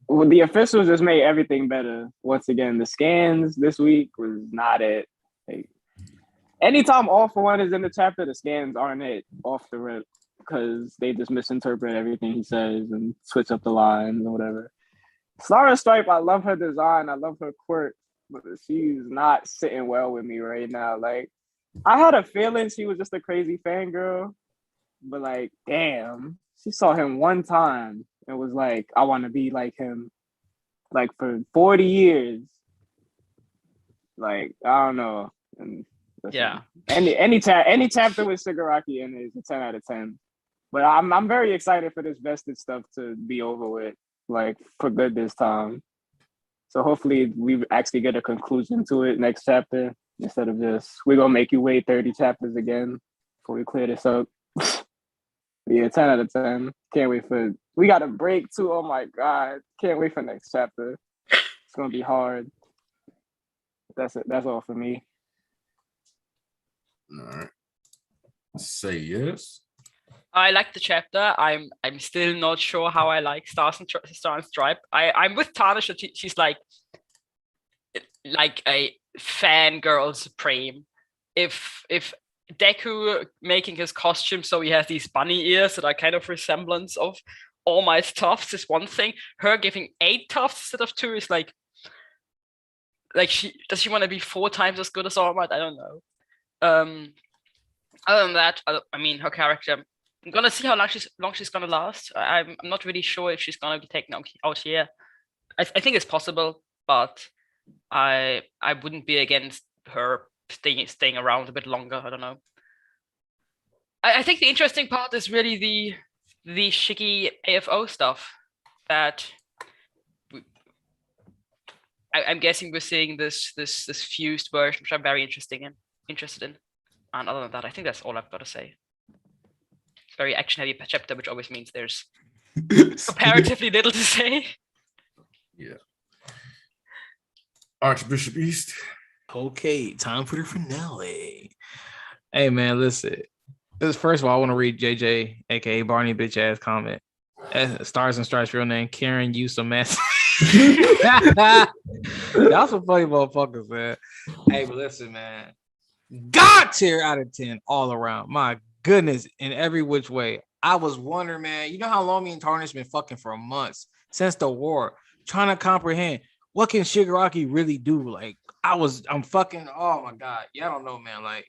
well, the officials just made everything better. Once again, the scans this week was not it. Like, anytime All For One is in the chapter, the scans aren't it off the rip because they just misinterpret everything he says and switch up the lines and whatever. Star and Stripe, I love her design. I love her quirk, but she's not sitting well with me right now. Like, I had a feeling she was just a crazy fangirl, but like, damn, she saw him one time and was like, I want to be like him, like for 40 years. Like, I don't know. And listen, yeah. Any chapter with Shigaraki in it is a 10 out of 10. But I'm very excited for this vested stuff to be over with, like for good this time. So hopefully we actually get a conclusion to it next chapter instead of just we're gonna make you wait 30 chapters again before we clear this up. Yeah, 10 out of 10. Can't wait for we got a break too. Oh my god. Can't wait for next chapter. It's gonna be hard. That's it. That's all for me. All right. Say yes. I like the chapter. I'm still not sure how I like Star and Stripe. I'm with Tarnish that she's like a fangirl supreme. If Deku making his costume so he has these bunny ears that are kind of resemblance of All Might's tufts is one thing. Her giving 8 tufts instead of 2 is like does she want to be 4 times as good as All Might? I don't know. Other than that, I mean her character. I'm gonna see how long she's gonna last. I'm not really sure if she's gonna be taken out here. I think it's possible, but I wouldn't be against her staying around a bit longer. I don't know. I think the interesting part is really the Shiggy AFO stuff that I'm guessing we're seeing this fused version, which I'm very interested in. And other than that, I think that's all I've got to say. Very action heavy chapter, which always means there's comparatively little to say. Yeah. Archbishop East. Okay, time for the finale. Hey man, listen. First of all, I want to read JJ, aka Barney bitch ass comment. Stars and Stripes real name, Karen use a mess. Y'all some funny motherfuckers, man. Hey, but listen, man. God tier out of 10 all around. My goodness, in every which way. I was wondering, man, you know how long me and Tarnish been fucking for months since the war, trying to comprehend what can Shigaraki really do? Like, I'm fucking, oh my God. Yeah, I don't know, man. Like,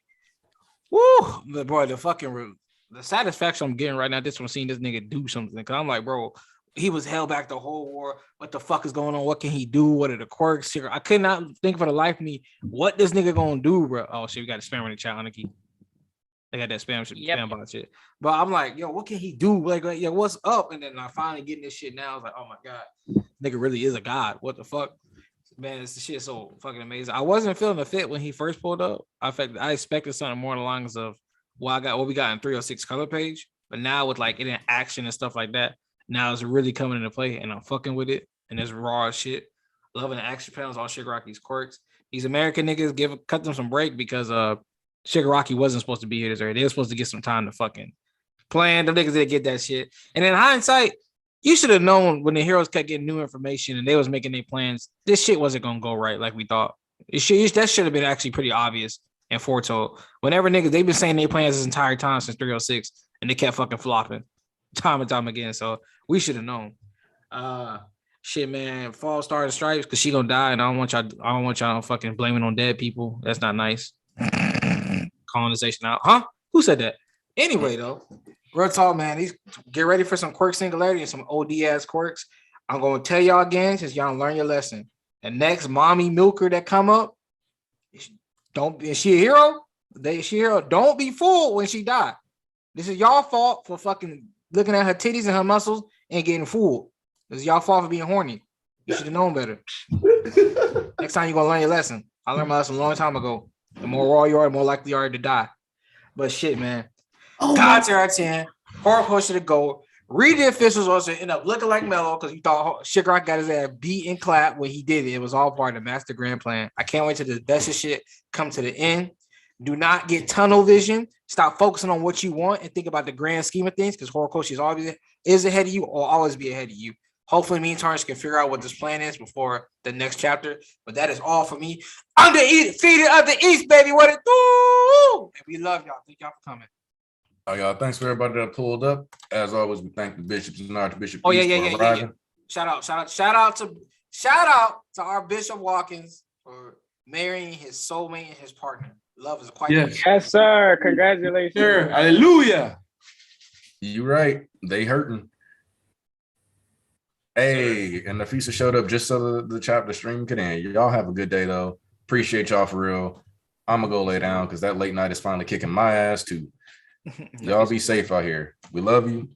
woo, but bro, the satisfaction I'm getting right now, just from seeing this nigga do something. Cause I'm like, bro, he was held back the whole war. What the fuck is going on? What can he do? What are the quirks? I could not think for the life of me what this nigga gonna do, bro. Oh shit, we got a spam in the chat, Aniki. They got that spam bot shit. But I'm like, yo, what can he do? Like, yo, what's up? And then I finally getting this shit now. I was like, oh my God, nigga really is a god. What the fuck? Man, this shit is so fucking amazing. I wasn't feeling the fit when he first pulled up. I expected something more along the lines of what we got in 306 color page. But now with like it in action and stuff like that, now it's really coming into play and I'm fucking with it. And it's raw as shit. Loving the action panels, all Shigaraki's quirks. These American niggas cut them some break because Shigaraki wasn't supposed to be here this early. They were supposed to get some time to fucking plan. The niggas didn't get that shit. And in hindsight, you should have known when the heroes kept getting new information and they was making their plans, this shit wasn't gonna go right like we thought. That should have been actually pretty obvious and foretold. Whenever niggas, they've been saying their plans this entire time since 306 and they kept fucking flopping time and time again. So we should have known. Shit, man, fall Stars and Stripes because she gonna die, and I don't want y'all fucking blaming on dead people. That's not nice. Colonization out, huh? Who said that? Anyway, though, real talk, man. Get ready for some quirk singularity and some OD ass quirks. I'm gonna tell y'all again, since y'all learn your lesson. The next mommy milker that come up, is she a hero? Don't be fooled when she die. This is y'all fault for fucking looking at her titties and her muscles and getting fooled. This is y'all fault for being horny. You should have known better. Next time you're gonna learn your lesson. I learned my lesson a long time ago. The more raw you are, the more likely you are to die. But shit, man. God tier out of 10. Horikoshi to go. Read the officials also end up looking like Melo because you thought Shigaraki got his ass beat and clapped when he did it. It was all part of the master grand plan. I can't wait till the best of shit come to the end. Do not get tunnel vision. Stop focusing on what you want and think about the grand scheme of things because Horikoshi is always ahead of you or always be ahead of you. Hopefully, me and Tarnish can figure out what this plan is before the next chapter. But that is all for me. Undefeated of the East, baby. What it do? And we love y'all. Thank y'all for coming. Oh, y'all, thanks for everybody that pulled up. As always, we thank the bishops and Archbishop. Oh, yeah. Shout out to our Bishop Watkins for marrying his soulmate and his partner. Love is quite Yes, sir. Congratulations. Sure. Hallelujah. You right. They hurting. Hey, and Nafisa showed up just so the chapter stream could end. Y'all have a good day though. Appreciate y'all for real. I'm gonna go lay down because that late night is finally kicking my ass too. Y'all be safe out here. We love you.